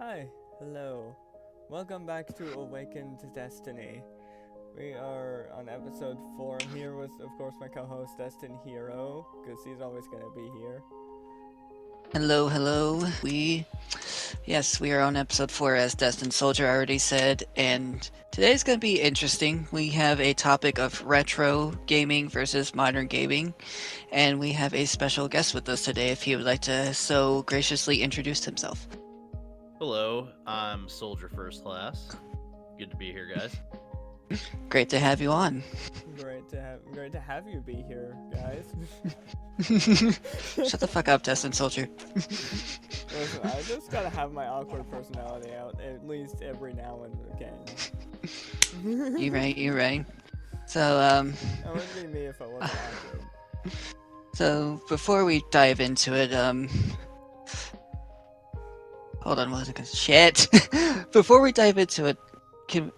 Hi, hello. Welcome back to Awakened Destiny. We are on episode 4. I'm here with, of course, my co host, DestinedHero, because he's always going to be here. Hello, hello. Yes, we are on episode 4, as Destined Soldier already said, and today's going to be interesting. We have a topic of retro gaming versus modern gaming, and we have a special guest with us today if he would like to so graciously introduce himself. Hello, I'm Soldier First Class. Good to be here, guys. Great to have you on. Great to have you be here, guys. Shut the fuck up, Destined Soldier. Listen, I just gotta have my awkward personality out at least every now and again. You're right. So, That wouldn't be me if I wasn't awkward. so before we dive into it, hold on, what was it gonna shit? Before we dive into it, can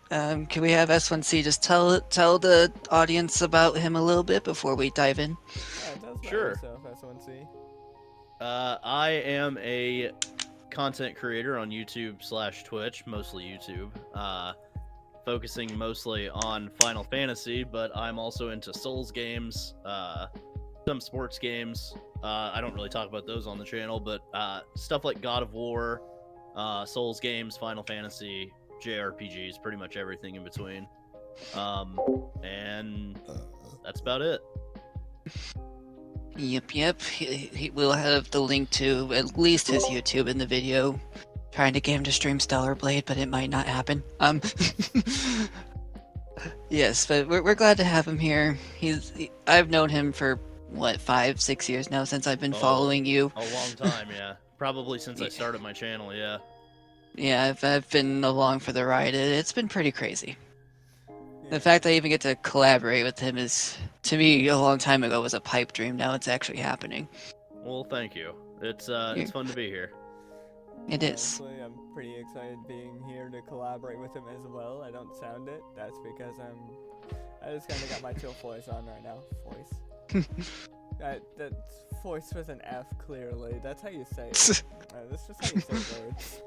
we have S1C just tell the audience about him a little bit before we dive in? Tell us about Sure. yourself, S1C. I am a content creator on YouTube/Twitch, mostly YouTube. Focusing mostly on Final Fantasy, but I'm also into Souls games, some sports games. I don't really talk about those on the channel, but stuff like God of War, Souls games, Final Fantasy, JRPGs, pretty much everything in between. And that's about it. Yep. We'll have the link to at least his YouTube in the video. Trying to get him to stream Stellar Blade, but it might not happen. Yes, but we're glad to have him here. I've known him for what 5-6 years now since I've been following you. A long time, yeah. Probably since I started my channel, yeah. Yeah, I've been along for the ride. It's been pretty crazy. Yeah. The fact that I even get to collaborate with him is, to me, a long time ago was a pipe dream. Now it's actually happening. Well, thank you. It's fun to be here. It is. Honestly, I'm pretty excited being here to collaborate with him as well. I don't sound it. That's because I just kind of got my chill voice on right now. Voice. That's voice with an F, clearly. That's how you say it. That's just how you say words.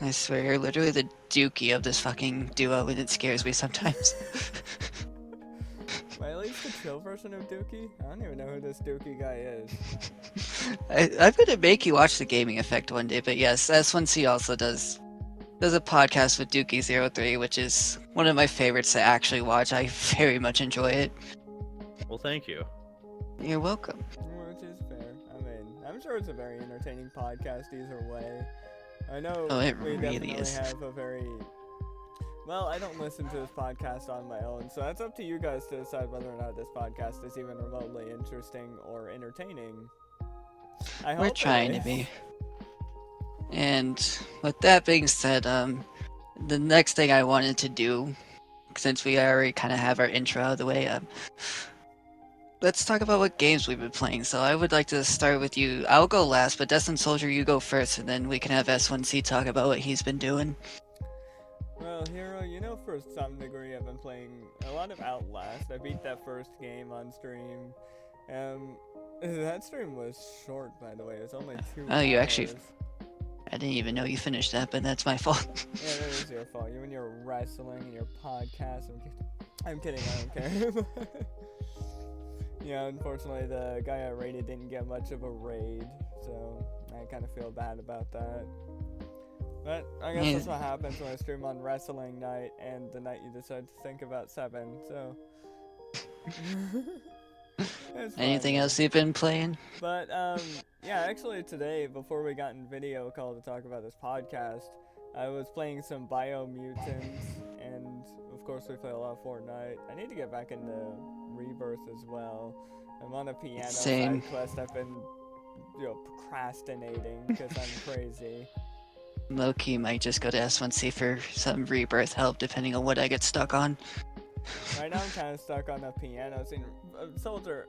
I swear, you're literally the dookie of this fucking duo, and it scares me sometimes. Am I at least the chill version of Dookie? I don't even know who this Dookie guy is. I'm gonna make you watch the Gaming Effect one day, but yes, S1C also does a podcast with Dookie03, which is one of my favorites to actually watch. I very much enjoy it. Well, thank you. You're welcome. Which is fair. I mean, I'm sure it's a very entertaining podcast either way. I know it we really definitely is. have a very... Well, I don't listen to this podcast on my own, so that's up to you guys to decide whether or not this podcast is even remotely interesting or entertaining. We're trying to be. And with that being said, the next thing I wanted to do, since we already kind of have our intro out of the way, let's talk about what games we've been playing. So I would like to start with you. I'll go last, but Destined Soldier, you go first, and then we can have S1C talk about what he's been doing. Well, Hero, for some degree I've been playing a lot of Outlast. I beat that first game on stream. That stream was short, by the way. It was only 2 Oh, hours. you actually... I didn't even know you finished that, but that's my fault. Yeah, that is your fault. You and your wrestling and your podcast. I'm kidding, I don't care. Yeah, unfortunately, the guy I raided didn't get much of a raid, so I kind of feel bad about that. But I guess that's what happens when I stream on wrestling night and the night you decide to think about 7, so... Anything else you've been playing? But, yeah, actually today, before we got in video call to talk about this podcast, I was playing some Biomutants, and of course we play a lot of Fortnite. I need to get back into Rebirth as well. I'm on a piano side quest. I've been, procrastinating because I'm crazy. Low-key might just go to S1C for some Rebirth help, depending on what I get stuck on. Right now I'm kind of stuck on the piano scene. Soldier,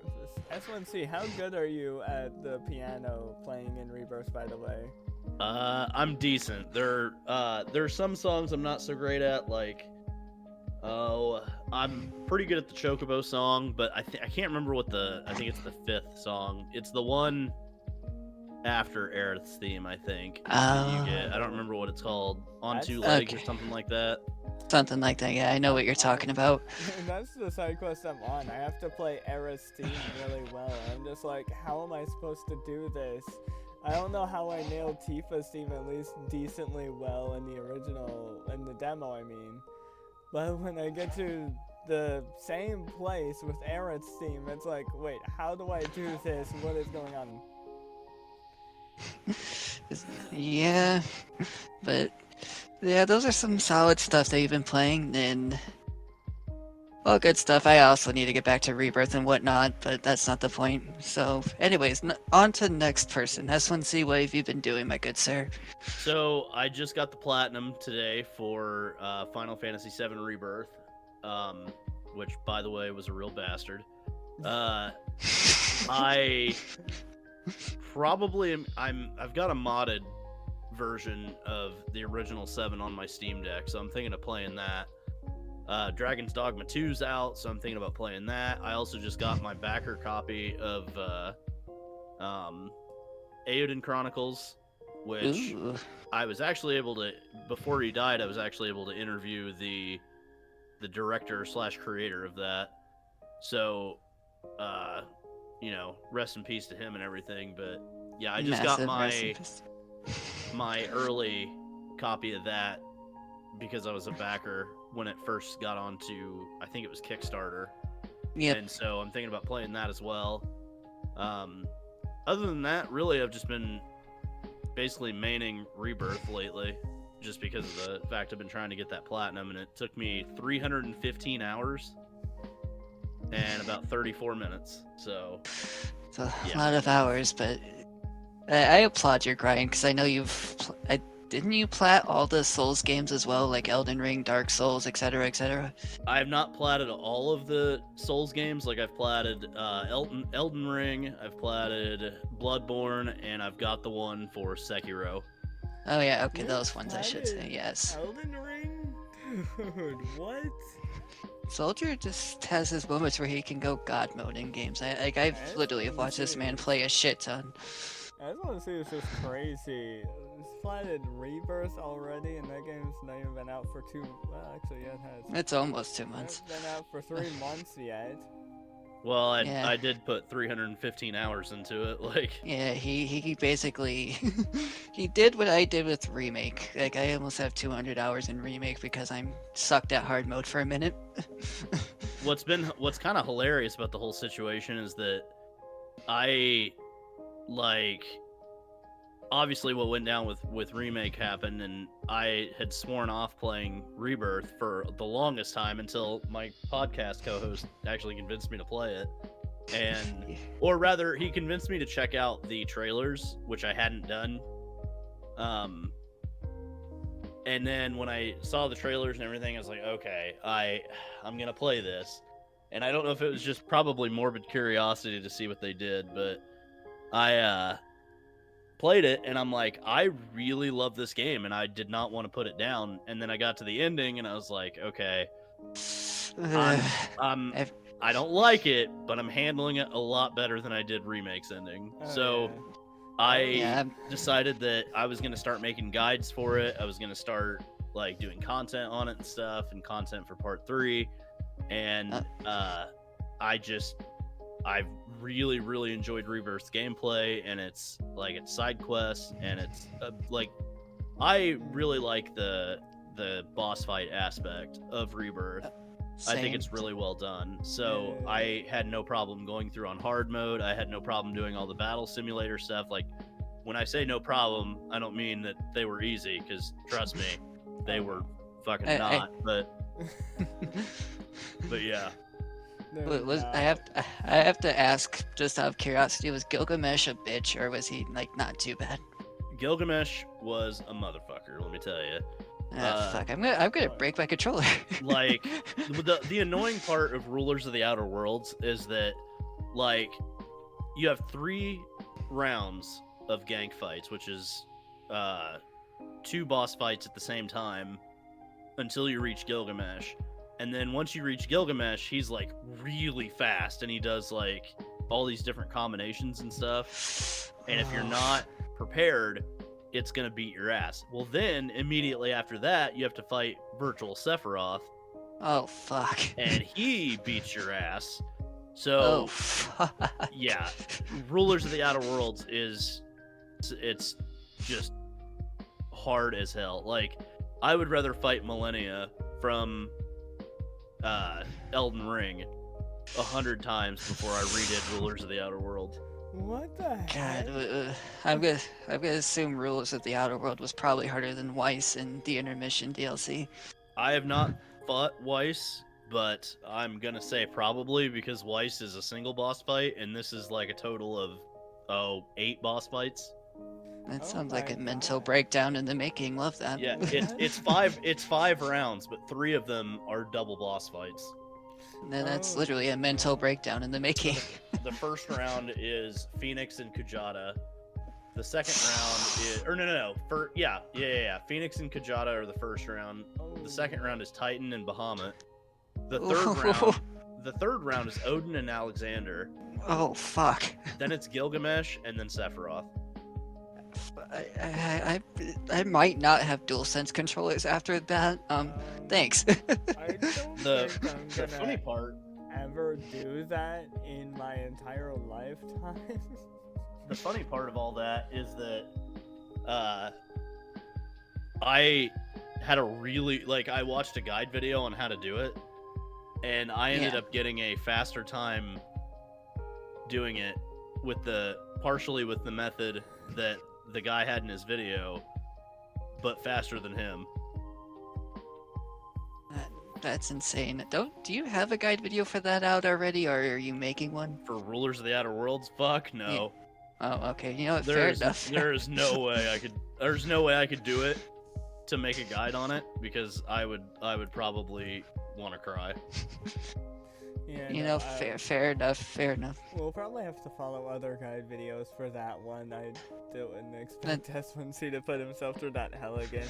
S1C, how good are you at the piano playing in Rebirth, by the way? I'm decent. There's some songs I'm not so great at, like, I'm pretty good at the Chocobo song, but I can't remember I think it's the 5th song. It's the one after Aerith's theme, I think. Oh. You get, I don't remember what it's called, on That's- two legs or Okay. something like that. Something like that. Yeah, I know what you're talking about. That's the side quest I'm on. I have to play Era's team really well. I'm just like, how am I supposed to do this? I don't know how I nailed Tifa's team at least decently well in the original, in the demo, I mean. But when I get to the same place with Era's team, it's like, wait, how do I do this? What is going on? Yeah, but yeah, those are some solid stuff that you've been playing, and well, good stuff. I also need to get back to Rebirth and whatnot, but that's not the point. So, anyways, on to the next person. S1C, what have you been doing, my good sir? So I just got the platinum today for Final Fantasy VII Rebirth, which, by the way, was a real bastard. I probably I've got a modded version of the original 7 on my Steam Deck, so I'm thinking of playing that. Dragon's Dogma 2's out, so I'm thinking about playing that. I also just got my backer copy of Eowyn Chronicles, which Ooh. I was actually able to, before he died, I was actually able to interview the director / creator of that. So, you know, rest in peace to him and everything. But yeah, I just got my early copy of that because I was a backer when it first got onto, I think it was Kickstarter. Yep. And so I'm thinking about playing that as well. Other than that, really, I've just been basically maining Rebirth lately, just because of the fact I've been trying to get that platinum, and it took me 315 hours and about 34 minutes. So It's a yeah. lot of hours, but I applaud your grind, because I know didn't you plat all the Souls games as well, like Elden Ring, Dark Souls, etc., etc.? I have not platted all of the Souls games. Like, I've platted Elden Ring, I've platted Bloodborne, and I've got the one for Sekiro. Oh yeah, okay, You those ones I should say, platted yes. Elden Ring? Dude, what? Soldier just has his moments where he can go god mode in games. I've That's literally watched this man insane. play a shit ton. I just want to see it's just crazy. It's platted Rebirth already, and that game's not even been out for well, actually, yeah, it has. It's almost 2 months. It's been out for 3 months yet. Well, Yeah. I did put 315 hours into it. Like, Yeah, he basically he did what I did with Remake. Like, I almost have 200 hours in Remake because I'm sucked at hard mode for a minute. what's kind of hilarious about the whole situation is that I, like, obviously what went down with Remake happened, and I had sworn off playing Rebirth for the longest time until my podcast co-host actually convinced me to play it. And or rather, he convinced me to check out the trailers, which I hadn't done. And then when I saw the trailers and everything, I was like, okay, I'm gonna play this. And I don't know if it was just probably morbid curiosity to see what they did, but I played it, and I'm like, I really love this game, and I did not want to put it down. And then I got to the ending, and I was like, okay, I don't like it, but I'm handling it a lot better than I did Remake's ending. Oh, So yeah. I decided that I was going to start making guides for it. I was going to start, like, doing content on it and stuff, and content for part 3. And I've really, really enjoyed Rebirth's gameplay, and it's side quests, and it's like, I really like the boss fight aspect of Rebirth. I think it's really well done. So Yeah. I had no problem going through on hard mode. I had no problem doing all the battle simulator stuff. Like, when I say no problem, I don't mean that they were easy, because trust me, they were fucking not. But yeah. I have to ask, just out of curiosity, was Gilgamesh a bitch, or was he, like, not too bad? Gilgamesh was a motherfucker, let me tell you. Fuck, I'm gonna break my controller. Like, the annoying part of Rulers of the Outer Worlds is that, like, you have 3 rounds of gank fights, which is 2 boss fights at the same time until you reach Gilgamesh. And then once you reach Gilgamesh, he's, like, really fast, and he does, like, all these different combinations and stuff. And if you're not prepared, it's gonna beat your ass. Well, then immediately after that, you have to fight Virtual Sephiroth, Oh fuck. and he beats your ass. Oh So fuck. yeah, Rulers of the Outer Worlds it's just hard as hell. Like, I would rather fight Millennia from Elden Ring 100 times before I redid Rulers of the Outer World. What the heck? God, I'm gonna assume Rulers of the Outer World was probably harder than Weiss in the Intermission DLC. I have not fought Weiss, but I'm gonna say probably, because Weiss is a single boss fight, and this is like a total of 8 boss fights. That Oh sounds like my a mental God. breakdown in the making. Love that. Yeah, it's 5 rounds, but 3 of them are double boss fights. That's Oh. literally a mental breakdown in the making. The first round is Phoenix and Kujata. The second round is, or no. Yeah. Phoenix and Kujata are the first round. The second round is Titan and Bahamut. The third round is Odin and Alexander. Oh fuck. Then it's Gilgamesh, and then Sephiroth. I might not have DualSense controllers after that. Thanks. I don't The think I'm the funny gonna part, ever do that in my entire lifetime. the funny part of all that is that I had a really, like, I watched a guide video on how to do it, and I ended up getting a faster time doing it partially with the method that the guy had in his video, but faster than him. That's insane. Do you have a guide video for that out already, or are you making one? For Rulers of the Outer Worlds, fuck no. Oh, okay. You know what? Fair enough. There's no way I could do it to make a guide on it, because I would probably want to cry. Yeah, You no, know, fair enough. We'll probably have to follow other guide videos for that One. I didn't expect S1C to put himself through that hell again.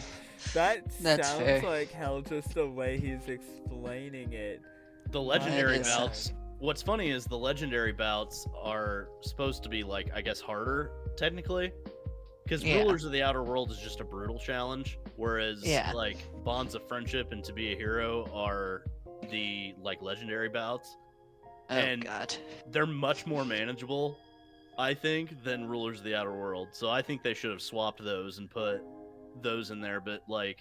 That That's sounds fair. like hell, just the way he's explaining it. The legendary is bouts. What's funny is the legendary bouts are supposed to be, like, I guess, harder technically, because Yeah. Rulers of the Outer World is just a brutal challenge, whereas like Bonds of Friendship and To Be a Hero are the, like, legendary bouts. Oh And god. they're much more manageable, I think, than Rulers of the Outer World. So I think they should have swapped those and put those in there. But, like,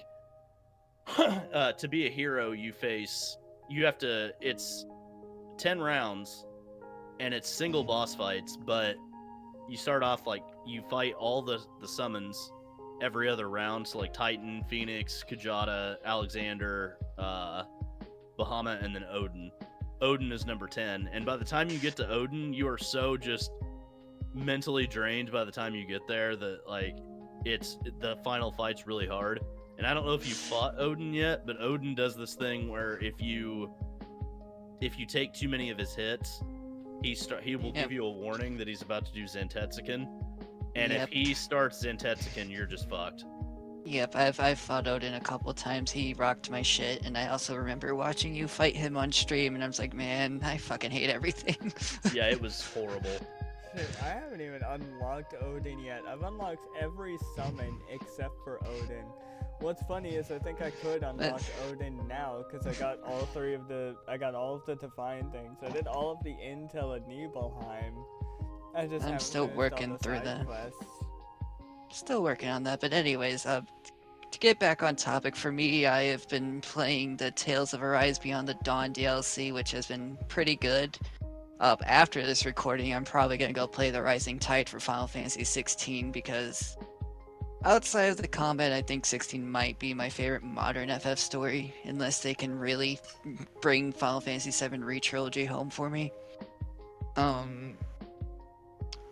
To Be a Hero, it's 10 rounds, and it's single boss fights, but you start off, like, you fight all the summons every other round. So, like, Titan, Phoenix, Kujata, Alexander, Bahamut, and then Odin. Odin is number 10, and by the time you get to Odin, you are so just mentally drained by the time you get there that, like, the final fight's really hard. And I don't know if you fought Odin yet, but Odin does this thing where if you take too many of his hits, he will give you a warning that he's about to do Zantetsuken, and if he starts Zantetsuken, you're just fucked. Yep, I've fought Odin a couple times. He rocked my shit, and I also remember watching you fight him on stream, and I was like, man, I fucking hate everything. Yeah, it was horrible. Shit, I haven't even unlocked Odin yet. I've unlocked every summon except for Odin. What's funny is I think I could unlock Odin now, because I got all of the Divine things. I did all of the Intel and Nibelheim. I'm still working through that. Quests. Still working on that, but anyways, to get back on topic, for me, I have been playing the Tales of Arise Beyond the Dawn DLC, which has been pretty good. After this recording, I'm probably gonna go play the Rising Tide for Final Fantasy 16, because outside of the combat, I think 16 might be my favorite modern FF story, unless they can really bring Final Fantasy 7 Re-Trilogy home for me.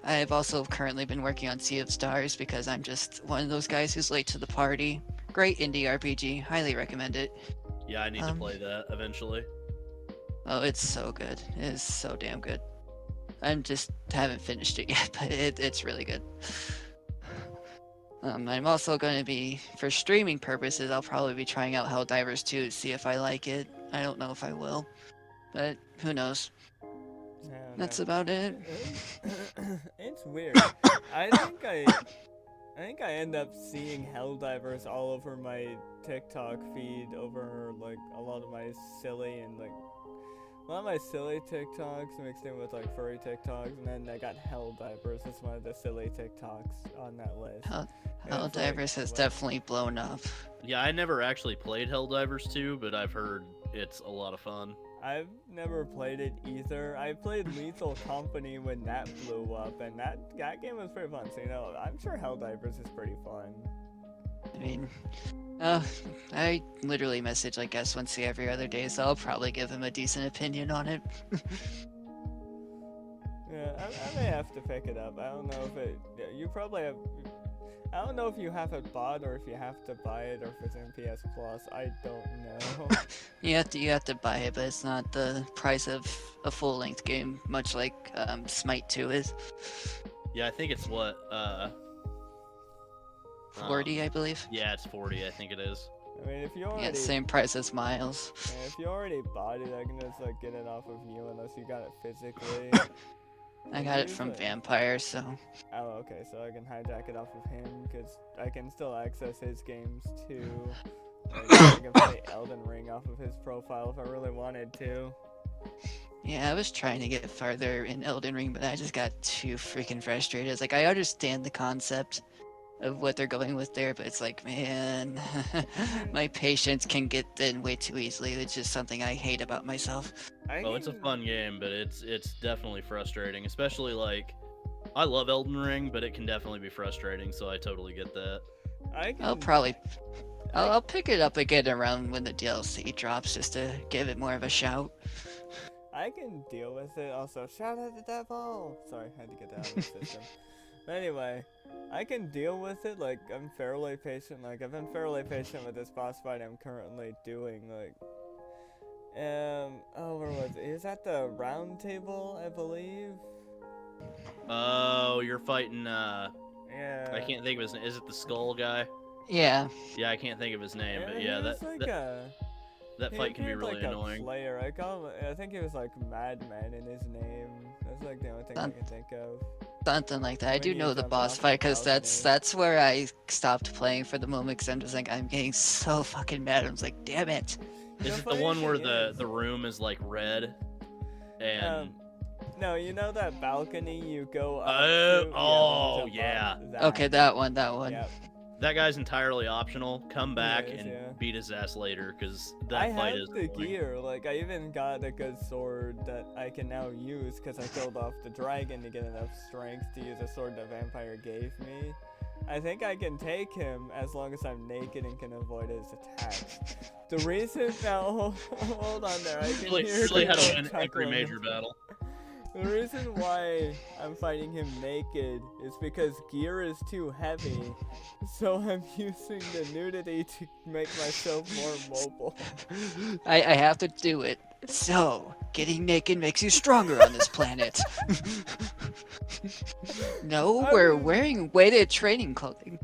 I've also currently been working on Sea of Stars, because I'm just one of those guys who's late to the party. Great indie RPG, highly recommend it. Yeah, I need to play that eventually. Oh, it's so good. It is so damn good. I'm just haven't finished it yet, but it's really good. I'm also going to be, for streaming purposes, I'll probably be trying out Helldivers 2 to see if I like it. I don't know if I will, but who knows. Yeah, That's about it. It's weird. I think I think I end up seeing Helldivers all over my TikTok feed over like a lot of my silly and like a lot of my silly TikToks mixed in with like furry TikToks, and then I got Helldivers as one of the silly TikToks on that list. Helldivers has definitely blown up. Yeah, I never actually played Helldivers 2, but I've heard it's a lot of fun. I've never played it either. I played Lethal Company when that blew up, and that game was pretty fun. So I'm sure Helldivers is pretty fun. I mean, I literally message like S1C every other day, so I'll probably give him a decent opinion on it. Yeah, I may have to pick it up. I don't know if it. You probably have. I don't know if you have it bought or if you have to buy it or if it's in PS Plus. I don't know. You have to buy it, but it's not the price of a full-length game, much like Smite 2 is. Yeah, I think it's what 40, I believe. Yeah, it's 40. I think it is. I mean, if you already. Yeah, same price as Miles. Yeah, if you already bought it, I can just like get it off of you unless you got it physically. I got it from Vampire, so. Oh, okay, so I can hijack it off of him, because I can still access his games too. Like, I can play Elden Ring off of his profile if I really wanted to. Yeah, I was trying to get farther in Elden Ring, but I just got too freaking frustrated. It's like, I understand the concept of what they're going with there, but it's like, man, my patience can get thin way too easily. It's just something I hate about myself. It's a fun game, but it's definitely frustrating, especially like I love Elden Ring, but it can definitely be frustrating, so I totally get that. I'll pick it up again around when the DLC drops just to give it more of a shout. I can deal with it. Also, shout out the devil. Sorry, I had to get that out of the system. But anyway, I can deal with it. Like, I'm fairly patient. Like, I've been fairly patient with this boss fight I'm currently doing. Like, where was it? Is that the round table, I believe? Oh, you're fighting, Yeah. I can't think of his name. Is it the skull guy? Yeah. Yeah, I can't think of his name, but yeah, that fight can be really annoying. Player. I think he was like Madman in his name. That's like the only thing I can think of. Something like that. I do know the boss fight because that's where I stopped playing for the moment because I'm just like, I'm getting so fucking mad. I'm just like, damn it. Is it the one where the room is like red? And no, you know that balcony you go up to? Yeah. Okay, that one. Yep. That guy's entirely optional. Come back and beat his ass later, because that fight is. I have the gear. Like, I even got a good sword that I can now use because I killed off the dragon to get enough strength to use a sword the vampire gave me. I think I can take him as long as I'm naked and can avoid his attacks. The reason now, hold on there. I can really had to win every major battle. The reason why I'm fighting him naked is because gear is too heavy, so I'm using the nudity to make myself more mobile. I have to do it. So, getting naked makes you stronger on this planet. No, we're wearing weighted training clothing.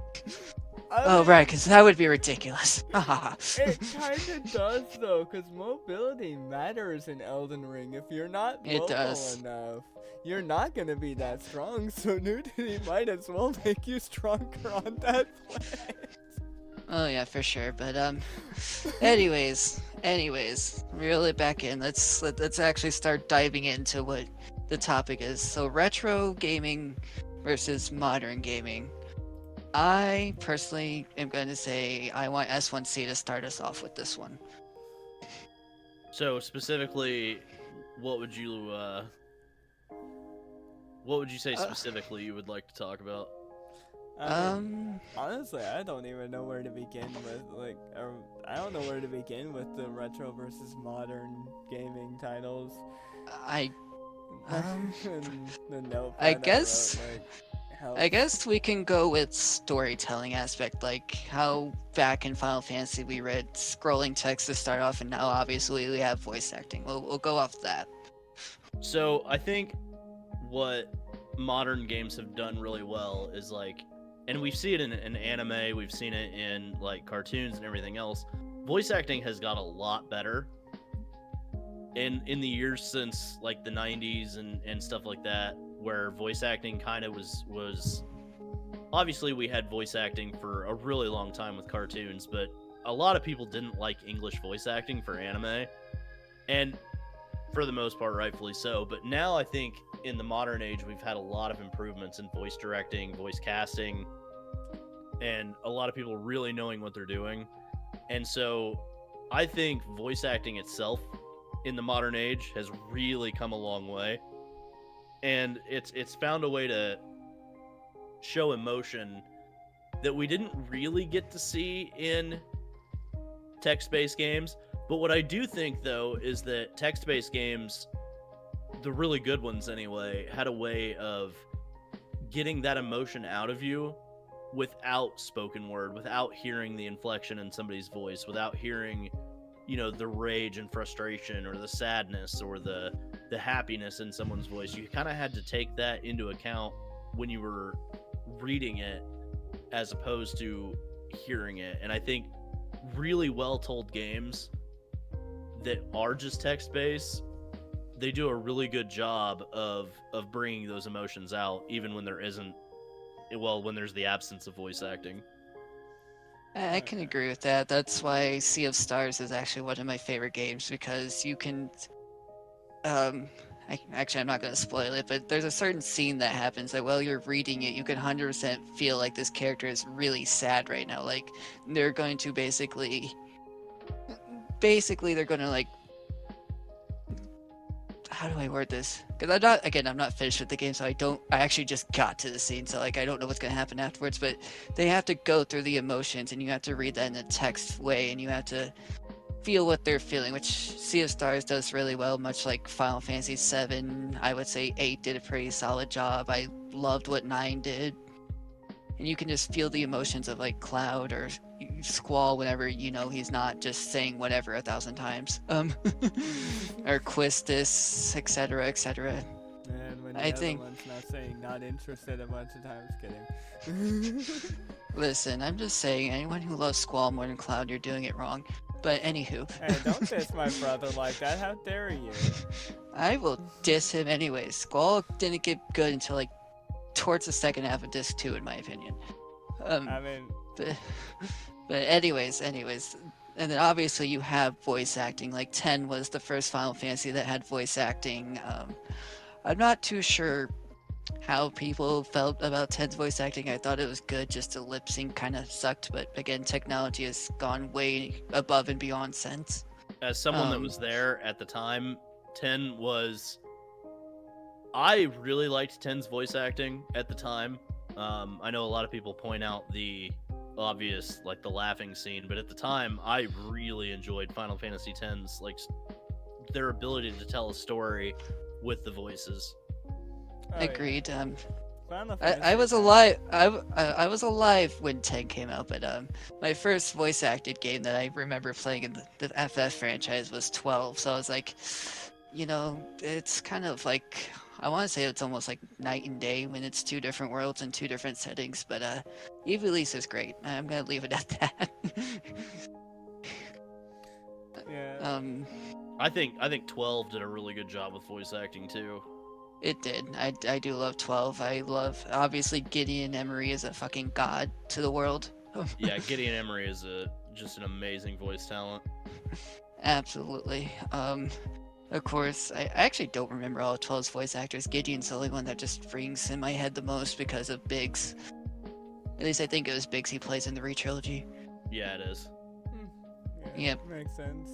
Right, because that would be ridiculous. It kinda does, though, because mobility matters in Elden Ring. If you're not mobile enough, you're not gonna be that strong, so nudity might as well make you stronger on that planet. Oh yeah, for sure. But anyways, reel it back in. Let's actually start diving into what the topic is. So retro gaming versus modern gaming. I personally am going to say I want S1C to start us off with this one. So specifically, what would you say specifically you would like to talk about? Honestly, I don't even know where to begin with. Like, I don't know where to begin with the retro versus modern gaming titles. I I guess we can go with storytelling aspect, like how back in Final Fantasy we read scrolling text to start off, and now obviously we have voice acting. We'll go off that. So I think what modern games have done really well is like, and we've seen it in anime, we've seen it in like cartoons and everything else. Voice acting has got a lot better in the years since like the 90s and stuff like that, where voice acting kind of was obviously we had voice acting for a really long time with cartoons, but a lot of people didn't like English voice acting for anime, and for the most part, rightfully so. But now I think in the modern age, we've had a lot of improvements in voice directing, voice casting, and a lot of people really knowing what they're doing. And so I think voice acting itself in the modern age has really come a long way. And it's found a way to show emotion that we didn't really get to see in text-based games. But what I do think, though, is that text-based games, the really good ones anyway, had a way of getting that emotion out of you without spoken word, without hearing the inflection in somebody's voice, without hearing, the rage and frustration or the sadness or the happiness in someone's voice. You kind of had to take that into account when you were reading it as opposed to hearing it. And I think really well told games that are just text based, they do a really good job of bringing those emotions out, even when when there's the absence of voice acting. I can agree with that. That's why Sea of Stars is actually one of my favorite games, because you can I'm not going to spoil it, but there's a certain scene that happens that while you're reading it, you can 100% feel like this character is really sad right now. Like, they're going to basically they're going to, like, how do I word this? Because I'm not finished with the game, so I actually just got to the scene, so, like, I don't know what's going to happen afterwards, but they have to go through the emotions, and you have to read that in a text way, and you have to feel what they're feeling, which Sea of Stars does really well, much like Final Fantasy VII. I would say 8 did a pretty solid job. I loved what 9 did. And you can just feel the emotions of, like, Cloud or Squall whenever he's not just saying whatever 1,000 times. Or Quistis, etc., etc. And when the I other think... one's not saying not interested a bunch of times, kidding. Listen, I'm just saying, anyone who loves Squall more than Cloud, you're doing it wrong. But anywho. Hey, don't diss my brother like that. How dare you? I will diss him anyways. Squall didn't get good until, like, towards the second half of Disc 2, in my opinion. But anyways. And then obviously you have voice acting. Like, 10 was the first Final Fantasy that had voice acting. I'm not too sure how people felt about 10's voice acting. I thought it was good, just the lip sync kind of sucked, but again, technology has gone way above and beyond since. As someone that was there at the time, 10 was... I really liked 10's voice acting at the time. I know a lot of people point out the obvious, like, the laughing scene, but at the time, I really enjoyed Final Fantasy X's, like, their ability to tell a story with the voices. Agreed. Yeah. I was alive. I was alive when 10 came out, but my first voice acted game that I remember playing in the FF franchise was 12. So I was like, it's kind of like, I want to say it's almost like night and day when it's two different worlds and two different settings. But Eve-Elise is great. I'm gonna leave it at that. Yeah. I think 12 did a really good job with voice acting too. It did. I do love 12. I love, obviously, Gideon Emery is a fucking god to the world. Yeah, Gideon Emery is just an amazing voice talent. Absolutely. Of course, I actually don't remember all of 12's voice actors. Gideon's the only one that just rings in my head the most because of Biggs. At least I think it was Biggs he plays in the Re-Trilogy. Yeah, it is. Yeah, Yep. makes sense.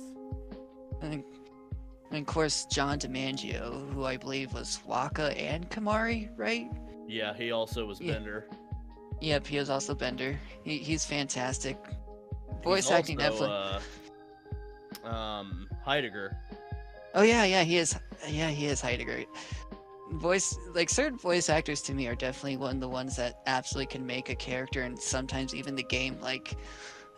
And of course, John DiMaggio, who I believe was Waka and Kamari, right? Yeah, he also was Bender. Yep, he was also Bender. He's fantastic. Voice He's acting also, definitely. Heidegger. Oh yeah, he is. Yeah, he is Heidegger. Certain voice actors to me are definitely one of the ones that absolutely can make a character and sometimes even the game. Like,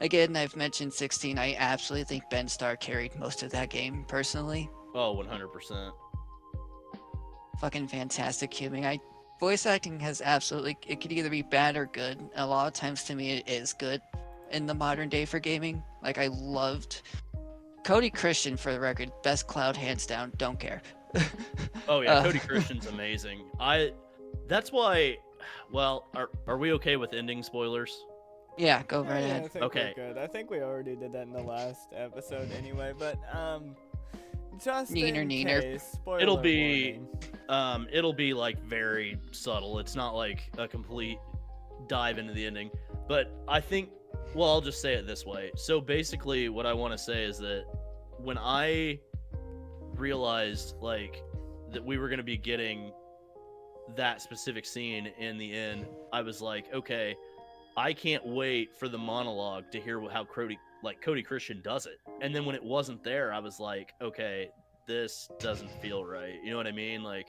again, I've mentioned 16. I absolutely think Ben Starr carried most of that game personally. Oh, 100%. Fucking fantastic human. Voice acting has absolutely, it could either be bad or good. A lot of times to me it is good in the modern day for gaming. Like, I loved Cody Christian, for the record, best Cloud hands down, don't care. Oh yeah, Cody Christian's amazing. That's why Well, are we okay with ending spoilers? Yeah, go right I ahead. think Okay. we're good. I think we already did that in the last episode anyway, but just Neener, in neener. case, spoiler It'll be warning. it'll be like very subtle. It's not like a complete dive into the ending. But I think, well, I'll just say it this way. So basically what I want to say is that when I realized like that we were going to be getting that specific scene in the end, I was like, okay, I can't wait for the monologue to hear how Cody Christian does it. And then when it wasn't there, I was like, okay, this doesn't feel right. You know what I mean? Like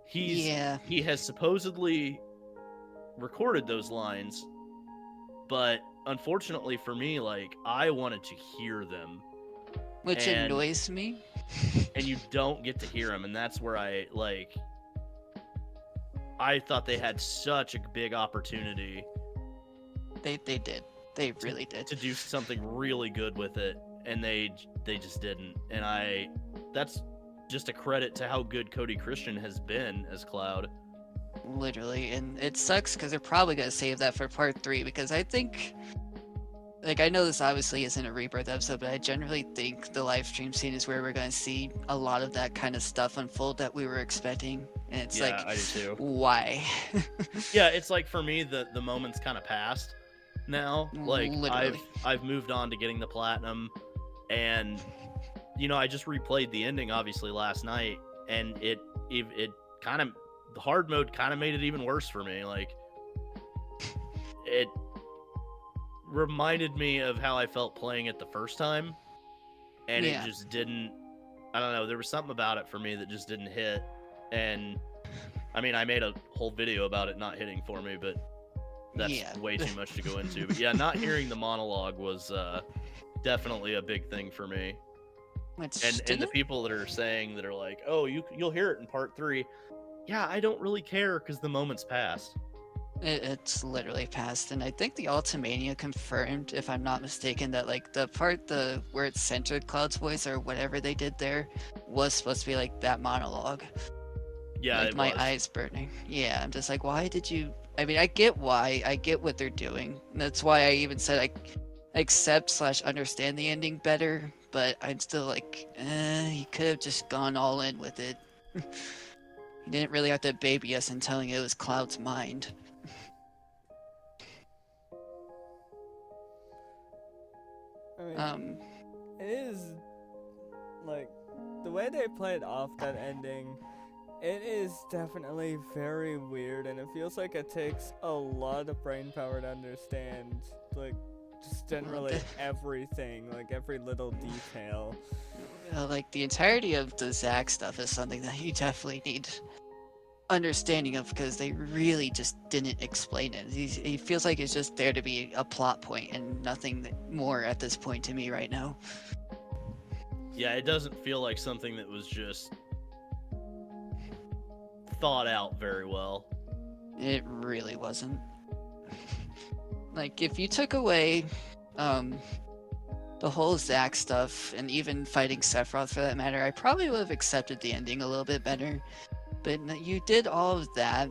he has supposedly recorded those lines, but unfortunately for me, like I wanted to hear them, Which annoys me. and you don't get to hear them, and that's where I thought they had such a big opportunity. They did. They really did. To do something really good with it, and they just didn't. And that's just a credit to how good Cody Christian has been as Cloud. Literally, and it sucks because they're probably gonna save that for part 3, because I think, like, I know this obviously isn't a Rebirth episode, but I generally think the live stream scene is where we're gonna see a lot of that kind of stuff unfold that we were expecting. And it's Yeah, like, I do too. why? Yeah, it's like for me the moment's kind of passed now. Like Literally. I've moved on to getting the platinum, and you know I just replayed the ending obviously last night, and it kind of, the hard mode kind of made it even worse for me. Like it reminded me of how I felt playing it the first time, and Yeah. it just didn't. I don't know. There was something about it for me that just didn't hit, and I mean I made a whole video about it not hitting for me, but that's way too much to go into. But yeah, not hearing the monologue was definitely a big thing for me. And the people that are saying that are like, oh, you'll hear it in part 3. Yeah, I don't really care because the moment's passed. It's literally passed, and I think the Ultimania confirmed, if I'm not mistaken, that like the part where it centered Cloud's voice or whatever they did there was supposed to be like that monologue. Yeah, like it my was. eyes burning. Yeah, I'm just like, why did you? I mean, I get why. I get what they're doing. And that's why I even said I accept/understand the ending better. But I'm still like, you could have just gone all in with it. You didn't really have to baby us in telling it was Cloud's mind. I mean, it is like the way they played off that ending. It is definitely very weird, and it feels like it takes a lot of brain power to understand, like, just generally everything, like every little detail. Like the entirety of the Zack stuff is something that you definitely need understanding of, because they really just didn't explain it. He feels like it's just there to be a plot point and nothing more at this point to me right now. Yeah, it doesn't feel like something that was just thought out very well. It really wasn't. Like, if you took away the whole Zack stuff, and even fighting Sephiroth for that matter, I probably would have accepted the ending a little bit better. But you did all of that,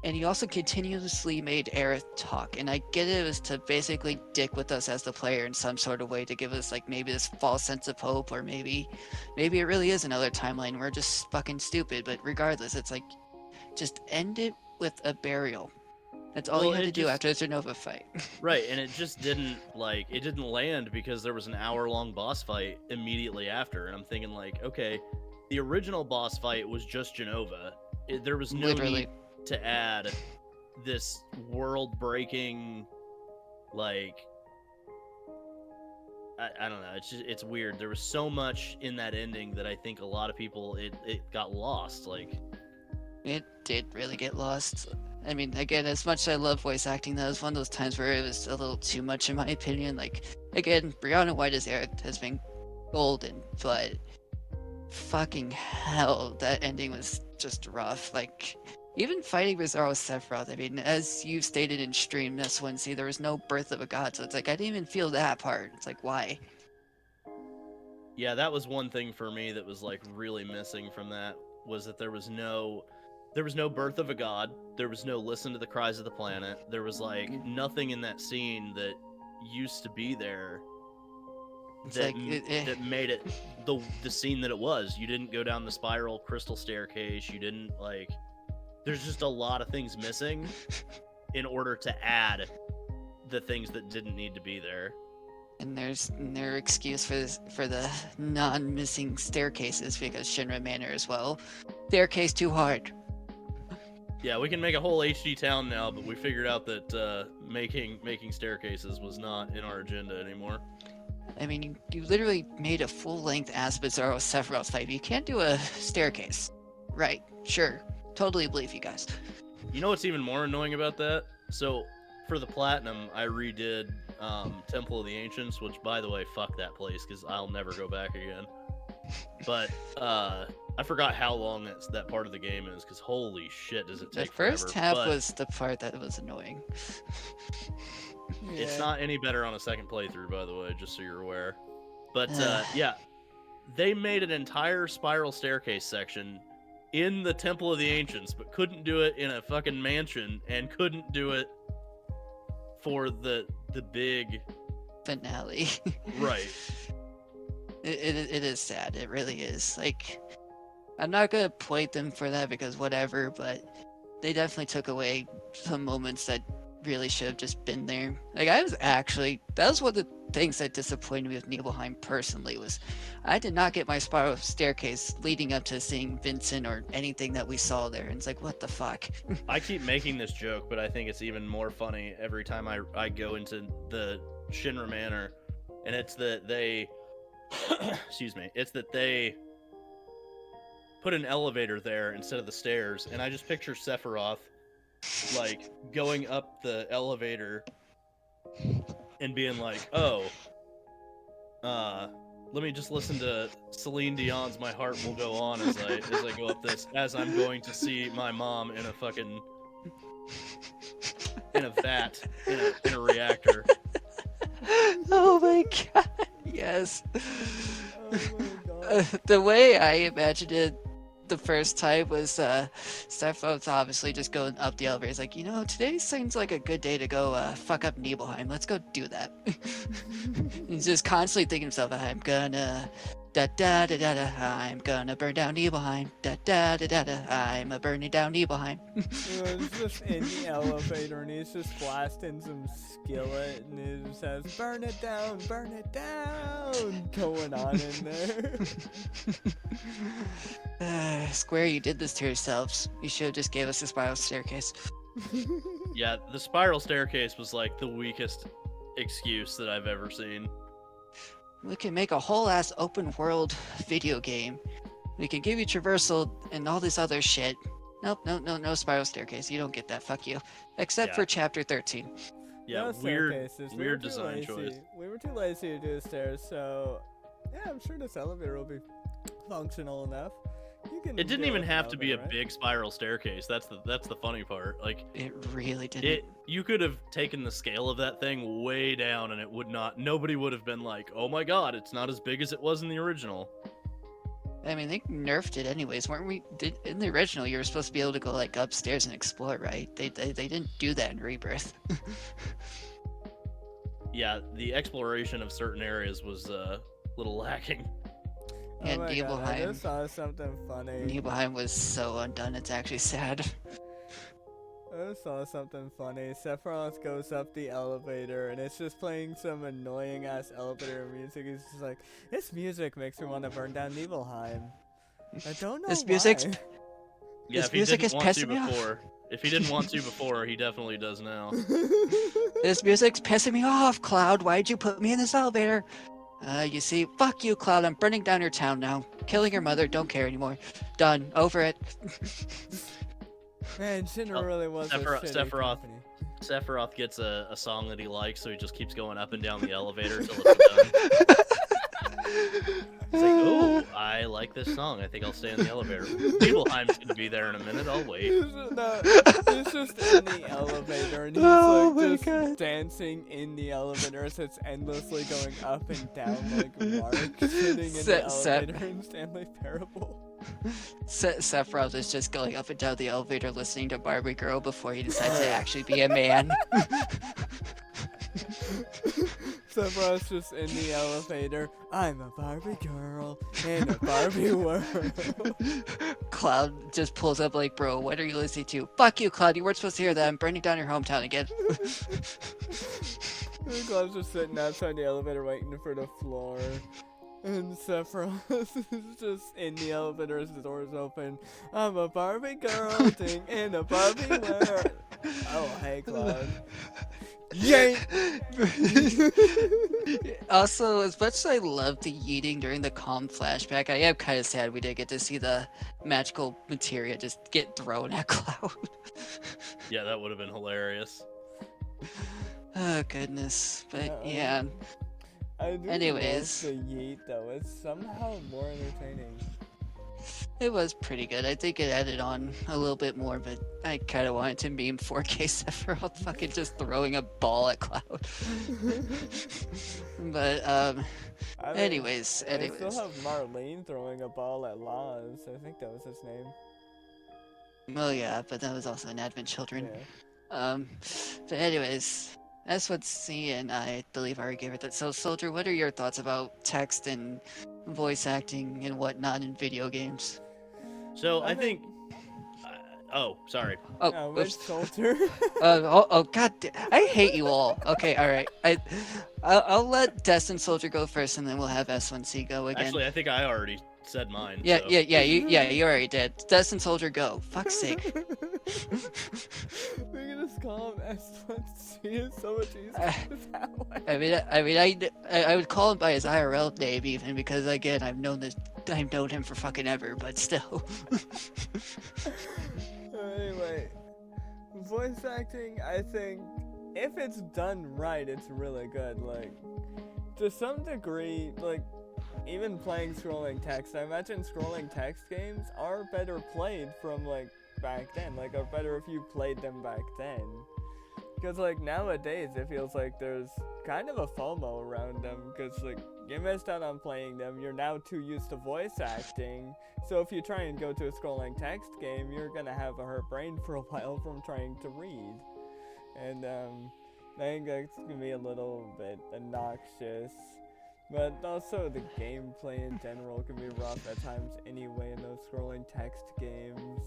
and you also continuously made Aerith talk. And I get it was to basically dick with us as the player in some sort of way, to give us like maybe this false sense of hope, or maybe it really is another timeline. We're just fucking stupid. But regardless, it's like, just end it with a burial. That's all you had to do after the Nova fight. Right, and it just didn't land because there was an hour-long boss fight immediately after, and I'm thinking like, okay, the original boss fight was just Genova. There was no need to add this world-breaking, like, I don't know. It's weird. There was so much in that ending that I think a lot of people it got lost. Like, it did really get lost. I mean, again, as much as I love voice acting, that was one of those times where it was a little too much in my opinion. Like, again, Brianna White's Aerith has been golden, but fucking hell, that ending was just rough. Like, even fighting Bizarro Sephiroth, I mean, as you stated in stream this Wednesday, there was no birth of a god, so it's like, I didn't even feel that part. It's like, why? Yeah, that was one thing for me that was like really missing from that, was that there was no there was no birth of a god. There was no listen to the cries of the planet. There was like nothing in that scene that used to be there that made it the scene that it was. You didn't go down the spiral crystal staircase. You didn't like. There's just a lot of things missing in order to add the things that didn't need to be there. And there's no excuse for the non-missing staircases because Shinra Manor as well. Staircase too hard. Yeah, we can make a whole HD town now, but we figured out that making staircases was not in our agenda anymore. I mean, you literally made a full-length ass Bizarro Sephiroth fight. You can't do a staircase. Right, sure. Totally believe you guys. You know what's even more annoying about that? So, for the Platinum, I redid Temple of the Ancients, which, by the way, fuck that place, because I'll never go back again. But, I forgot how long that part of the game is, because holy shit does it take The first forever. half was the part that was annoying. It's not any better on a second playthrough, by the way, just so you're aware. But, yeah, they made an entire spiral staircase section in the Temple of the Ancients, but couldn't do it in a fucking mansion, and couldn't do it for the big finale. Right. It is sad. It really is. Like, I'm not gonna point them for that because whatever, but they definitely took away some moments that really should have just been there. Like, that was one of the things that disappointed me with Nibelheim personally, was I did not get my spiral staircase leading up to seeing Vincent or anything that we saw there. And it's like, what the fuck? I keep making this joke, but I think it's even more funny every time I go into the Shinra Manor, and it's that they excuse me, it's that they put an elevator there instead of the stairs, and I just picture Sephiroth like going up the elevator and being like, oh, let me just listen to Celine Dion's "My Heart Will Go On" as I go up this, as I'm going to see my mom in a fucking vat in a reactor. Oh my god, yes. Oh my god. The way I imagined it the first time was Sephiroth's obviously just going up the elevator. He's like, today seems like a good day to go fuck up Nibelheim. Let's go do that. He's just constantly thinking to himself, I'm gonna da da da da da, I'm gonna burn down Nibelheim. Da da da da da, I'm a burning down Nibelheim. He's just in the elevator and he's just blasting some skillet and he just says, burn it down, going on in there. Square, you did this to yourselves. You should have just gave us a spiral staircase. Yeah, the spiral staircase was like the weakest excuse that I've ever seen. We can make a whole ass open world video game. We can give you traversal and all this other shit. Nope, no spiral staircase. You don't get that. Fuck you. Except for chapter 13. Yeah, No weird staircases. weird design choice. We were too lazy to do the stairs, so yeah, I'm sure this elevator will be functional enough. It didn't even have to be a right? big spiral staircase. That's the funny part. Like, It really didn't. you could have taken the scale of that thing way down, and nobody would have been like, "Oh my god, it's not as big as it was in the original." I mean, they nerfed it anyways, weren't we? In the original, you were supposed to be able to go like upstairs and explore, right? They didn't do that in Rebirth. Yeah, the exploration of certain areas was a little lacking. And oh my God, I Nibelheim. just saw something funny. Nibelheim was so undone. It's actually sad. I just saw something funny. Sephiroth goes up the elevator and it's just playing some annoying ass elevator music. He's just like, this music makes me want to burn down Nibelheim. I don't know This why. music's Yeah, This if he music didn't is want to pissing me off. before, if he didn't want to before, he definitely does now. This music's pissing me off, Cloud. Why'd you put me in this elevator? You see, fuck you, Cloud. I'm burning down your town now. Killing your mother. Don't care anymore. Done. Over it. Man, Shinra Oh, really was Sephiroth. a company. Sephiroth gets a song that he likes, so he just keeps going up and down the elevator till it's done. It's like, oh, I like this song. I think I'll stay in the elevator. Nibelheim's gonna be there in a minute. I'll wait. He's just in the elevator and he's Oh like my just God. dancing in the elevator as it's endlessly going up and down like Mark sitting in the Set. elevator in Stanley Parable. Sephiroth is just going up and down the elevator listening to Barbie Girl before he decides to actually be a man. Sephiroth's just in the elevator. I'm a Barbie girl in a Barbie world. Cloud just pulls up like, bro, what are you listening to? Fuck you, Cloud. You weren't supposed to hear that. I'm burning down your hometown again. Cloud's just sitting outside the elevator waiting for the floor. And Sephiroth is just in the elevator as the door's open. I'm a Barbie girl in a Barbie world. Oh, hey, Cloud. Yay! Also, as much as I love the yeeting during the calm flashback, I am kind of sad we didn't get to see the magical materia just get thrown at Cloud. Yeah, that would have been hilarious. Oh, goodness. But, yeah. I do Anyways. love the yeet, though. It's somehow more entertaining. It was pretty good. I think it added on a little bit more, but I kind of wanted to meme 4K Sephiroth fucking just throwing a ball at Cloud. But, anyways. I still have Marlene throwing a ball at Laz. I think that was his name. Well, yeah, but that was also an Advent Children. Yeah. But anyways, that's what C and I believe I already gave it that. So, Soldier, what are your thoughts about text and voice acting and whatnot in video games? So I think. Oh, sorry. Oh, Which oops. Soldier? God, I hate you all. Okay, all right. I'll let Destin Soldier go first, and then we'll have S1C go again. Actually, I think I already said mine. Yeah, so. you already did. Destin Soldier, go. Fuck's sake. We can just call him S1C. It's so much easier that way. I would call him by his IRL name even because again I've known him for fucking ever, but still. Anyway, voice acting, I think, if it's done right, it's really good. Like, to some degree, like, even playing scrolling text, I imagine scrolling text games are better played from, like, back then. Like, are better if you played them back then. Because, like, nowadays, it feels like there's kind of a FOMO around them. Because, like, you missed out on playing them. You're now too used to voice acting. So if you try and go to a scrolling text game, you're going to have a hurt brain for a while from trying to read. And, I think that's going to be a little bit obnoxious. But also, the gameplay in general can be rough at times anyway in those scrolling text games.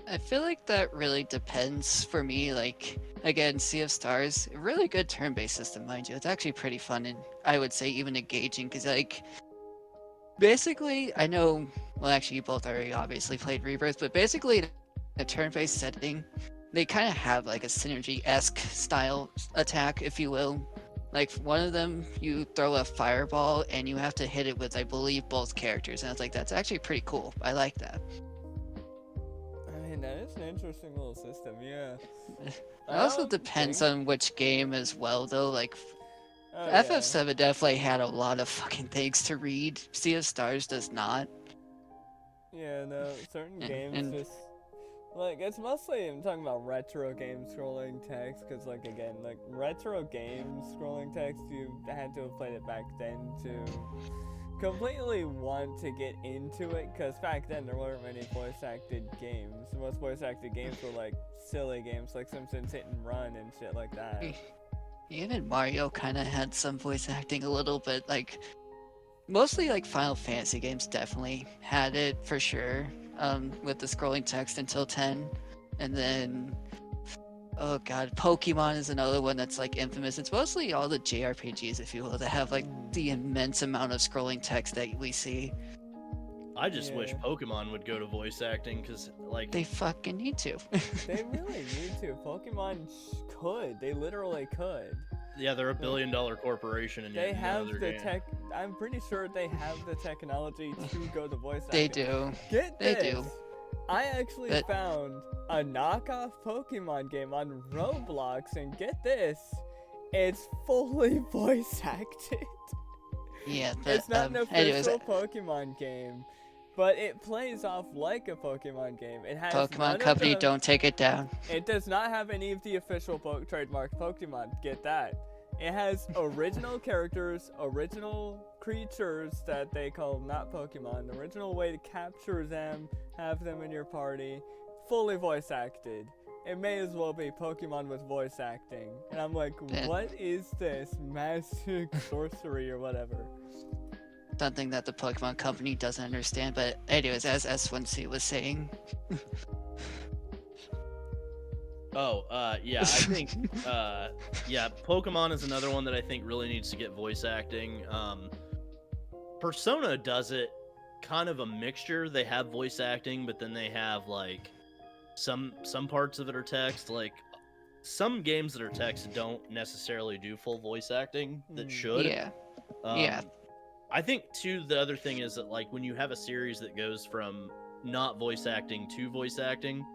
I feel like that really depends for me. Like, again, Sea of Stars, a really good turn-based system, mind you. It's actually pretty fun and I would say even engaging because, like, basically, I know, well, actually, you both already obviously played Rebirth, but basically, in a turn-based setting, they kind of have like a synergy-esque style attack, if you will. Like, one of them, you throw a fireball and you have to hit it with, I believe, both characters. And I was like, that's actually pretty cool. I like that. I mean, that is an interesting little system, yeah. It also depends on which game as well, though. Like, Oh, FF7 definitely had a lot of fucking things to read. Sea of Stars does not. Yeah, no, certain And- games and- just... Like, it's mostly, I'm talking about retro games scrolling text, because, like, again, like, retro games scrolling text, you had to have played it back then to completely want to get into it, because back then there weren't many voice-acted games. Most voice-acted games were, like, silly games, like Simpsons Hit and Run and shit like that. Even Mario kind of had some voice acting a little bit. Like, mostly like Final Fantasy games definitely had it for sure. With the scrolling text until 10, and then oh god, Pokemon is another one that's like infamous. It's mostly all the JRPGs, if you will, that have like the immense amount of scrolling text that we see. I just wish Yeah. Pokemon would go to voice acting because, like, They fucking need to. They really need to. Pokemon could. They literally could. yeah, they're $1 billion corporation, and They yet have none of the their game. tech. I'm pretty sure they have the technology to go to voice They acting. do. Get They this. do. I actually But- found a knockoff Pokemon game on Roblox, and get this, it's fully voice acted. Yeah, It's not an anyways, official Pokemon game, but it plays off like a Pokemon game. It has none Pokemon of Company, the- don't take it down. It does not have any of the official trademarked Pokemon. Get that. It has original characters, original creatures that they call not Pokemon, original way to capture them, have them in your party, fully voice acted. It may as well be Pokemon with voice acting. And I'm like, what is this? Magic, sorcery, or whatever. Something that the Pokemon company doesn't understand, but anyways, as S1C was saying. Yeah, I think, Pokemon is another one that I think really needs to get voice acting. Persona does it kind of a mixture. They have voice acting, but then they have, like, some parts of it are text. Like, some games that are text don't necessarily do full voice acting that should. Yeah. I think, too, the other thing is that, like, when you have a series that goes from not voice acting to voice acting,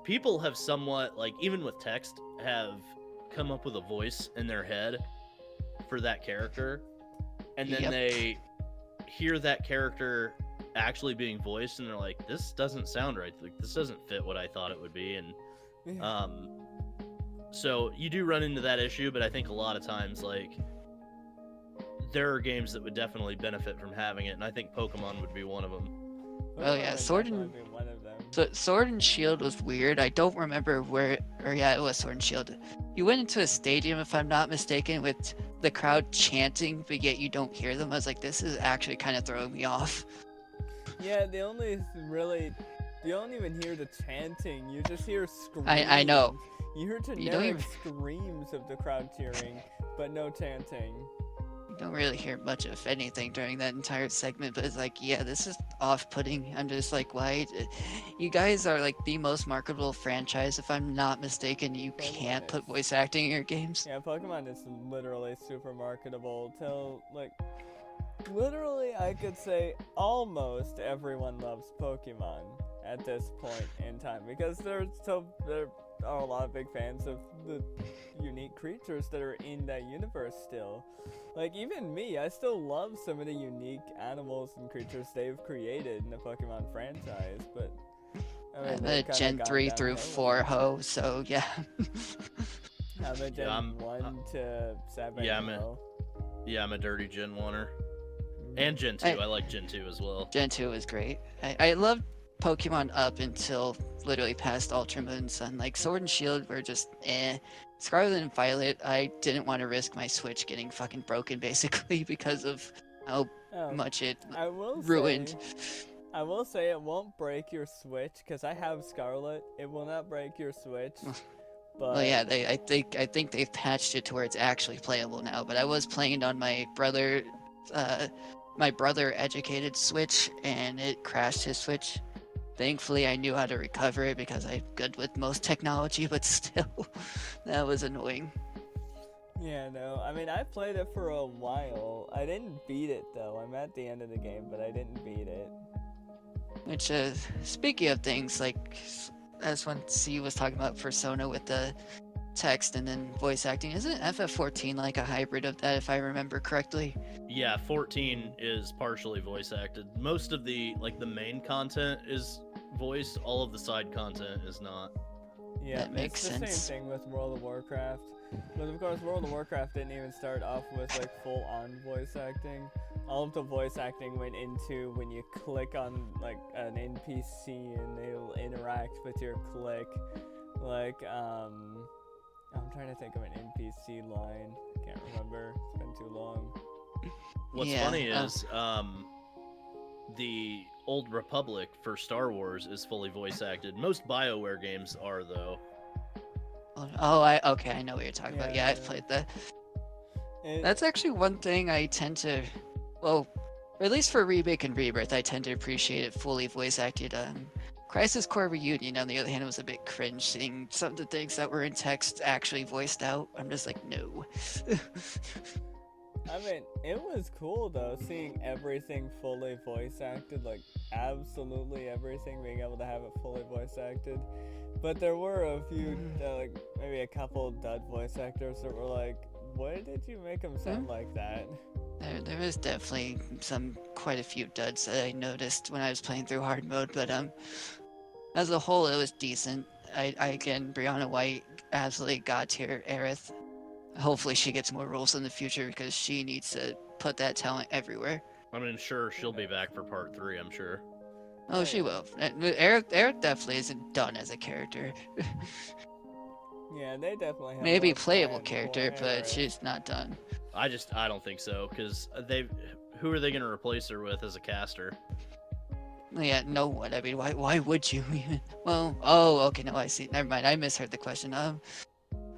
people have somewhat, like, even with text, have come up with a voice in their head for that character, and then they hear that character actually being voiced, and they're like, this doesn't sound right. Like, this doesn't fit what I thought it would be, and so you do run into that issue, but I think a lot of times, like, there are games that would definitely benefit from having it, and I think Pokemon would be one of them. Oh yeah, Sword and Shield was weird. I don't remember where, it was Sword and Shield. You went into a stadium, if I'm not mistaken, with the crowd chanting, but yet you don't hear them. I was like, this is actually kind of throwing me off. Yeah, you don't even hear the chanting. You just hear screams. I know. You hear generic screams of the crowd cheering, but no chanting. You don't really hear much of anything during that entire segment, but it's like, yeah, this is off-putting. I'm just like, why? You guys are like the most marketable franchise, if I'm not mistaken. You can't put voice acting in your games. Yeah, Pokemon is literally super marketable till, like, literally I could say almost everyone loves Pokemon at this point in time, because there are a lot of big fans of the unique creatures that are in that universe still. Like, even me, I still love some of the unique animals and creatures they've created in the Pokemon franchise, but I mean, I'm a Gen 3 through 4 ho, so yeah. I'm a Gen 1 to 7 ho. I'm a dirty Gen 1er. And Gen 2, I like Gen 2 as well. Gen 2 is great. I loved Pokemon up until literally past Ultra Moon and Sun. Like, Sword and Shield were just Scarlet and Violet, I didn't want to risk my Switch getting fucking broken, basically, because of how much it ruined. I will say it won't break your Switch, because I have Scarlet. It will not break your Switch. But... Well, yeah, I think they've patched it to where it's actually playable now. But I was playing it on my brother educated Switch, and it crashed his Switch. Thankfully, I knew how to recover it because I'm good with most technology, but still, that was annoying. Yeah, no, I mean, I played it for a while. I didn't beat it, though. I'm at the end of the game, but I didn't beat it. Which, speaking of things, like, as when C was talking about Persona with the text and then voice acting, isn't FF14 like a hybrid of that, if I remember correctly? Yeah, 14 is partially voice acted. Most of the main content is voiced, all of the side content is not. Yeah, that makes sense. It's the same thing with World of Warcraft. But of course, World of Warcraft didn't even start off with like full-on voice acting. All of the voice acting went into when you click on like an NPC and they'll interact with your click. Like, I'm trying to think of an NPC line. I can't remember. It's been too long. What's funny is, the Old Republic for Star Wars is fully voice acted. Most BioWare games are, though. Okay, I know what you're talking about. Yeah, I've played that. That's actually one thing I tend to, or at least for Remake and Rebirth, I tend to appreciate it fully voice acted. Crisis Core Reunion, on the other hand, was a bit cringe seeing some of the things that were in text actually voiced out. I'm just like, no. I mean, it was cool though, seeing everything fully voice acted, like absolutely everything, being able to have it fully voice acted. But there were a few, like maybe a couple dud voice actors that were like, why did you make them sound like that? There was definitely quite a few duds that I noticed when I was playing through hard mode, but as a whole, it was decent. Again, Brianna White, absolutely god tier. Aerith, hopefully she gets more roles in the future because she needs to put that talent everywhere. I mean, sure, she'll be back for part 3, I'm sure. Oh, she will. Eric definitely isn't done as a character. Yeah, they definitely have Maybe more playable planned character, for but Aerith. she's not done. I don't think so, because who are they going to replace her with as a caster? Yeah, no one. I mean, why would you even? Well, okay, no, I see. Never mind. I misheard the question. I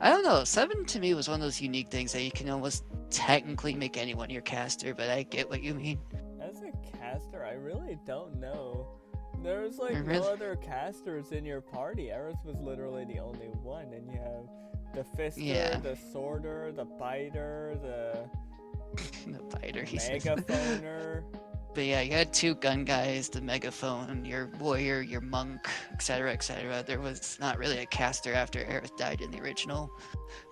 don't know. 7 to me was one of those unique things that you can almost technically make anyone your caster, but I get what you mean. As a caster, I really don't know. There's like Really? no other casters in your party. Aerith was literally the only one, and you have the Fister, Yeah. the Sworder, the Biter, the The fighter, he's Megaphoner. But yeah, you had 2 gun guys, the megaphone, your warrior, your monk, etc., etc. There was not really a caster after Aerith died in the original.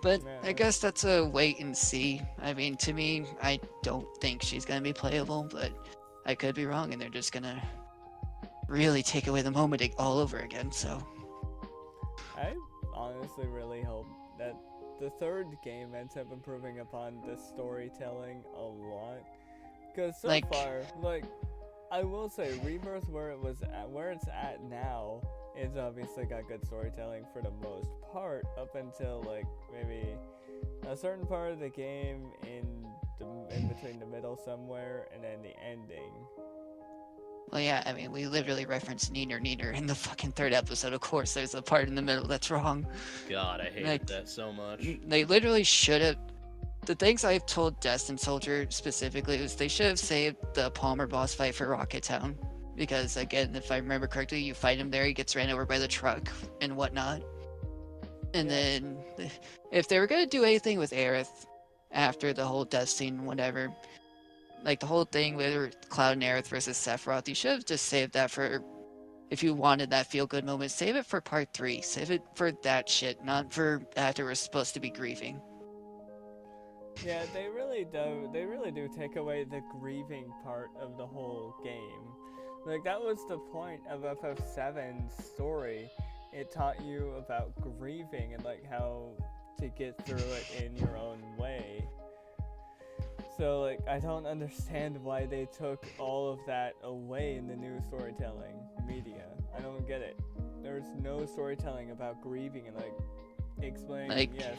But I Yeah. guess that's a wait and see. I mean, to me, I don't think she's gonna be playable, but I could be wrong, and they're just gonna really take away the moment all over again. So I honestly really hope that the third game ends up improving upon the storytelling a lot. Because so Like- far, like, I will say, Rebirth where it's at now, it's obviously got good storytelling for the most part, up until like maybe a certain part of the game in between the middle somewhere, and then the ending. well, yeah, I mean, we literally referenced Neener in the fucking 3rd episode. Of course, there's a part in the middle that's wrong. God, I hated Like- that so much. They literally should have. The things I've told DestinedSoldier specifically is they should have saved the Palmer boss fight for Rocket Town. Because, again, if I remember correctly, you fight him there, he gets ran over by the truck and whatnot. And Yeah. then, if they were going to do anything with Aerith after the whole death scene, whatever, like the whole thing with Cloud and Aerith versus Sephiroth, you should have just saved that for. If you wanted that feel-good moment, save it for part 3. Save it for that shit, not for after we're supposed to be grieving. Yeah, they really do. They really do take away the grieving part of the whole game. Like, that was the point of FF7's story. It taught you about grieving and like how to get through it in your own way. So like, I don't understand why they took all of that away in the new storytelling media. I don't get it. There's no storytelling about grieving and like explaining, Like- yes,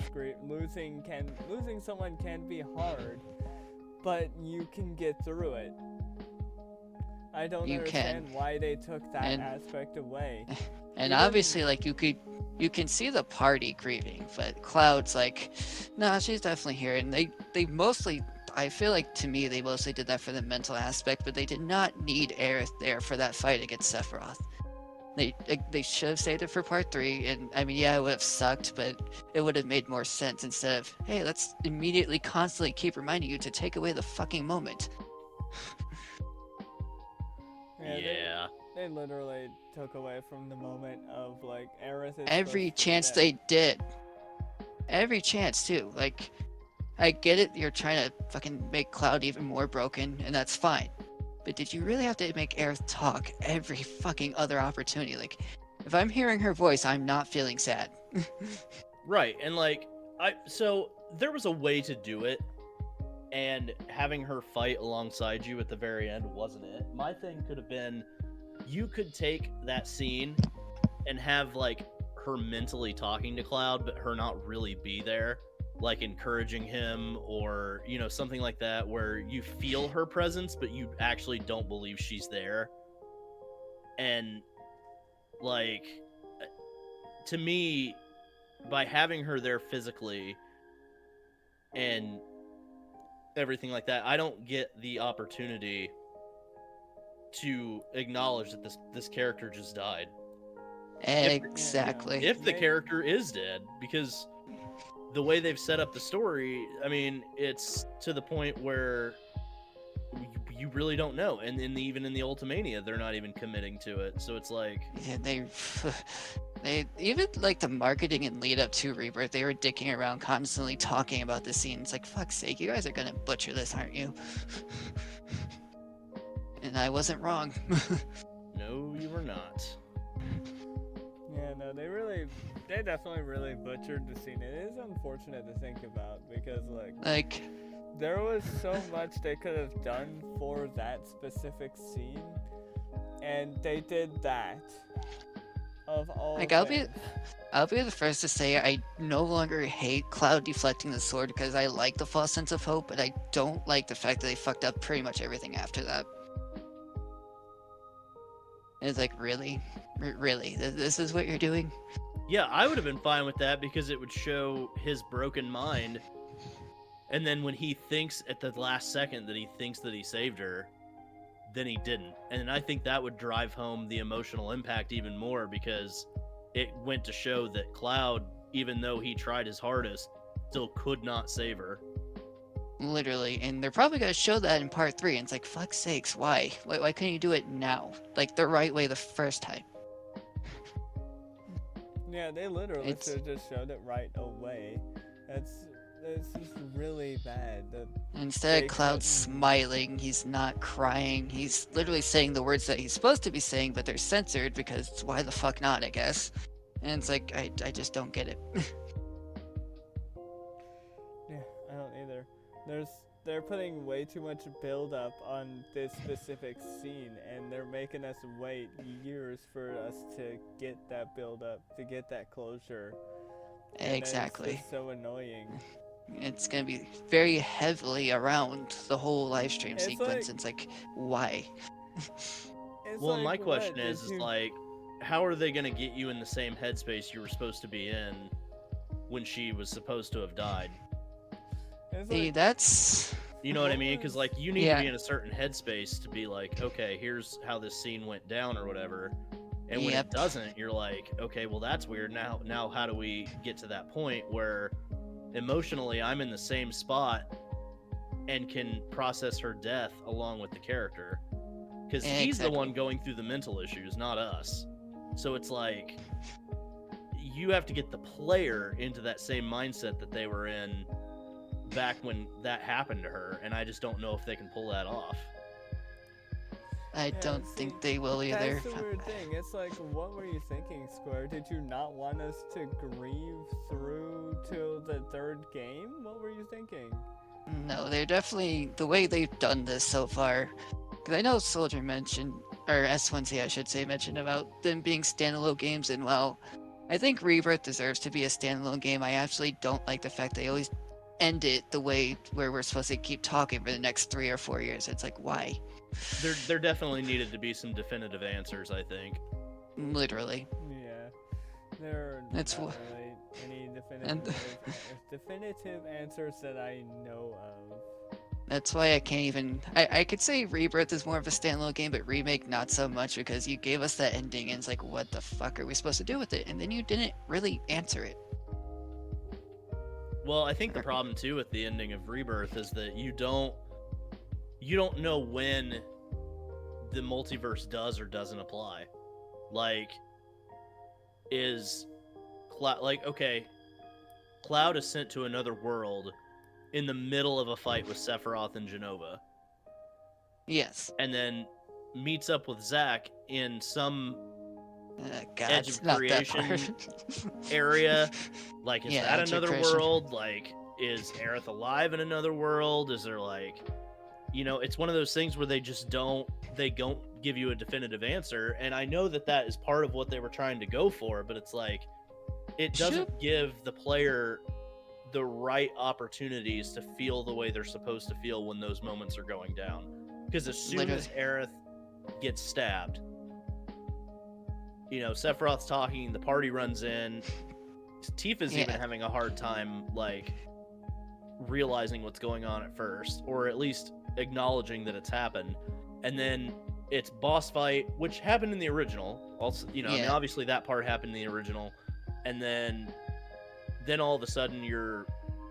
losing someone can be hard, but you can get through it. I don't You understand can. why they took that And- aspect away. And Even- obviously, like, you can see the party grieving, but Cloud's like, nah, she's definitely here. And they mostly, I feel like to me, they mostly did that for the mental aspect, but they did not need Aerith there for that fight against Sephiroth. They should have saved it for part 3, and I mean, yeah, it would have sucked, but it would have made more sense instead of, hey, let's immediately constantly keep reminding you to take away the fucking moment. Yeah. They literally took away from the moment of like Aerith is Every supposed to chance be they did. Every chance, too. Like, I get it, you're trying to fucking make Cloud even more broken, and that's fine. But did you really have to make Aerith talk every fucking other opportunity? Like, if I'm hearing her voice, I'm not feeling sad. Right, and like so there was a way to do it, and having her fight alongside you at the very end wasn't it. My thing could have been, you could take that scene and have like her mentally talking to Cloud, but her not really be there, like encouraging him or, you know, something like that, where you feel her presence, but you actually don't believe she's there. And like, to me, by having her there physically and everything like that, I don't get the opportunity to acknowledge that this character just died. Exactly. If the May- character is dead, because the way they've set up the story, I mean, it's to the point where you really don't know, and even in the Ultimania, they're not even committing to it. So it's like, Yeah, they even like the marketing and lead up to Rebirth, they were dicking around constantly talking about the scene. It's like, fuck's sake, you guys are gonna butcher this, aren't you? And I wasn't wrong. no, you were not. Yeah, no, they definitely really butchered the scene. It is unfortunate to think about because, Like, there was so much they could have done for that specific scene, and they did that. Of all like things. I'll be the first to say I no longer hate Cloud deflecting the sword because I like the false sense of hope, but I don't like the fact that they fucked up pretty much everything after that. It's like, really? Really? This is what you're doing? Yeah, I would have been fine with that because it would show his broken mind. And then when he thinks at the last second that he thinks that he saved her, then he didn't. And I think that would drive home the emotional impact even more because it went to show that Cloud, even though he tried his hardest, still could not save her. Literally, and they're probably gonna show that in part 3, and it's like, fuck's sakes, why? Why couldn't you do it now? Like, the right way the first time? Yeah, they literally should have just showed it right away. It's just really bad. Instead they of Cloud couldn't- smiling, he's not crying. He's literally saying the words that he's supposed to be saying, but they're censored because why the fuck not, I guess. And it's like, I just don't get it. Yeah, I don't either. They're putting way too much build up on this specific scene, and they're making us wait years for us to get that build up, to get that closure. And Exactly. It's just so annoying. It's gonna be very heavily around the whole live stream It's sequence. like- It's like, why? It's Well, like, my question what, is did you- like, how are they going to get you in the same headspace you were supposed to be in when she was supposed to have died? it's See, like, that's You know what I What mean? Because was- like you need Yeah. to be in a certain headspace to be like, okay, here's how this scene went down or whatever. And when Yep. it doesn't, you're like, okay, well that's weird. Now how do we get to that point where emotionally I'm in the same spot and can process her death along with the character? Because Yeah, he's the one exactly. going through the mental issues, not us. So it's like you have to get the player into that same mindset that they were in back when that happened to her, and I just don't know if they can pull that off. I Yeah, don't see, think they will either. That's the weird thing. It's like, what were you thinking, Square? Did you not want us to grieve through till the third game? What were you thinking? No, they're definitely the way they've done this so far. Because I know Soldier mentioned, or S1C I should say, mentioned about them being standalone games, and well, I think Rebirth deserves to be a standalone game. I absolutely don't like the fact they always end it the way where we're supposed to keep talking for the next 3 or 4 years. It's like, why? There definitely needed to be some definitive answers, I think. Literally. Yeah, there are That's not wh- really any And- definitive answers that I know of. That's why I can't even. I could say Rebirth is more of a standalone game, but Remake not so much because you gave us that ending and it's like, what the fuck are we supposed to do with it? And then you didn't really answer it. Well, I think the problem too with the ending of Rebirth is that you don't know when the multiverse does or doesn't apply. Like, is Cloud okay? Cloud is sent to another world in the middle of a fight with Sephiroth and Genova, Yes. and then meets up with Zack in some God, Edge it's of not that Creation part. area. Like, is Yeah, that Edge of another Creation. world? Like, is Aerith alive in another world? Is there like, it's one of those things where they don't give you a definitive answer. And I know that is part of what they were trying to go for, but it's like, it doesn't give the player the right opportunities to feel the way they're supposed to feel when those moments are going down. Because as soon as Aerith gets stabbed, Sephiroth's talking, the party runs in. Tifa's even having a hard time, like, realizing what's going on at first, or at least acknowledging that it's happened. And then it's boss fight, which happened in the original. Also, I mean, obviously that part happened in the original. And then all of a sudden you're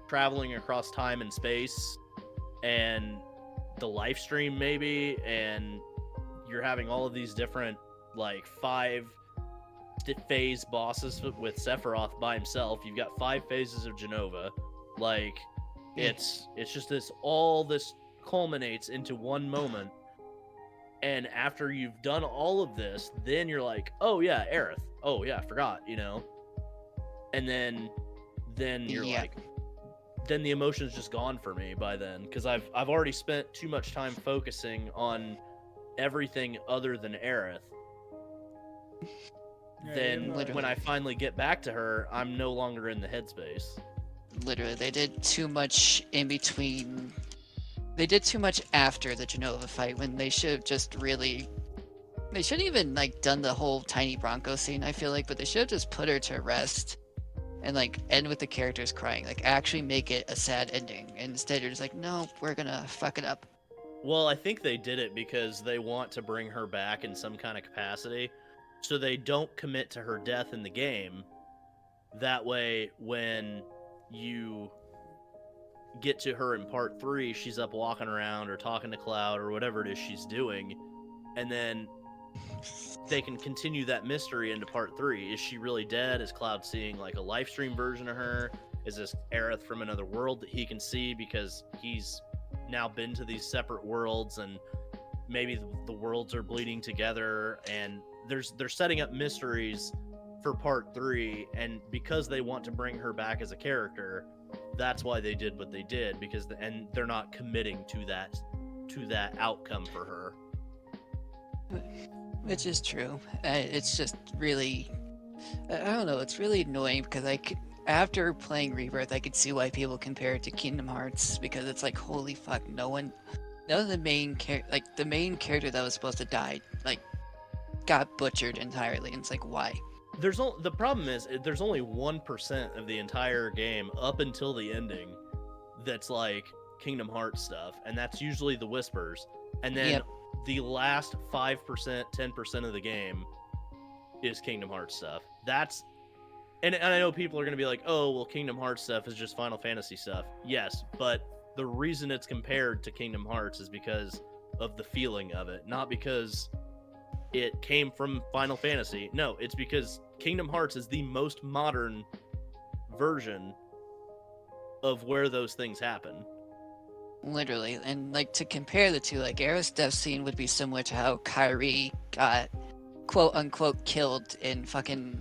traveling across time and space, and the live stream maybe, and you're having all of these different, like, 5 phase bosses with Sephiroth by himself. You've got 5 phases of Genova. Like, it's just all this culminates into one moment. And after you've done all of this, then you're like, oh yeah, Aerith. oh yeah, I forgot, and then you're like, then the emotion's just gone for me by then, because I've already spent too much time focusing on everything other than Aerith. Then when I finally get back to her, I'm no longer in the headspace. Literally, they did too much in between. They did too much after the Genova fight when they should have just really. They shouldn't even like done the whole tiny Bronco scene, I feel like, but they should have just put her to rest and like end with the characters crying, like actually make it a sad ending. And instead, you're just like, no, we're gonna fuck it up. Well, I think they did it because they want to bring her back in some kind of capacity, so they don't commit to her death in the game. That way, when you get to her in part 3, she's up walking around or talking to Cloud or whatever it is she's doing, and then they can continue that mystery into part 3. Is she really dead? Is Cloud seeing like a live stream version of her? Is this Aerith from another world that he can see because he's now been to these separate worlds, and maybe the worlds are bleeding together, and they're setting up mysteries for part 3, and because they want to bring her back as a character, that's why they did what they did, because and they're not committing to that outcome for her. Which is true. It's just really, I don't know, it's really annoying because after playing Rebirth, I could see why people compare it to Kingdom Hearts, because it's like, holy fuck, none of the main the main character that was supposed to die, like, got butchered entirely, and it's like, why? The problem is there's only 1% of the entire game up until the ending that's like Kingdom Hearts stuff, and that's usually the Whispers, and then the last 5%, 10% of the game is Kingdom Hearts stuff. And I know people are going to be like, oh, well, Kingdom Hearts stuff is just Final Fantasy stuff. Yes, but the reason it's compared to Kingdom Hearts is because of the feeling of it, not because it came from Final Fantasy. No, it's because Kingdom Hearts is the most modern version of where those things happen. Literally, and like to compare the two, like Aerith's death scene would be similar to how Kairi got quote unquote killed in fucking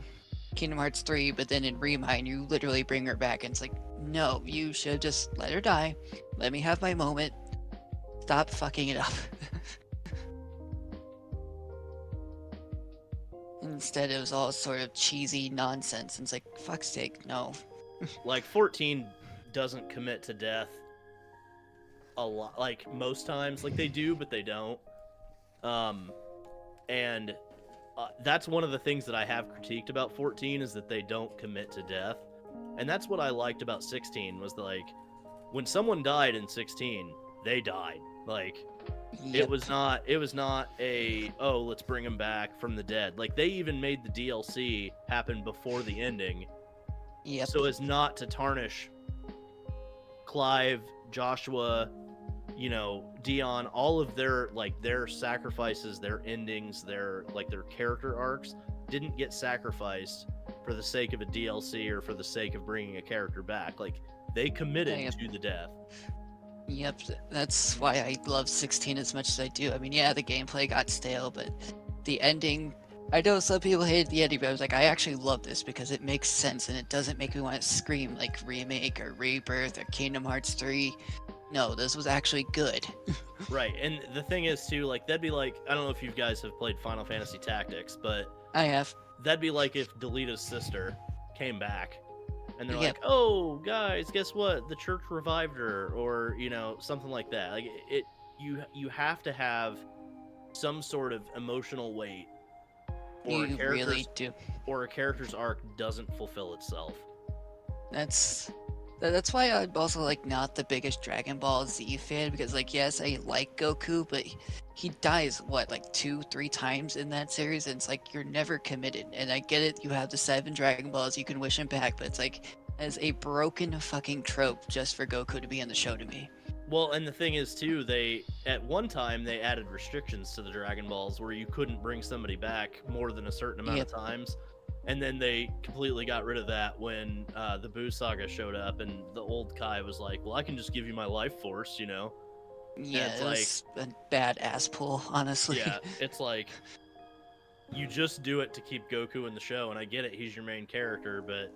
Kingdom Hearts 3, but then in Remind you literally bring her back, and it's like, no, you should just let her die. Let me have my moment. Stop fucking it up. Instead, it was all sort of cheesy nonsense, and it's like, fuck's sake, no. Like 14 doesn't commit to death a lot, like most times. Like they do, but they don't. And that's one of the things that I have critiqued about 14, is that they don't commit to death. And that's what I liked about 16, was like, when someone died in 16, they died. Like, it was not a, oh, let's bring him back from the dead. Like, they even made the DLC happen before the ending. So as not to tarnish Clive, Joshua, Dion, all of their sacrifices, their endings, their character arcs didn't get sacrificed for the sake of a DLC or for the sake of bringing a character back. Like, they committed to the death. Yep, that's why I love 16 as much as I do. I mean, yeah, the gameplay got stale, but the ending, I know some people hated the ending, but I was like, I actually love this because it makes sense and it doesn't make me want to scream like Remake or Rebirth or Kingdom Hearts 3. No, this was actually good. Right, and the thing is too, like, that'd be like, I don't know if you guys have played Final Fantasy Tactics, but I have. That'd be like if Delita's sister came back and they're like, oh, guys, guess what? The church revived her, or, something like that. Like, you have to have some sort of emotional weight, or you really do. Or a character's arc doesn't fulfill itself. That's why I'm also like not the biggest Dragon Ball Z fan, because like, yes, I like Goku, but he dies what, like 2-3 times in that series, and it's like, you're never committed. And I get it, you have the 7 Dragon Balls, you can wish him back, but it's like, as a broken fucking trope just for Goku to be on the show to me. Well, and the thing is too, at one time they added restrictions to the Dragon Balls where you couldn't bring somebody back more than a certain amount of times. And then they completely got rid of that when the Boo Saga showed up, and the old Kai was like, well, I can just give you my life force, Yeah, it was a bad ass pull, honestly. Yeah, it's like, you just do it to keep Goku in the show, and I get it, he's your main character, but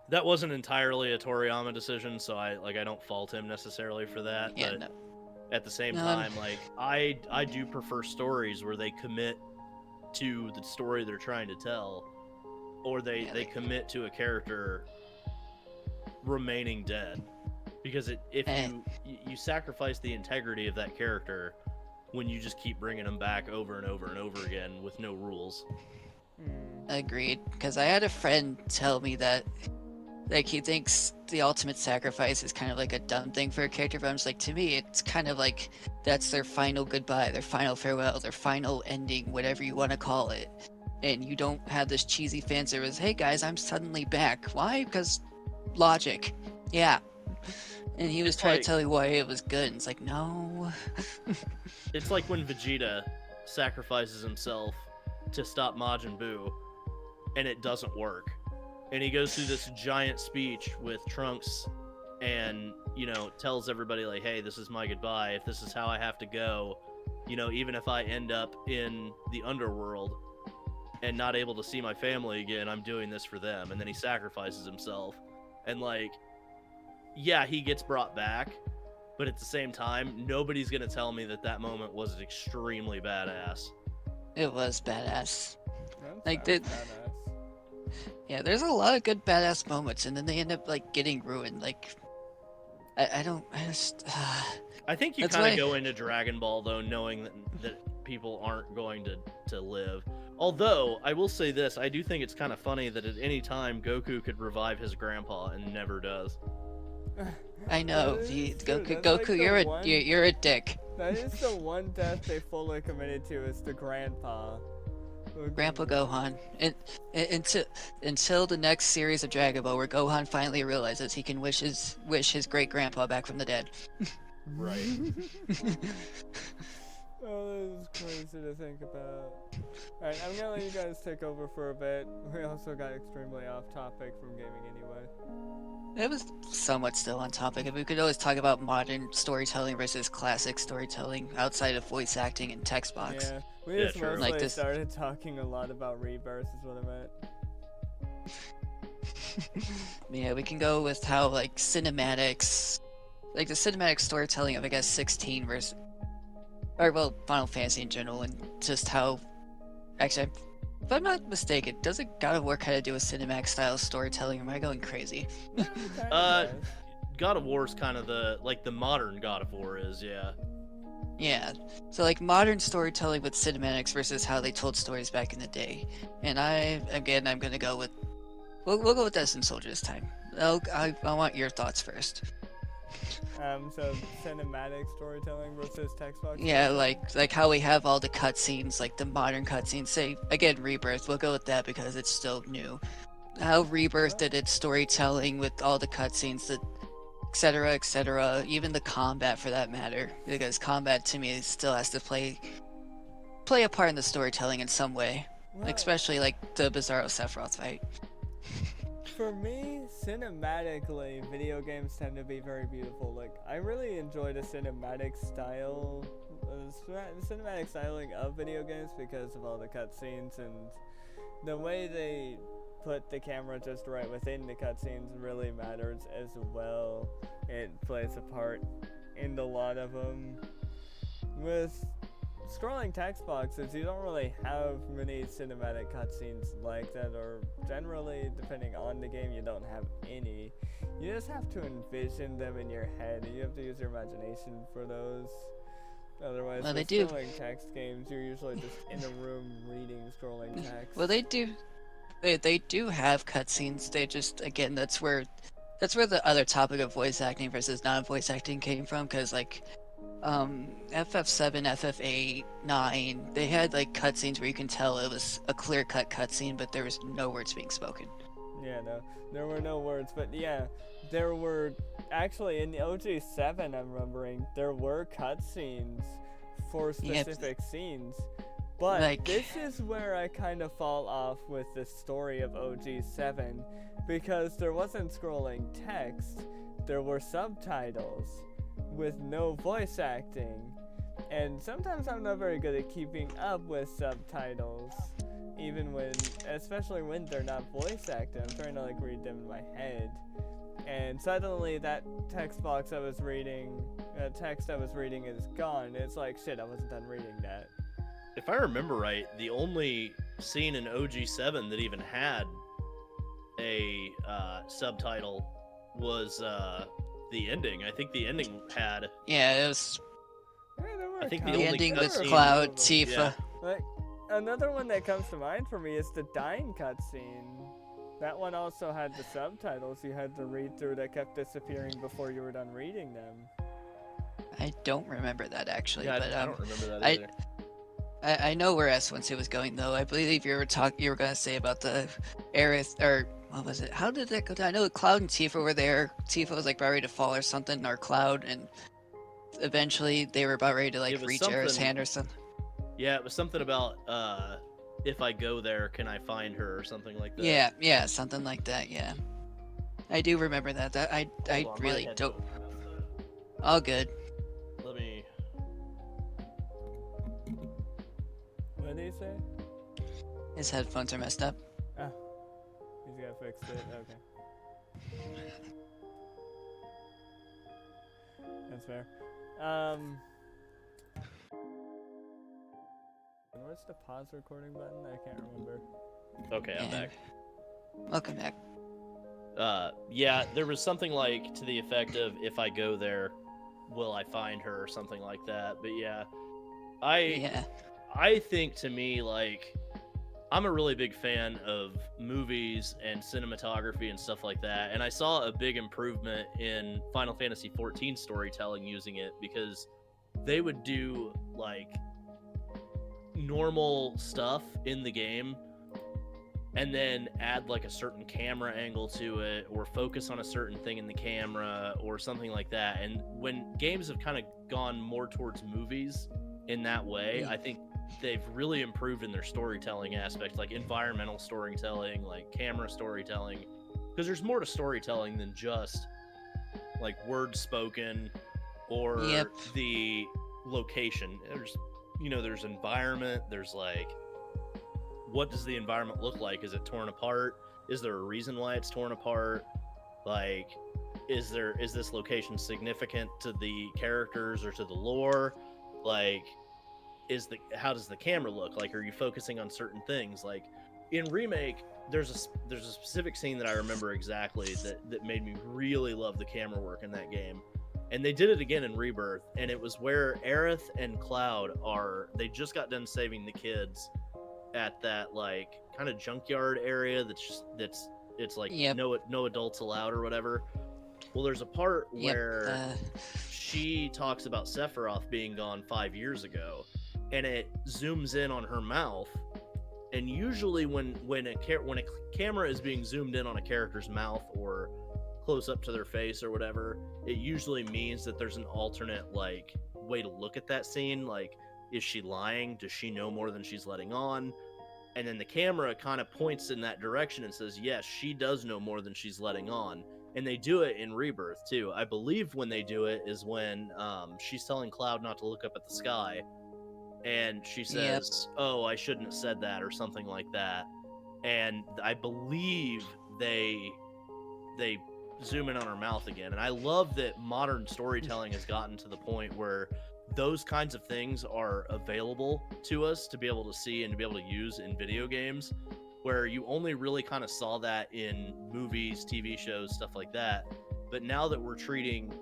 that wasn't entirely a Toriyama decision, so I don't fault him necessarily for that. Yeah, but no. at the same time, like I do prefer stories where they commit to the story they're trying to tell, or they commit to a character remaining dead, because if you sacrifice the integrity of that character when you just keep bringing them back over and over and over again with no rules. Agreed, because I had a friend tell me that like he thinks the ultimate sacrifice is kind of like a dumb thing for a character, but I'm just like, to me it's kind of like that's their final goodbye, their final farewell, their final ending, whatever you want to call it. And you don't have this cheesy fan service, hey guys, I'm suddenly back. Why? Because logic. Yeah. And he was trying to tell you why it was good, and it's like, no. It's like when Vegeta sacrifices himself to stop Majin Buu, and it doesn't work. And he goes through this giant speech with Trunks and, tells everybody, like, hey, this is my goodbye. If this is how I have to go, even if I end up in the underworld and not able to see my family again, I'm doing this for them. And then he sacrifices himself. And, like, yeah, he gets brought back, but at the same time, nobody's going to tell me that moment was extremely badass. It was badass. Badass. Yeah, there's a lot of good badass moments, and then they end up like getting ruined. Like, I think you kind of go into Dragon Ball though, knowing that people aren't going to live. Although I will say this, I do think it's kind of funny that at any time Goku could revive his grandpa and never does. I know, Goku, like you're a dick. That is the one death they fully committed to, is the grandpa. Grandpa Gohan. Until the next series of Dragon Ball, where Gohan finally realizes he can wish his great grandpa back from the dead. Right. Oh, this is crazy to think about. Alright, I'm gonna let you guys take over for a bit. We also got extremely off topic from gaming anyway. It was somewhat still on topic. We could always talk about modern storytelling versus classic storytelling outside of voice acting and text box. Yeah, we just true. mostly started talking a lot about Rebirth is what I meant. Yeah, we can go with how like cinematics, like the cinematic storytelling of I guess 16 versus, or well, Final Fantasy in general, and just how, actually, if I'm not mistaken, doesn't God of War kind of do a cinematic style storytelling, or am I going crazy? God of War is kind of the modern God of War is, yeah. Yeah, so like modern storytelling with cinematics versus how they told stories back in the day. And I'm gonna go with, we'll go with DestinedSoldier this time. I want your thoughts first. So cinematic storytelling versus text box. Yeah, like how we have all the cutscenes, like the modern cutscenes. Say again, Rebirth. We'll go with that because it's still new. How Rebirth did its storytelling with all the cutscenes, the etc., etc. Even the combat, for that matter, because combat to me still has to play a part in the storytelling in some way, especially like the Bizarro Sephiroth fight. For me, cinematically, video games tend to be very beautiful. Like, I really enjoy the cinematic style, cinematic styling of video games because of all the cutscenes and the way they put the camera just right within the cutscenes really matters as well. It plays a part in a lot of them. With scrolling text boxes, you don't really have many cinematic cutscenes like that, or generally, depending on the game, you don't have any. You just have to envision them in your head, and you have to use your imagination for those. Otherwise, well, with scrolling text games, you're usually just in a room reading scrolling text. Well, they do have cutscenes. They just, again, that's where the other topic of voice acting versus non-voice acting came from, because like FF7, FF8, 9, they had like cutscenes where you can tell it was a clear-cut cutscene, but there was no words being spoken. Yeah, no, there were no words, but yeah, there were actually in the OG7. I'm remembering there were cutscenes for specific scenes, but like, this is where I kind of fall off with the story of OG7, because there wasn't scrolling text, there were subtitles with no voice acting, And sometimes I'm not very good at keeping up with subtitles, especially when they're not voice acted. I'm trying to like read them in my head. And suddenly that text I was reading is gone. It's like, shit, I wasn't done reading that. If I remember right, the only scene in OG7 that even had a subtitle was the ending. I think the ending had. Yeah, it was. I think the only ending with cutscene- Cloud, Tifa. Yeah. Like, another one that comes to mind for me is the dying cutscene. That one also had the subtitles you had to read through that kept disappearing before you were done reading them. I don't remember that actually, Yeah, but I don't remember that either. I know where S1C was going though. I believe you were gonna say about the Aerith, or what was it? How did that go down? I know Cloud and Tifa were there. Tifa was like about ready to fall or something, or Cloud, and eventually they were about ready to like It was reach Aerith's something- hand or something. Yeah, it was something about if I go there, can I find her or something like that. Yeah, something like that. Yeah, I do remember that. That I Hold on, my really headphones don't. are messed up. All good. Let me. What did he say? His headphones are messed up. Oh, he's got fixed it. Okay. That's fair. Where's the pause recording button? I can't remember. Okay, I'm back. Welcome back. Yeah, there was something like to the effect of if I go there, will I find her or something like that. But yeah, I think to me, like, I'm a really big fan of movies and cinematography and stuff like that, and I saw a big improvement in Final Fantasy XIV storytelling using it, because they would do like normal stuff in the game and then add like a certain camera angle to it, or focus on a certain thing in the camera or something like that. And when games have kind of gone more towards movies in that way, I think they've really improved in their storytelling aspects, like environmental storytelling, like camera storytelling, because there's more to storytelling than just like words spoken or the location. There's environment, there's like, what does the environment look like? Is it torn apart? Is there a reason why it's torn apart? Like, is this location significant to the characters or to the lore? Like, how does the camera look? Like, are you focusing on certain things? Like in Remake, there's a specific scene that I remember exactly that made me really love the camera work in that game. And they did it again in Rebirth, and it was where Aerith and Cloud they just got done saving the kids at that like kind of junkyard area it's like no adults allowed or whatever. Well, there's a part where she talks about Sephiroth being gone 5 years ago, and it zooms in on her mouth. And usually when a camera is being zoomed in on a character's mouth or close up to their face or whatever, it usually means that there's an alternate like way to look at that scene. Like, is she lying? Does she know more than she's letting on? And then the camera kind of points in that direction and says, yes, she does know more than she's letting on. And they do it in Rebirth too. I believe when they do it is when she's telling Cloud not to look up at the sky, and she says, oh, I shouldn't have said that, or something like that. And I believe they zoom in on her mouth again. And I love that modern storytelling has gotten to the point where those kinds of things are available to us to be able to see and to be able to use in video games, where you only really kind of saw that in movies, TV shows, stuff like that. But now that we're treating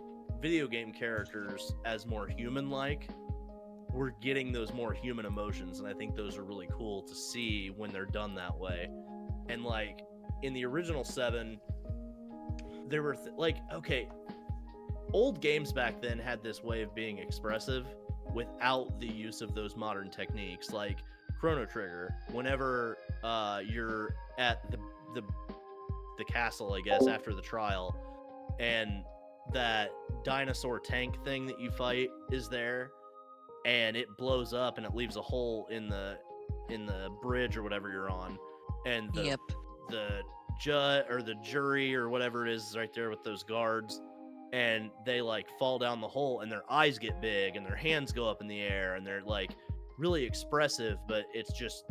video game characters as more human-like, we're getting those more human emotions, and I think those are really cool to see when they're done that way. And like in the original 7, there were old games back then had this way of being expressive without the use of those modern techniques, like Chrono Trigger. Whenever you're at the castle, I guess, after the trial, and that dinosaur tank thing that you fight is there, and it blows up and it leaves a hole in the bridge or whatever you're on, and the judge or the jury or whatever it is right there with those guards, and they like fall down the hole and their eyes get big and their hands go up in the air and they're like really expressive, but it's just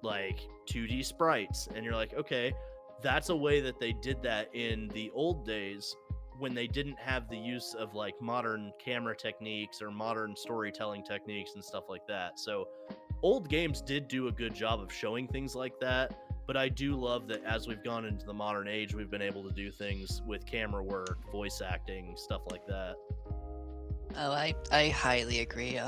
like 2D sprites. And you're like, okay, that's a way that they did that in the old days when they didn't have the use of like modern camera techniques or modern storytelling techniques and stuff like that. So old games did do a good job of showing things like that, but I do love that as we've gone into the modern age, we've been able to do things with camera work, voice acting, stuff like that. Oh, I highly agree.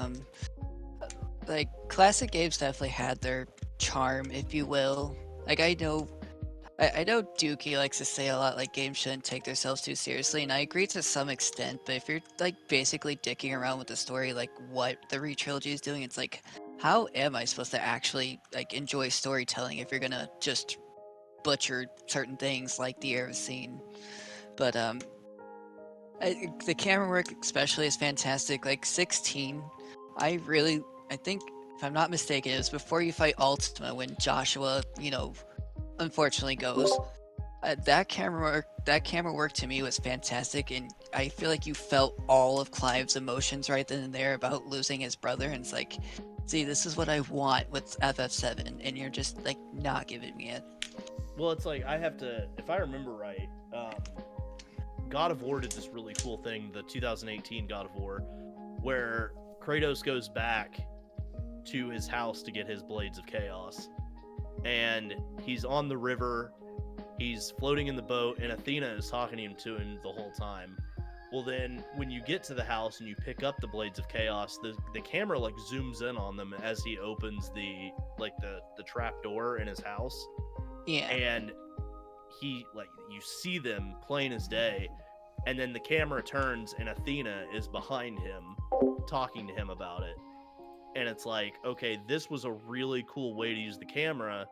Like classic games definitely had their charm, if you will. Like I know Dookie likes to say a lot like games shouldn't take themselves too seriously, and I agree to some extent, but if you're like basically dicking around with the story like what the re-trilogy is doing, it's like, how am I supposed to actually like enjoy storytelling if you're gonna just butcher certain things like the era scene? But the camera work especially is fantastic. Like 16, I think, if I'm not mistaken, it was before you fight Ultima when Joshua, unfortunately goes. That camera work to me was fantastic, and I feel like you felt all of Clive's emotions right then and there about losing his brother, and it's like, see, this is what I want with FF7, and you're just like not giving me it. Well, it's like I have to, if I remember right, God of War did this really cool thing, the 2018 God of War, where Kratos goes back to his house to get his Blades of Chaos. And he's on the river, he's floating in the boat, and Athena is talking to him the whole time. Well, then when you get to the house and you pick up the Blades of Chaos, the camera like zooms in on them as he opens the trap door in his house. Yeah. And he like you see them plain as day, and then the camera turns and Athena is behind him talking to him about it. And it's like, okay, this was a really cool way to use the camera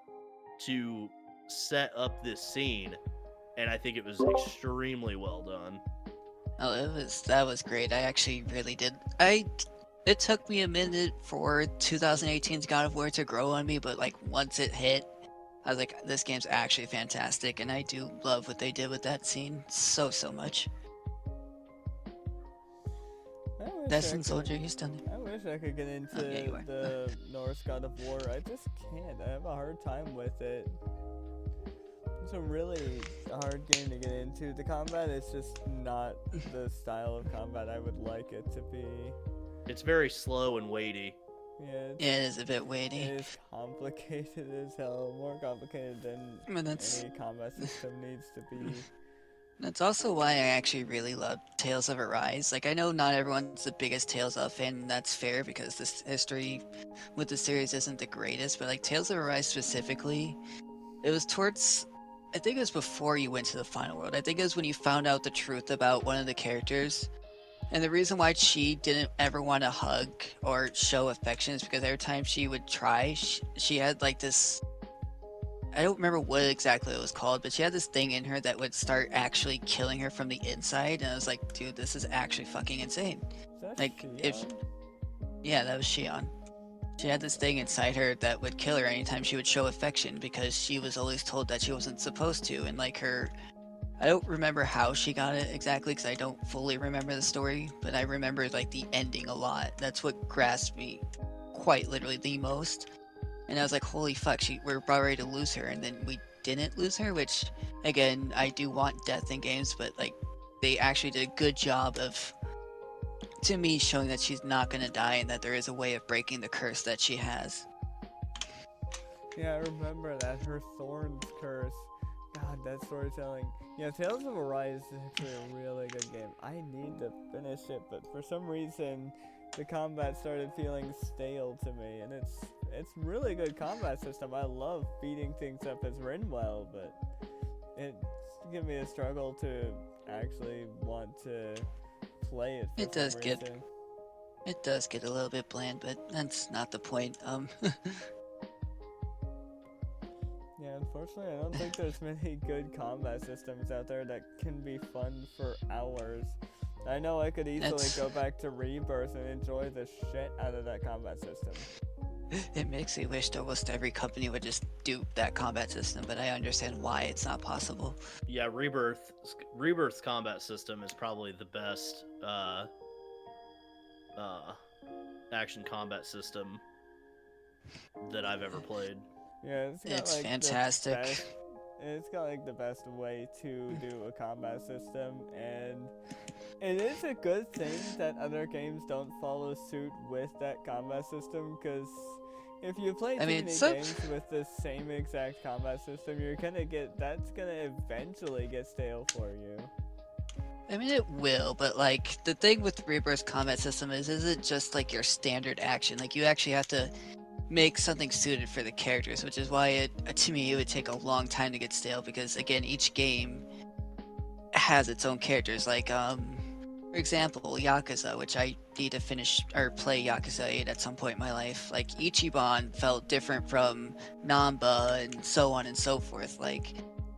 to set up this scene, and I think it was extremely well done. Oh, that was great. I actually really did. It took me a minute for 2018's God of War to grow on me, but like once it hit, I was like, this game's actually fantastic, and I do love what they did with that scene so much. DestinedSoldier, he's done it. I wish I could get into the Norse God of War. I just can't. I have a hard time with it. It's a really hard game to get into. The combat is just not the style of combat I would like it to be. It's very slow and weighty. Yeah, it is a bit weighty. It is complicated as hell. More complicated than any combat system needs to be. That's also why I actually really love Tales of Arise. Like, I know not everyone's the biggest Tales of fan, and that's fair because this history with the series isn't the greatest, but like Tales of Arise specifically, it was towards, I think it was before you went to the final world. I think it was when you found out the truth about one of the characters. And the reason why she didn't ever want to hug or show affection is because every time she would try, she had like this, I don't remember what exactly it was called, but she had this thing in her that would start actually killing her from the inside. And I was like, dude, this is actually fucking insane. Like, that was Shion. She had this thing inside her that would kill her anytime she would show affection because she was always told that she wasn't supposed to. And like I don't remember how she got it exactly because I don't fully remember the story, but I remember like the ending a lot. That's what grasped me quite literally the most. And I was like, holy fuck, we're about ready to lose her, and then we didn't lose her, which, again, I do want death in games, but like, they actually did a good job of, to me, showing that she's not gonna die and that there is a way of breaking the curse that she has. Yeah, I remember that, her Thorns curse. God, that storytelling. Yeah, Tales of Arise is actually a really good game. I need to finish it, but for some reason, the combat started feeling stale to me, and it's really good combat system. I love beating things up as written well, but it's given me a struggle to actually want to play it. It does get a little bit bland, but that's not the point. Yeah, unfortunately, I don't think there's many good combat systems out there that can be fun for hours. I know I could easily go back to Rebirth and enjoy the shit out of that combat system. It makes me wish almost every company would just do that combat system, but I understand why it's not possible. Yeah, Rebirth's combat system is probably the best action combat system that I've ever played. Yeah, it's got It's like fantastic. the best. It's got like the best way to do a combat system, and it is a good thing that other games don't follow suit with that combat system, because if you play too many games with the same exact combat system, that's gonna eventually get stale for you. I mean, it will, but like the thing with Rebirth's combat system is it just like your standard action? Like you actually have to make something suited for the characters, which is why to me it would take a long time to get stale, because again, each game has its own characters. Like for example, Yakuza, which I need to finish or play Yakuza 8 at some point in my life. Like Ichiban felt different from Namba and so on and so forth. Like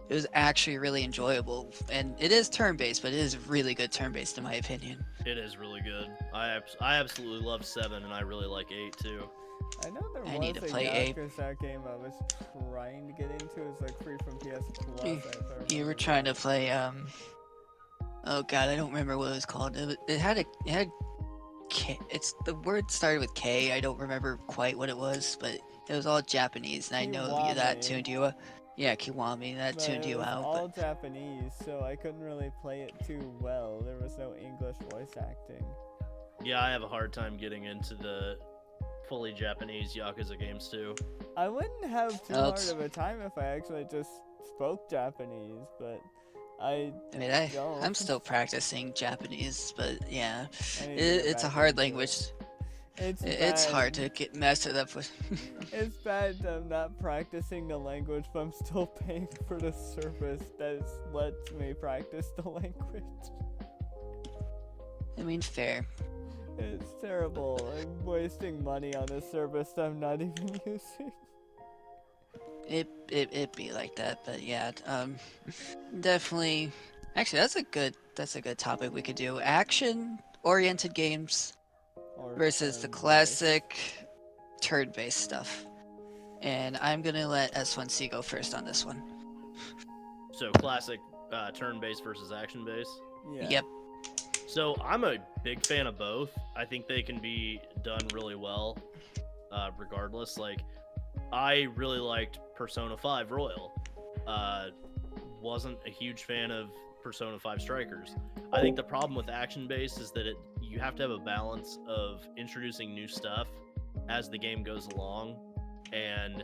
it was actually really enjoyable, and it is turn-based, but it is really good turn-based in my opinion. It is really good. I absolutely love 7, and I really like 8 too. I know there was a Yakuza game I was trying to get into. It's like free from PS Plus. You were trying to play oh god, I don't remember what it was called. It had K. It's the word started with K. I don't remember quite what it was, but it was all Japanese, and I know that tuned you up. Yeah, Kiwami, that tuned you out. It was all Japanese, so I couldn't really play it too well. There was no English voice acting. Yeah, I have a hard time getting into the fully Japanese Yakuza games too. I wouldn't have too hard of a time if I actually just spoke Japanese, but I mean, I'm still practicing Japanese, but yeah, it's a hard language. It's hard to get mastered up with. It's bad that I'm not practicing the language, but I'm still paying for the service that lets me practice the language. I mean, fair. It's terrible. I'm wasting money on a service that I'm not even using. It be like that, but yeah, definitely. Actually, that's a good topic we could do. Action-oriented games versus the classic turn-based stuff. And I'm gonna let S1C go first on this one. So classic turn-based versus action-based? Yeah. Yep. So I'm a big fan of both. I think they can be done really well, regardless. Like, I really liked Persona 5 Royal. Wasn't a huge fan of Persona 5 Strikers. I think the problem with action-based is that you have to have a balance of introducing new stuff as the game goes along, and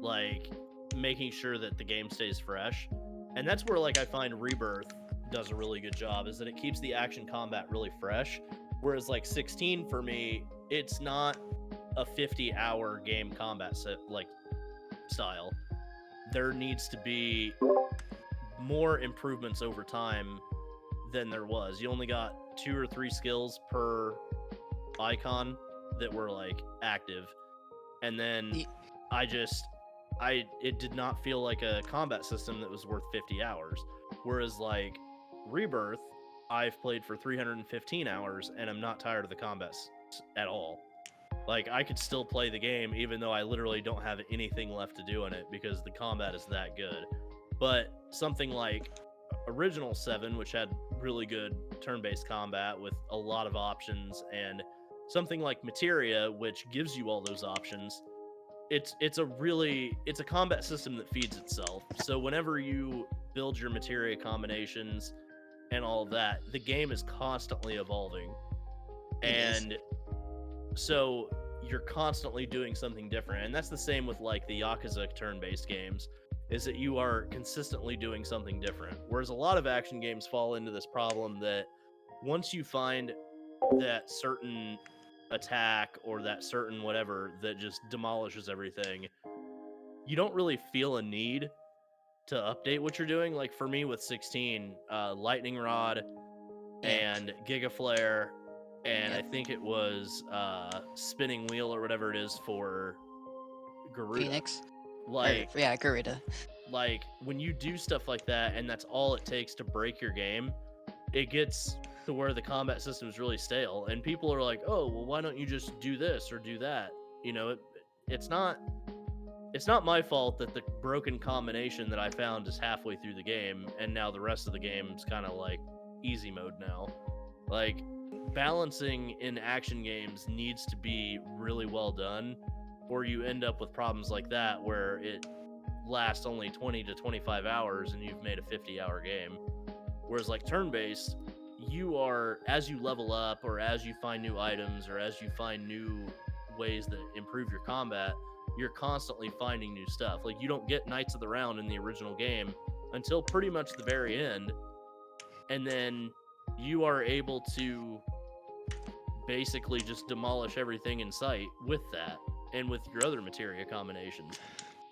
like making sure that the game stays fresh. And that's where like I find Rebirth does a really good job, is that it keeps the action combat really fresh. Whereas like 16 for me, it's not a 50-hour game combat set like style. There needs to be more improvements over time than there was. You only got 2 or 3 skills per icon that were like active, and then it did not feel like a combat system that was worth 50 hours. Whereas like Rebirth, I've played for 315 hours and I'm not tired of the combat at all. Like, I could still play the game even though I literally don't have anything left to do in it because the combat is that good. But something like Original 7, which had really good turn-based combat with a lot of options, and something like Materia, which gives you all those options, it's a combat system that feeds itself. So whenever you build your Materia combinations and all of that, the game is constantly evolving. And so you're constantly doing something different. And that's the same with like the Yakuza turn-based games, is that you are consistently doing something different. Whereas a lot of action games fall into this problem that once you find that certain attack or that certain whatever that just demolishes everything, you don't really feel a need to update what you're doing. Like for me with 16, Lightning Rod and Giga Flare, and I think it was Spinning Wheel or whatever it is for Garuda. Phoenix? Garuda. Like, when you do stuff like that and that's all it takes to break your game, it gets to where the combat system is really stale. And people are like, oh, well, why don't you just do this or do that? You know, it's not my fault that the broken combination that I found is halfway through the game, and now the rest of the game's kind of like easy mode now. Like, balancing in action games needs to be really well done, or you end up with problems like that where it lasts only 20 to 25 hours and you've made a 50-hour game. Whereas like turn-based, you are, as you level up or as you find new items or as you find new ways that improve your combat, you're constantly finding new stuff. Like, you don't get Knights of the Round in the original game until pretty much the very end, and then you are able to basically just demolish everything in sight with that and with your other materia combinations.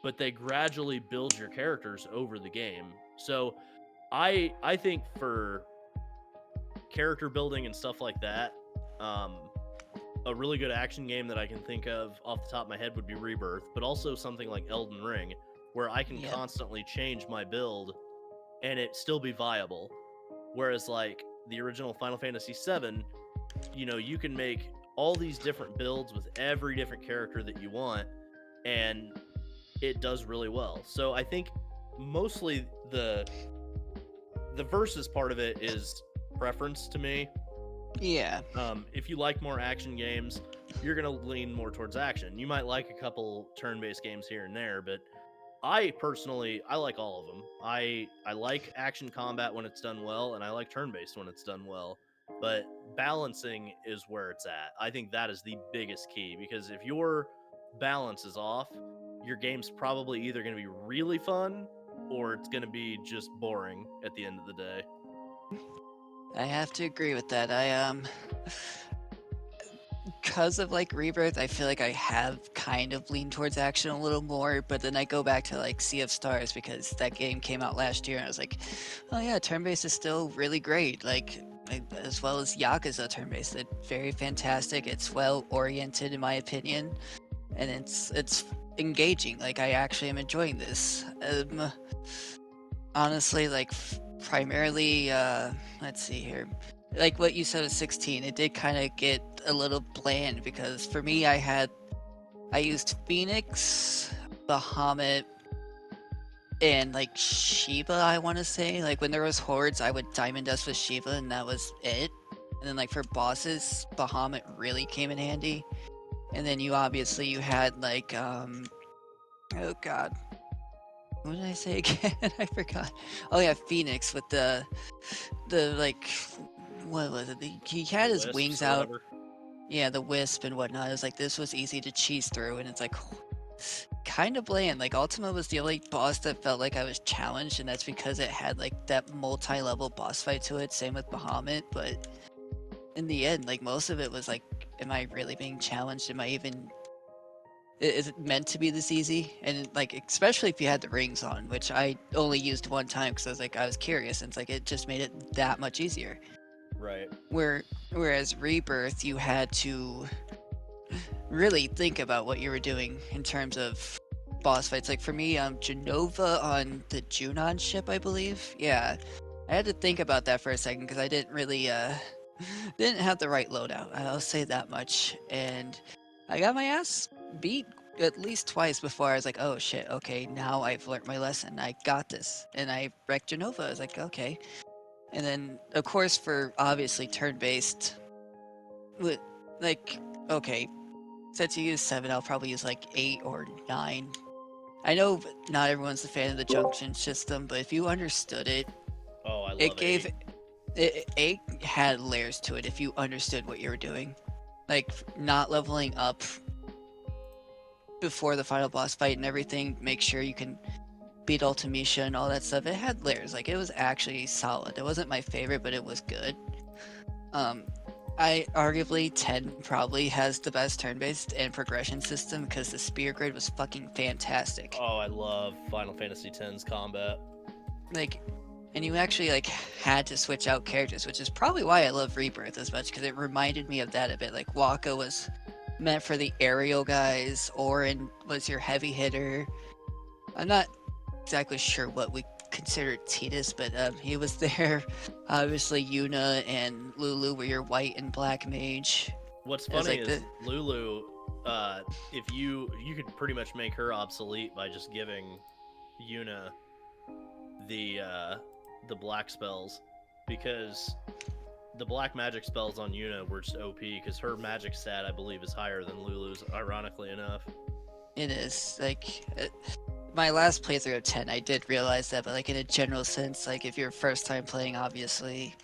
But they gradually build your characters over the game. So I think for character building and stuff like that, a really good action game that I can think of off the top of my head would be Rebirth, but also something like Elden Ring, where I can constantly change my build and it still be viable. Whereas like the original Final Fantasy VII, you know, you can make all these different builds with every different character that you want, and it does really well. So I think mostly the versus part of it is preference to me. Yeah. If you like more action games, you're gonna lean more towards action. You might like a couple turn-based games here and there, but I personally like all of them. I like action combat when it's done well, and I like turn-based when it's done well. But balancing is where it's at. I think that is the biggest key, because if your balance is off, your game's probably either going to be really fun or it's going to be just boring at the end of the day. I have to agree with that. Because of like Rebirth, I feel like I have kind of leaned towards action a little more, but then I go back to like Sea of Stars because that game came out last year and I was like, oh yeah, turn-based is still really great. Like as well as Yakuza turn-based, it's very fantastic. It's well oriented in my opinion, and it's engaging. Like I actually am enjoying this. Honestly, like primarily, let's see here. Like what you said with 16, it did kind of get a little bland because for me, I used Phoenix, Bahamut, and like Shiva, I want to say. Like when there was hordes, I would Diamond Dust with Shiva and that was it. And then like for bosses, Bahamut really came in handy. And then you had like, oh god. What did I say again? I forgot. Oh yeah, Phoenix with the like, what was it? He had his wings out. Whatever. Yeah, the wisp and whatnot. It was like, this was easy to cheese through, and it's like kind of bland. Like Ultima was the only boss that felt like I was challenged, and that's because it had like that multi-level boss fight to it. Same with Bahamut, but in the end, like most of it was like, am I really being challenged? Am I even? Is it meant to be this easy? And like, especially if you had the rings on, which I only used one time because I was curious, and it's like it just made it that much easier. Right. Whereas Rebirth, you had to really think about what you were doing in terms of boss fights. Like for me, Genova on the Junon ship, I believe. Yeah, I had to think about that for a second because I didn't really didn't have the right loadout. I'll say that much. And I got my ass beat at least twice before I was like, oh shit, okay, now I've learned my lesson. I got this. And I wrecked Genova. I was like, okay. And then, of course, for obviously turn-based, like, okay, since you use 7, I'll probably use like 8 or 9. I know not everyone's a fan of the junction system, but if you understood it, Oh, I love it gave 8. it had layers to it if you understood what you were doing. Like, not leveling up before the final boss fight and everything, make sure you can beat Ultimisha and all that stuff. It had layers. Like, it was actually solid. It wasn't my favorite, but it was good. I arguably 10 probably has the best turn-based and progression system because the spear grid was fucking fantastic. Oh, I love Final Fantasy X's combat. Like, and you actually like had to switch out characters, which is probably why I love Rebirth as much because it reminded me of that a bit. Like Waka was meant for the aerial guys, Orin was your heavy hitter. I'm not exactly sure what we consider Tidus, but he was there. Obviously, Yuna and Lulu were your white and black mage. What's funny like is Lulu, if you could pretty much make her obsolete by just giving Yuna the black spells, because the black magic spells on Yuna were just OP because her magic stat, I believe, is higher than Lulu's, ironically enough. It is, like, my last playthrough of 10, I did realize that, but, like, in a general sense, like, if you're first time playing, obviously,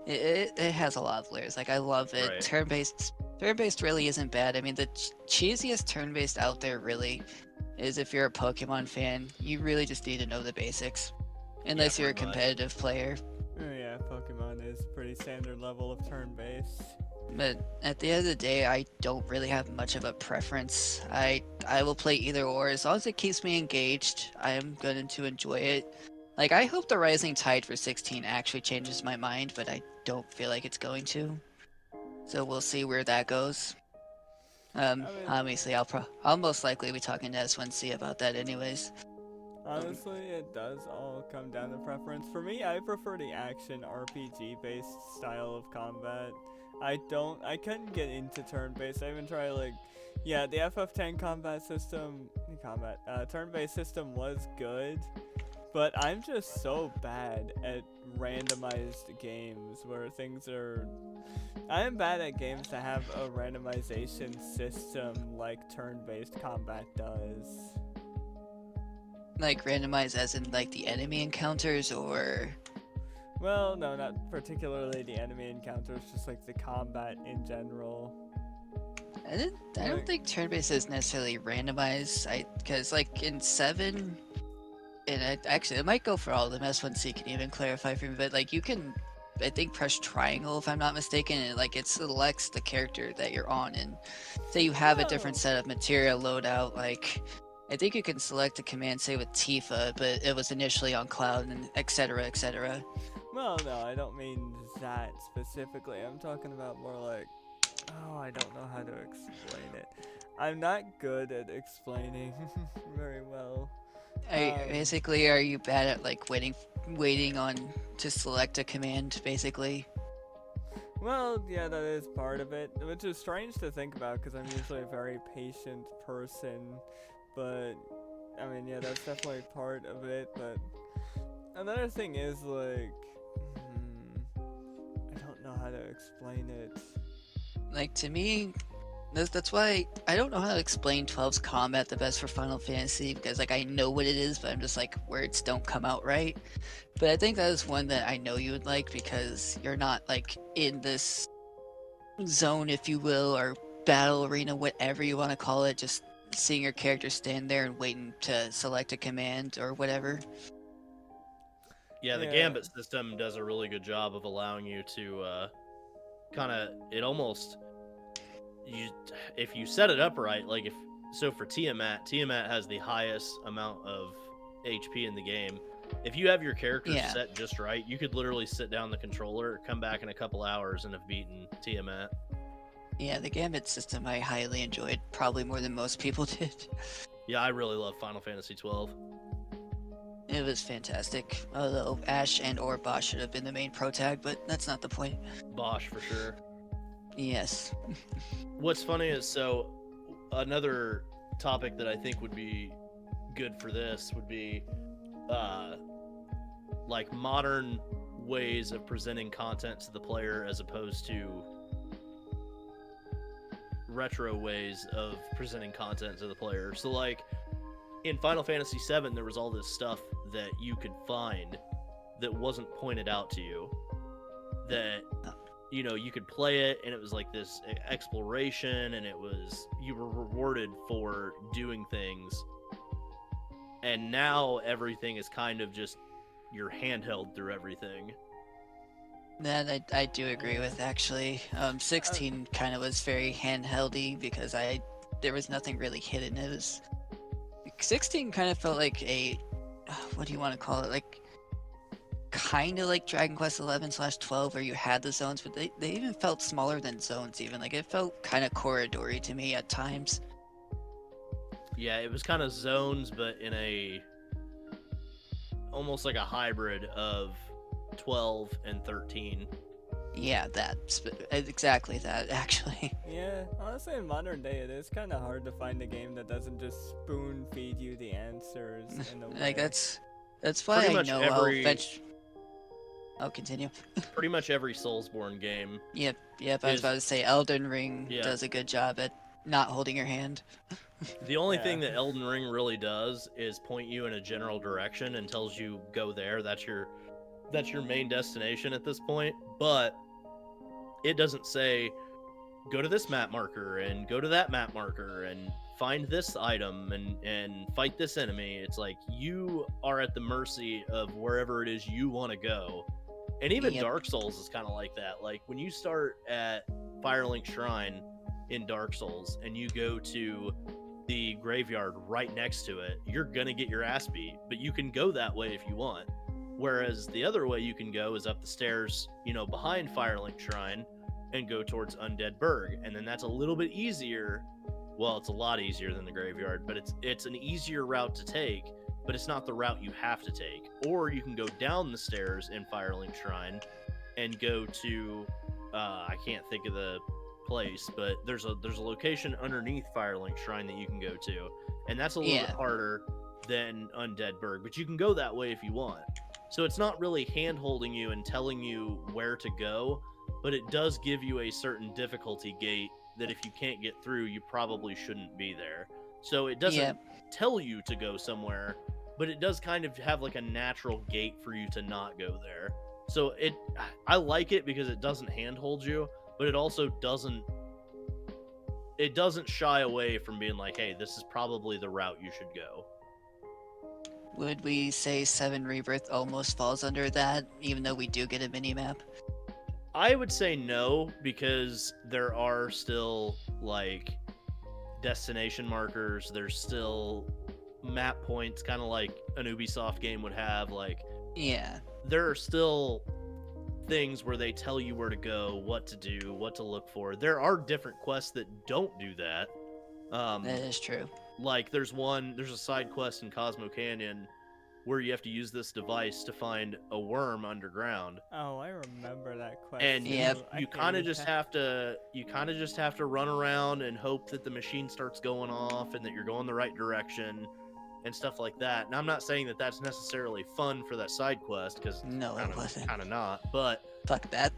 it has a lot of layers. Like, I love it. Right. Turn-based really isn't bad. I mean, the cheesiest turn-based out there, really, is if you're a Pokemon fan, you really just need to know the basics. Unless you're a pretty much. competitive player. Oh yeah, Pokemon is pretty standard level of turn-based. But at the end of the day, I don't really have much of a preference. I will play either or. As long as it keeps me engaged, I am going to enjoy it. Like, I hope the Rising Tide for 16 actually changes my mind, but I don't feel like it's going to. So we'll see where that goes. Obviously, I'll most likely be talking to S1C about that anyways. Honestly, it does all come down to preference. For me, I prefer the action RPG-based style of combat. I couldn't get into turn-based. I even tried, like, yeah, the FF10 turn-based system was good, but I'm just so bad at randomized games where I am bad at games that have a randomization system like turn-based combat does. Like, randomized as in, like, the enemy encounters, or... Well, no, not particularly the enemy encounters, just like the combat in general. I don't think turn-based is necessarily randomized, because, like, in 7... And actually, it might go for all of them. S1C can even clarify for me, but, like, you can, I think, press triangle, if I'm not mistaken, and, like, it selects the character that you're on, and say you have a different set of material loadout, like... I think you can select a command, say, with Tifa, but it was initially on Cloud, and etc., etc. Well, no, I don't mean that specifically. I'm talking about more like... Oh, I don't know how to explain it. I'm not good at explaining very well. Basically, are you bad at, like, waiting on to select a command, basically? Well, yeah, that is part of it, which is strange to think about because I'm usually a very patient person. But, I mean, yeah, that's definitely part of it, but another thing is, like, I don't know how to explain it. Like, to me, that's why I don't know how to explain 12's combat the best for Final Fantasy, because, like, I know what it is, but I'm just, like, words don't come out right. But I think that is one that I know you would like, because you're not, like, in this zone, if you will, or battle arena, whatever you want to call it, just seeing your character stand there and waiting to select a command or whatever. Yeah, the Gambit system does a really good job of allowing you to if you set it up right, like for Tiamat has the highest amount of HP in the game. If you have your character set just right, you could literally sit down the controller, come back in a couple hours, and have beaten Tiamat. Yeah, the Gambit system I highly enjoyed, probably more than most people did. Yeah, I really love Final Fantasy 12. It was fantastic, although Ash and or Bosch should have been the main pro tag, but that's not the point. Bosch, for sure. Yes. What's funny is, so, another topic that I think would be good for this would be, like, modern ways of presenting content to the player as opposed to retro ways of presenting content to the player. So, like, in Final Fantasy VII, there was all this stuff that you could find that wasn't pointed out to you, that, you know, you could play it and it was like this exploration, and you were rewarded for doing things. And now everything is kind of just, you're handheld through everything. That I do agree with, actually. 16 kind of was very handheldy because there was nothing really hidden. It was 16 kind of felt like what do you want to call it? Like, kind of like Dragon Quest 11/12, where you had the zones, but they even felt smaller than zones. Even like it felt kind of corridory to me at times. Yeah, it was kind of zones, but in almost like a hybrid of 12 and 13. Yeah, exactly that, actually. Yeah, honestly, in modern day, it is kind of hard to find a game that doesn't just spoon feed you the answers in a way. Like, that's why Pretty I much know every I'll continue. pretty much every Soulsborne game Yep, I was is about to say Elden Ring yeah. does a good job at not holding your hand. The only Yeah. thing that Elden Ring really does is point you in a general direction and tells you go there. That's your main destination at this point. But it doesn't say go to this map marker and go to that map marker and find this item and fight this enemy. It's like you are at the mercy of wherever it is you want to go. And even Yep. Dark Souls is kind of like that. Like when you start at Firelink Shrine in Dark Souls and you go to the graveyard right next to it, you're gonna get your ass beat, but you can go that way if you want. Whereas the other way you can go is up the stairs, behind Firelink Shrine and go towards Undead Burg, and then that's a little bit easier. Well, it's a lot easier than the graveyard, but it's an easier route to take, but it's not the route you have to take. Or you can go down the stairs in Firelink Shrine and go to I can't think of the place, but there's a location underneath Firelink Shrine that you can go to, and that's a little bit harder than Undead Burg, but you can go that way if you want. So it's not really hand holding you and telling you where to go, but it does give you a certain difficulty gate that if you can't get through, you probably shouldn't be there. So it doesn't tell you to go somewhere, but it does kind of have like a natural gate for you to not go there. So I like it because it doesn't handhold you, but it also doesn't shy away from being like, hey, this is probably the route you should go. Would we say 7 Rebirth almost falls under that, even though we do get a mini-map? I would say no, because there are still, like, destination markers. There's still map points, kind of like an Ubisoft game would have. Like, yeah, there are still things where they tell you where to go, what to do, what to look for. There are different quests that don't do that. that is true. Like, there's a side quest in Cosmo Canyon where you have to use this device to find a worm underground. Oh, I remember that quest. And Yep. you kind of just have to run around and hope that the machine starts going off and that you're going the right direction and stuff like that. And I'm not saying that that's necessarily fun for that side quest, because No, it wasn't. kind of not, but Fuck that.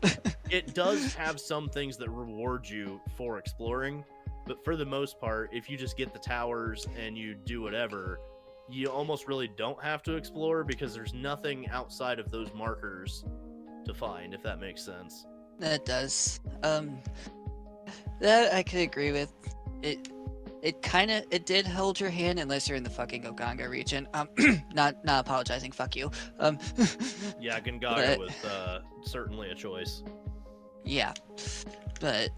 it does have some things that reward you for exploring. But for the most part, if you just get the towers and you do whatever, you almost really don't have to explore, because there's nothing outside of those markers to find, if that makes sense. That does. That I could agree with. It did hold your hand unless you're in the fucking Oganga region. Not apologizing. Fuck you. Yeah, Gongaga was certainly a choice. Yeah, but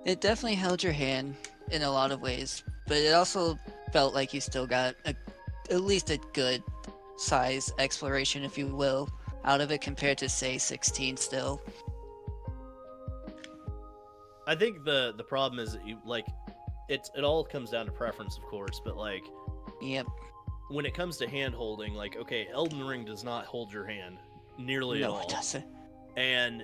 it definitely held your hand in a lot of ways. But it also felt like you still got at least a good size exploration, if you will, out of it compared to, say, 16 still. I think the problem is that it all comes down to preference, of course, but like, Yep. when it comes to hand holding, like, okay, Elden Ring does not hold your hand nearly at No, all. it doesn't. And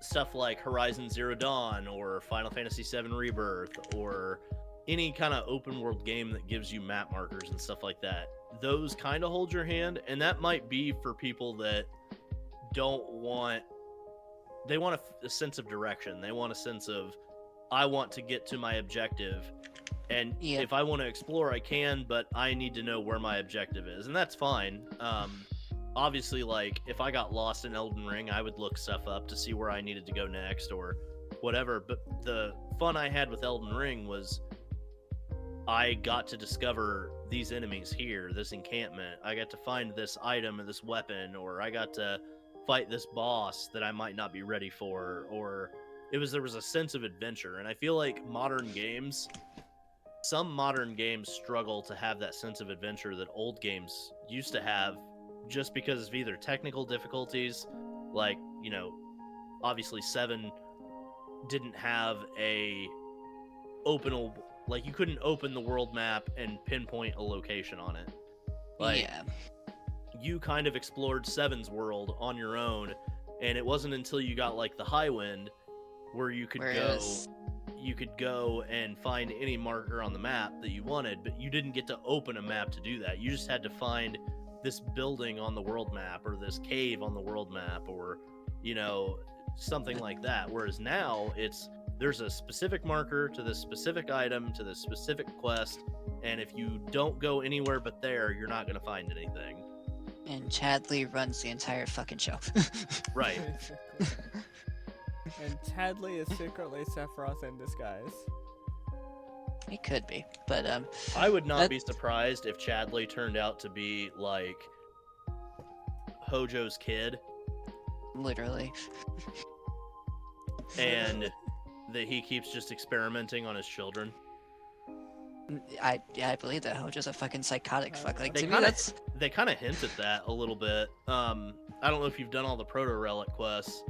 stuff like Horizon Zero Dawn or Final Fantasy VII Rebirth or any kind of open world game that gives you map markers and stuff like that, those kind of hold your hand. And that might be for people that want a sense of direction. They want a sense of, I want to get to my objective, and if I want to explore, I can, but I need to know where my objective is, and that's fine. Obviously, like, if I got lost in Elden Ring, I would look stuff up to see where I needed to go next or whatever. But the fun I had with Elden Ring was I got to discover these enemies here, this encampment. I got to find this item or this weapon, or I got to fight this boss that I might not be ready for, or there was a sense of adventure. And I feel like some modern games struggle to have that sense of adventure that old games used to have, just because of either technical difficulties, like, obviously 7 didn't have like, you couldn't open the world map and pinpoint a location on it. Like, you kind of explored 7's world on your own, and it wasn't until you got like the high wind where you could go and find any marker on the map that you wanted, but you didn't get to open a map to do that. You just had to find this building on the world map, or this cave on the world map, or something like that. Whereas now there's a specific marker to this specific item, to this specific quest, and if you don't go anywhere but there, you're not going to find anything. And Chadley runs the entire fucking show. Right. And Chadley is secretly Sephiroth in disguise. He could be, but I would not be surprised if Chadley turned out to be like Hojo's kid. Literally. And that he keeps just experimenting on his children. I believe that Hojo's a fucking psychotic fuck. Like, They to me, kinda- that's... They kind of hint at that a little bit. I don't know if you've done all the Proto Relic quests.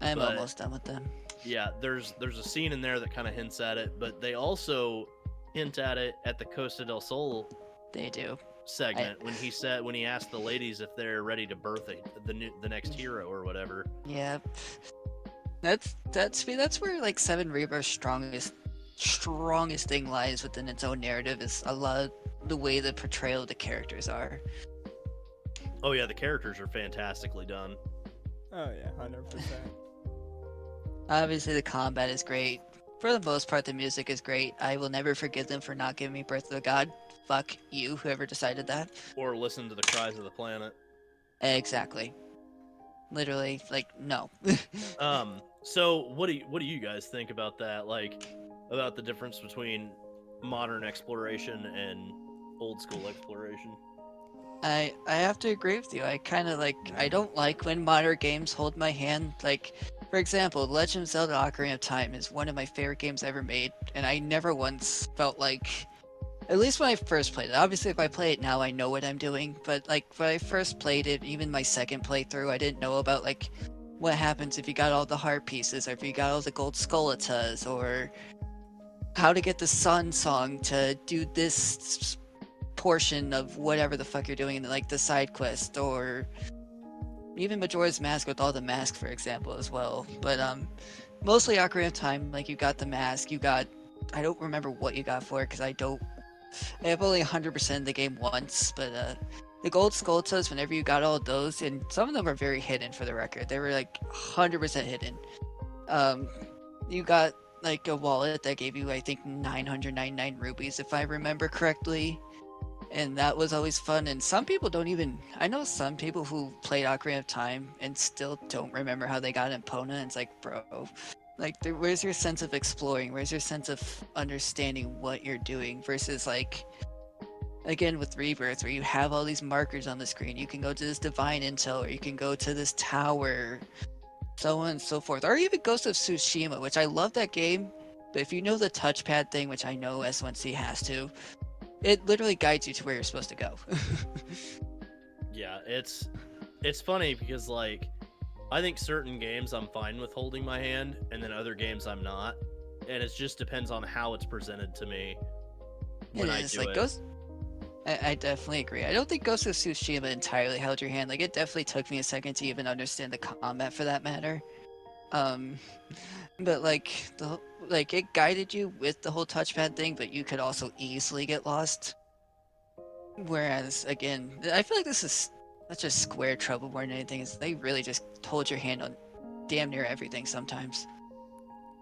I'm but- almost done with them. Yeah, there's a scene in there that kind of hints at it, but they also hint at it at the Costa del Sol They do. segment when he asked the ladies if they're ready to birth the next hero or whatever. Yeah. That's where like Seven Rebirth's strongest thing lies within its own narrative, is a lot of the way the portrayal of the characters are. Oh yeah, the characters are fantastically done. Oh yeah, 100%. Obviously the combat is great. For the most part the music is great. I will never forgive them for not giving me Breath of the God. Fuck you, whoever decided that. Or listen to the cries of the planet. Exactly. Literally, like, no. So what do you guys think about that? Like, about the difference between modern exploration and old school exploration? I have to agree with you. I don't like when modern games hold my hand. Like, for example, Legend of Zelda Ocarina of Time is one of my favorite games ever made, and I never once felt like, at least when I first played it, obviously if I play it now I know what I'm doing, but like when I first played it, even my second playthrough, I didn't know about like what happens if you got all the heart pieces, or if you got all the gold skeletas, or how to get the sun song to do this portion of whatever the fuck you're doing in like the side quest, or even Majora's Mask with all the masks, for example, as well. But mostly Ocarina of Time, like, you got the mask, I don't remember what you got for it, because I have only 100% the game once, but the gold skeletas, whenever you got all those, and some of them are very hidden for the record, they were like 100% hidden. You got like a wallet that gave you, I think, 999 rubies, if I remember correctly. And that was always fun. And some people I know some people who played Ocarina of Time and still don't remember how they got Epona. And it's like, bro, like, where's your sense of exploring? Where's your sense of understanding what you're doing? Versus, like, again, with Rebirth, where you have all these markers on the screen. You can go to this Divine Intel, or you can go to this tower, so on and so forth. Or even Ghost of Tsushima, which I love that game. But if you know the touchpad thing, which I know S1C has to, it literally guides you to where you're supposed to go. Yeah, it's funny because, like, I think certain games I'm fine with holding my hand, and then other games I'm not, and it just depends on how it's presented to me when I do it. I definitely agree. I don't think Ghost of Tsushima entirely held your hand. Like, it definitely took me a second to even understand the combat, for that matter. But like it guided you with the whole touchpad thing, but you could also easily get lost. Whereas, again, I feel like this is such a Square trouble more than anything. Is they really just hold your hand on damn near everything sometimes.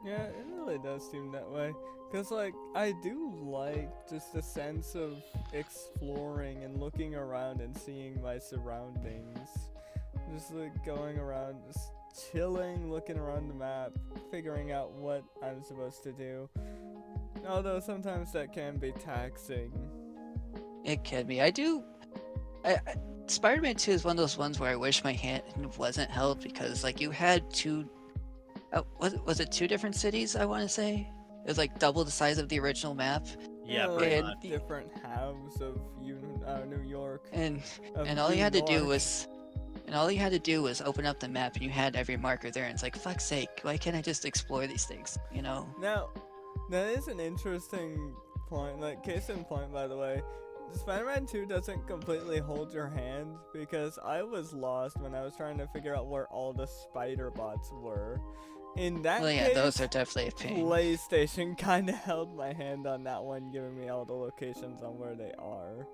Yeah, it really does seem that way. Cause like, I do like just the sense of exploring and looking around and seeing my surroundings. Just like going around, just chilling, looking around the map, figuring out what I'm supposed to do. Although sometimes that can be taxing. It can be. Spider-Man 2 is one of those ones where I wish my hand wasn't held, because like you had two, was it two different cities, I want to say? It was like double the size of the original map. Yeah, like pretty and much. different halves of New York. And of all you New had to do York. was open up the map, and you had every marker there, and it's like, fuck's sake, why can't I just explore these things, you know? Now, that is an interesting point. Like, case in point, by the way, Spider-Man 2 doesn't completely hold your hand because I was lost when I was trying to figure out where all the spider bots were. In that Well, yeah, case, those are definitely a pain. PlayStation kind of held my hand on that one, giving me all the locations on where they are.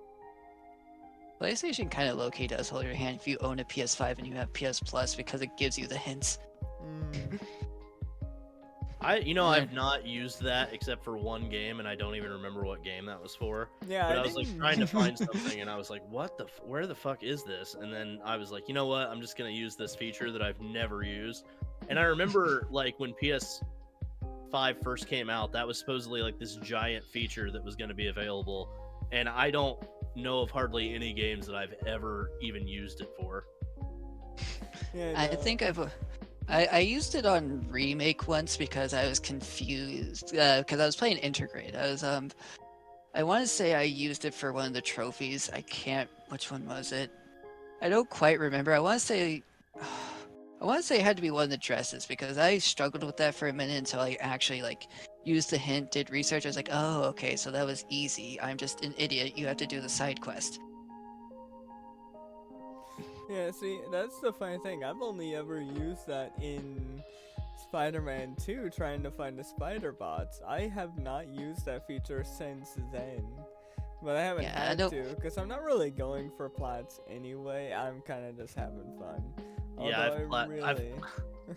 PlayStation kind of low-key does hold your hand if you own a PS5 and you have PS Plus because it gives you the hints. I've not used that except for one game, and I don't even remember what game that was for. Yeah, but I was like trying to find something, and I was like, where the fuck is this? And then I was like, you know what? I'm just gonna use this feature that I've never used. And I remember like when PS5 first came out, that was supposedly like this giant feature that was gonna be available, and I don't know of hardly any games that I've ever even used it for. Yeah, I think I used it on Remake once because I was confused because I was playing Intergrade. I want to say I used it for one of the trophies. I can't. Which one was it? I don't quite remember. I want to say it had to be one of the dresses because I struggled with that for a minute until I actually like used the hint, did research. I was like, oh, okay, so that was easy. I'm just an idiot. You have to do the side quest. Yeah, see, that's the funny thing. I've only ever used that in Spider-Man 2 trying to find the spider bots. I have not used that feature since then. But I haven't had to, because I'm not really going for plats anyway. I'm kind of just having fun. Yeah,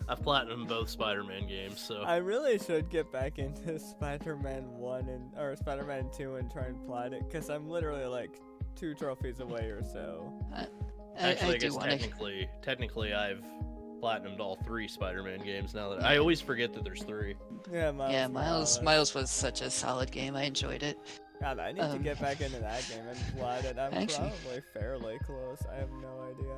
I've platinumed both Spider-Man games, so I really should get back into Spider-Man 1 or Spider-Man 2 and try and plat it, because I'm literally like 2 trophies away or so. Actually, I guess technically I've platinumed all 3 Spider-Man games now that I always forget that there's 3. Yeah, Miles was such a solid game. I enjoyed it. God, I need to get back into that game and plat it. I'm probably fairly close. I have no idea.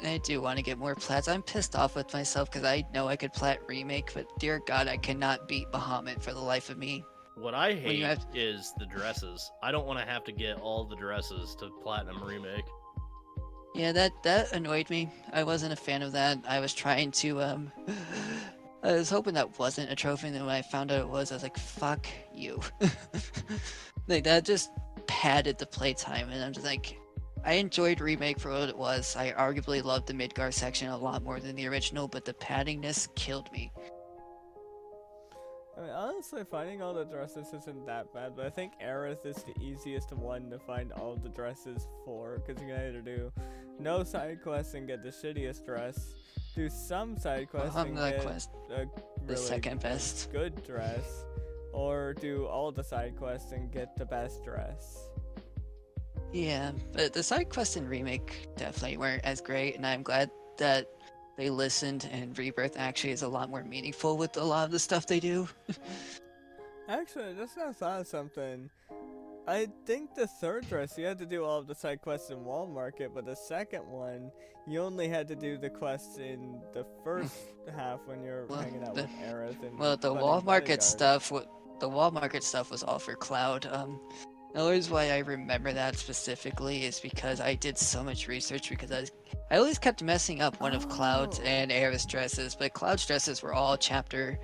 I do want to get more plats. I'm pissed off with myself because I know I could plat Remake, but dear God, I cannot beat Bahamut for the life of me. What I hate is the dresses. I don't want to have to get all the dresses to platinum Remake. Yeah, that annoyed me. I wasn't a fan of that. I was trying to I was hoping that wasn't a trophy, and then when I found out it was, I was like, fuck you. Like that just padded the playtime, and I'm just like, I enjoyed Remake for what it was. I arguably loved the Midgar section a lot more than the original, but the paddingness killed me. I mean, honestly, finding all the dresses isn't that bad, but I think Aerith is the easiest one to find all the dresses for, because you can either do no side quests and get the shittiest dress, do some side quests and get a really second best good dress, or do all the side quests and get the best dress. Yeah, but the side quests in Remake definitely weren't as great, and I'm glad that they listened, and Rebirth actually is a lot more meaningful with a lot of the stuff they do. Actually, I just now thought of something. I think the third dress, you had to do all of the side quests in Wall Market, but the second one, you only had to do the quests in the first half when you're hanging out with Aerith. And the Wall Market stuff, was all for Cloud. The only reason why I remember that specifically is because I did so much research because I always kept messing up one of Cloud's and Aerith's dresses, but Cloud's dresses were all chapter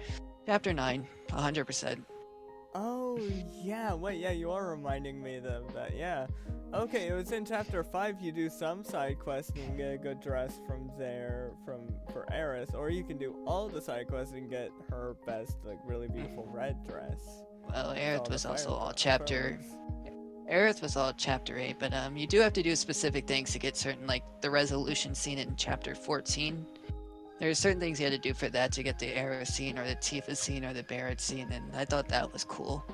9, 100%. Oh, yeah, wait, yeah, you are reminding me of that, yeah. Okay, it was in chapter 5, you do some side quests and get a good dress from there, for Aerith, or you can do all the side quests and get her best, like, really beautiful red dress. Well, Aerith was also all chapter... Aerith was all chapter 8, but you do have to do specific things to get certain, like, the resolution scene in chapter 14. There are certain things you had to do for that to get the Aerith scene, or the Tifa scene, or the Barrett scene, and I thought that was cool.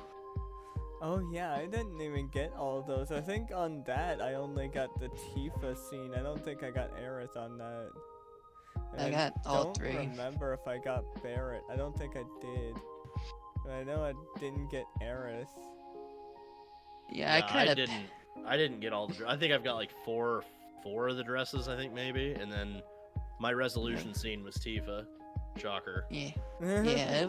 Oh yeah, I didn't even get all of those. I think on that, I only got the Tifa scene. I don't think I got Aerith on that. And I got all 3. I don't remember if I got Barrett. I don't think I did. But I know I didn't get Aerith. Yeah, I didn't get all the. I think I've got like four of the dresses. I think maybe, and then my resolution scene was Tifa. Shocker. Yeah. Yeah,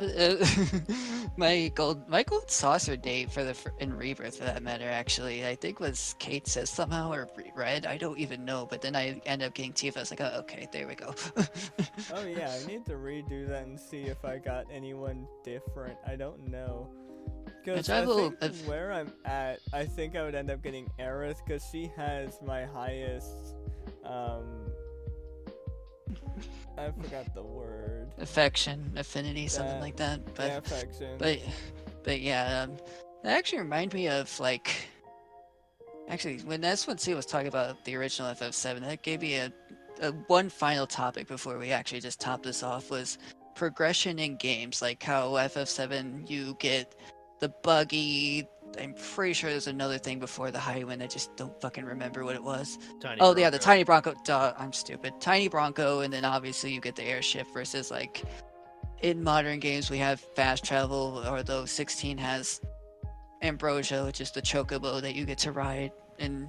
my gold saucer date for in Rebirth for that matter actually I think was Kate says somehow or Red, I don't even know, but then I end up getting Tifa. I was like, oh, okay, there we go. Oh yeah, I need to redo that and see if I got anyone different. I don't know. Because I think where I'm at, I think I would end up getting Aerith because she has my highest, I forgot the word. Affection, affinity, something like that. But, yeah, affection. But yeah, that actually reminded me of like, actually when S1C was talking about the original FF7, that gave me a one final topic before we actually just top this off was progression in games, like how FF7 you get the buggy. I'm pretty sure there's another thing before the high wind. I just don't fucking remember what it was. Yeah, the tiny Bronco. Duh, I'm stupid. Tiny Bronco, and then obviously you get the airship versus like in modern games we have fast travel, although 16 has Ambrosia, which is the chocobo that you get to ride and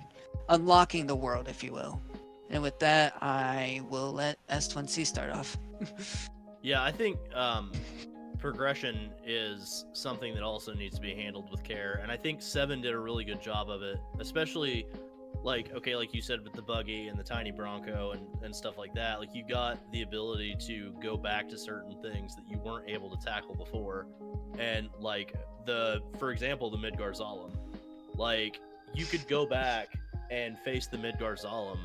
unlocking the world, if you will. And with that, I will let S1C start off. Yeah, I think progression is something that also needs to be handled with care, and I think 7 did a really good job of it, especially like you said with the buggy and the tiny Bronco and stuff like that. Like, you got the ability to go back to certain things that you weren't able to tackle before, and like for example, the Midgar Zalem, like you could go back and face the Midgar Zalem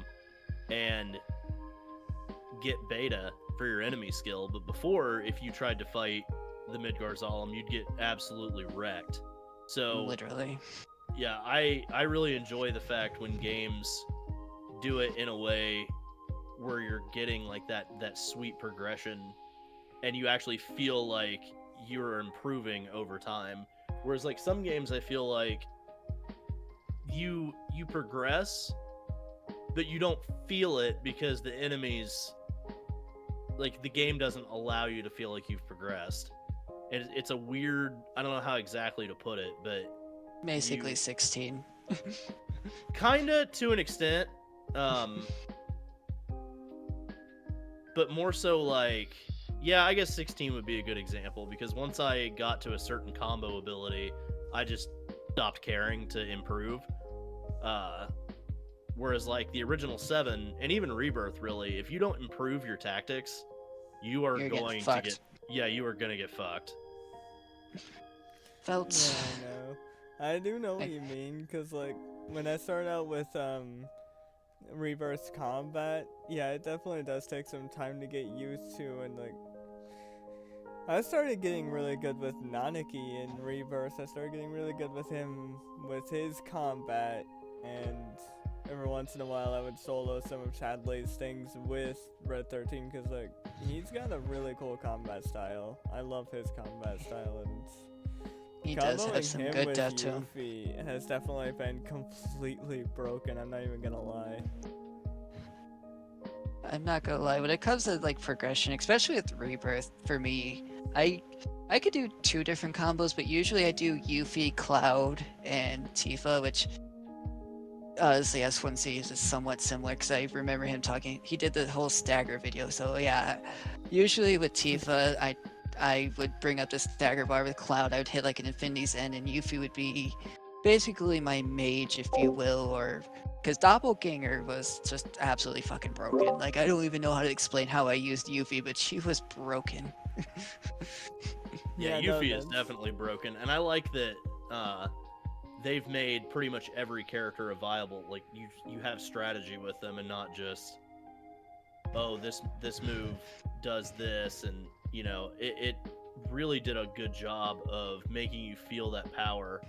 and get beta for your enemy skill, but before, if you tried to fight the Midgar Zalem, you'd get absolutely wrecked. So literally, yeah, I really enjoy the fact when games do it in a way where you're getting like that sweet progression and you actually feel like you're improving over time. Whereas like some games, I feel like you progress, but you don't feel it because the enemies, like, the game doesn't allow you to feel like you've progressed. It's a weird, I don't know how exactly to put it, but basically 16. Kinda to an extent, but more so like, yeah, I guess 16 would be a good example, because once I got to a certain combo ability, I just stopped caring to improve. Whereas like the original 7 and even Rebirth, really, if you don't improve your tactics, you are going to get, you are gonna get fucked. Felt. Yeah, I know. I do know what you mean, because like when I started out with Rebirth combat, yeah, it definitely does take some time to get used to, and like I started getting really good with Nanaki in Rebirth. I started getting really good with him with his combat, and every once in a while I would solo some of Chadley's things with Red 13, because like he's got a really cool combat style. I love his combat style, and he does have some good death to him. Yuffie has definitely been completely broken, I'm not even gonna lie. I'm not gonna lie, when it comes to like progression, especially with Rebirth, for me, I could do 2 different combos, but usually I do Yuffie, Cloud, and Tifa, which honestly S1C is somewhat similar, because I remember him talking, he did the whole stagger video, so yeah, usually with Tifa, I would bring up the stagger bar. With Cloud, I would hit like an Infinity's End, and Yuffie would be basically my mage, if you will, or because Doppelganger was just absolutely fucking broken. Like, I don't even know how to explain how I used Yuffie, but she was broken. Yeah, Yuffie is definitely broken, and I like that they've made pretty much every character a viable. Like, you have strategy with them, and not just, oh, this move does this, and you know, it really did a good job of making you feel that power.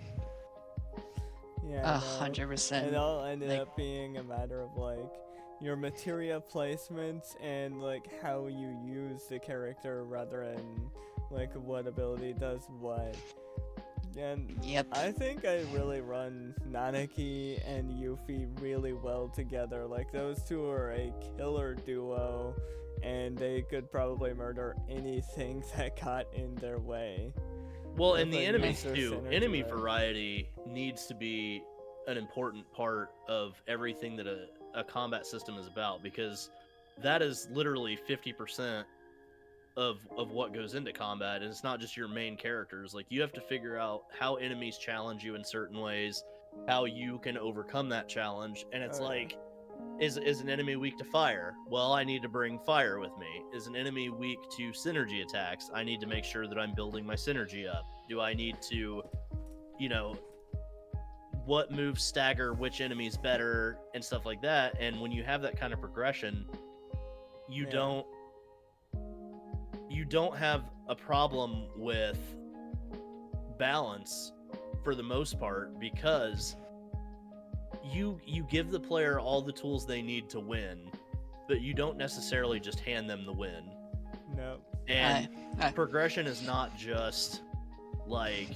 Yeah, 100%. It all ended up being a matter of like your materia placements and like how you use the character rather than like what ability does what. And I think I really run Nanaki and Yuffie really well together. Like, those two are a killer duo, and they could probably murder anything that got in their way. Well, and the enemies too. Enemy variety needs to be an important part of everything that a combat system is about, because that is literally 50% of what goes into combat, and it's not just your main characters. Like, you have to figure out how enemies challenge you in certain ways, how you can overcome that challenge, and it's Oh, yeah. like, is an enemy weak to fire? Well, I need to bring fire with me. Is an enemy weak to synergy attacks? I need to make sure that I'm building my synergy up. Do I need to, you know, what moves stagger which enemies better and stuff like that? And when you have that kind of progression, you Yeah. don't have a problem with balance for the most part, because you give the player all the tools they need to win, but you don't necessarily just hand them the win. No. And progression is not just like,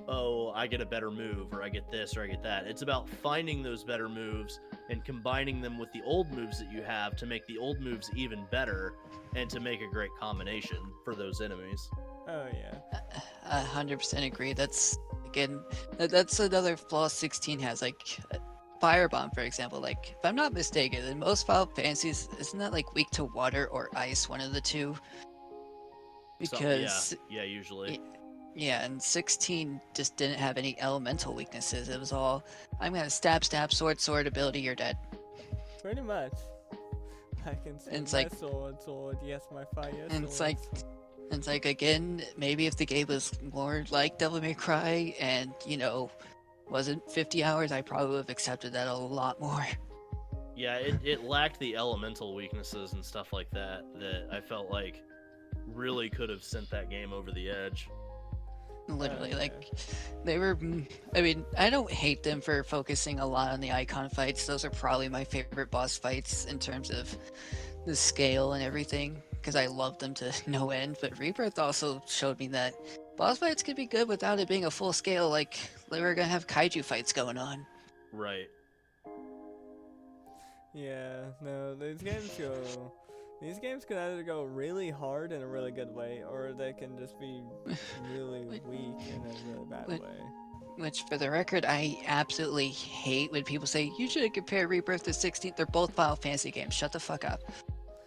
oh, I get a better move, or I get this, or I get that. It's about finding those better moves and combining them with the old moves that you have to make the old moves even better, and to make a great combination for those enemies. Oh yeah. I 100% agree. That's another flaw 16 has. Like Firebomb, for example. Like, if I'm not mistaken, in most Final Fantasies, isn't that like weak to water or ice, one of the two? Because yeah, usually. Yeah, and 16 just didn't have any elemental weaknesses. It was all, I'm gonna stab, sword, ability, you're dead. Pretty much. I can swing it's my like- sword, yes, my fire And it's sword. like, again, maybe if the game was more like Devil May Cry and, wasn't 50 hours, I probably would have accepted that a lot more. Yeah, it lacked the elemental weaknesses and stuff like that I felt like really could have sent that game over the edge. Literally, yeah. like, they were, I mean, I don't hate them for focusing a lot on the icon fights. Those are probably my favorite boss fights in terms of the scale and everything, because I love them to no end. But Rebirth also showed me that boss fights could be good without it being a full scale, like, they were gonna have kaiju fights going on. Right. Yeah, no, these games can either go really hard in a really good way, or they can just be really weak in a really bad way. Which, for the record, I absolutely hate when people say, you should compare Rebirth to 16. They're both Final Fantasy games. Shut the fuck up.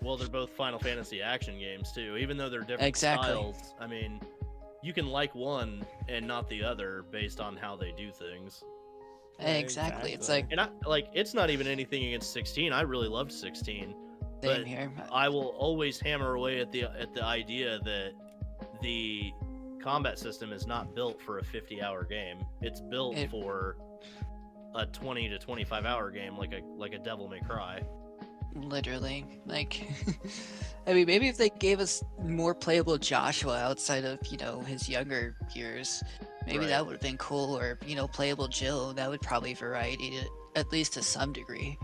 Well, they're both Final Fantasy action games, too. Even though they're different Exactly. styles, I mean, you can like one and not the other based on how they do things. Yeah, Exactly. It's like, And it's not even anything against 16. I really loved 16. same But here. I will always hammer away at the idea that the combat system is not built for a 50-hour game. It's built for a 20 to 25-hour game, like a Devil May Cry. Literally, like, I mean, maybe if they gave us more playable Joshua outside of, his younger years, maybe Right. that would have been cool, or, playable Jill, that would probably variety it, at least to some degree.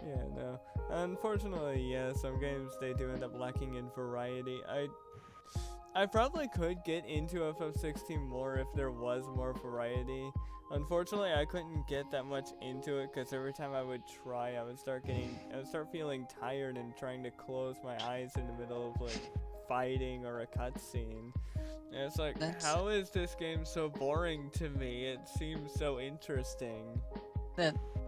Yeah, no. Unfortunately, yeah, some games they do end up lacking in variety. I probably could get into FF16 more if there was more variety. Unfortunately, I couldn't get that much into it because every time I would try, I would start feeling tired and trying to close my eyes in the middle of like fighting or a cutscene. And it's like, how is this game so boring to me? It seems so interesting.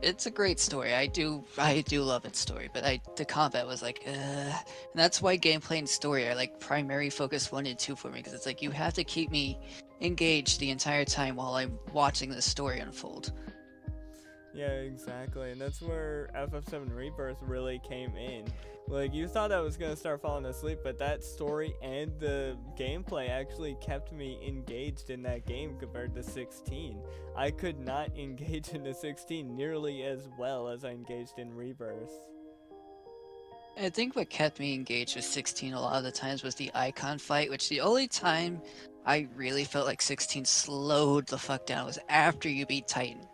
It's a great story. I do love its story, but the combat was like, and that's why gameplay and story are like primary focus 1 and 2 for me, because it's like you have to keep me engaged the entire time while I'm watching the story unfold. Yeah, exactly, and that's where FF7 Rebirth really came in. Like, you thought I was gonna start falling asleep, but that story and the gameplay actually kept me engaged in that game compared to 16. I could not engage in the 16 nearly as well as I engaged in Rebirth. I think what kept me engaged with 16 a lot of the times was the icon fight, which the only time I really felt like 16 slowed the fuck down was after you beat Titan.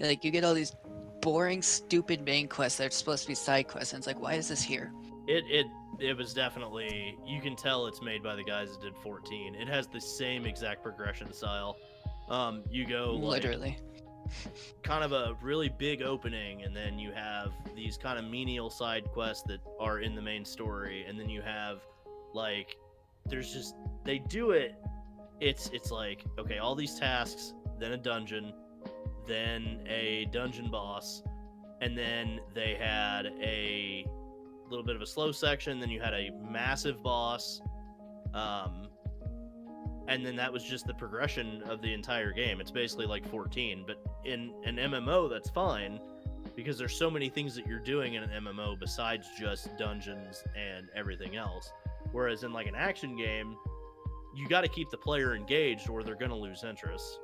Like, you get all these boring, stupid main quests that are supposed to be side quests, and it's like, why is this here? It was definitely, you can tell it's made by the guys that did 14. It has the same exact progression style. You go like, literally, kind of a really big opening, and then you have these kind of menial side quests that are in the main story, and then you have like, there's just, they do it, it's like, okay, all these tasks, then a dungeon, then a dungeon boss, and then they had a little bit of a slow section, then you had a massive boss, And then that was just the progression of the entire game. It's basically like 14, but in an MMO, that's fine because there's so many things that you're doing in an MMO besides just dungeons and everything else. Whereas in like an action game, you got to keep the player engaged or they're going to lose interest.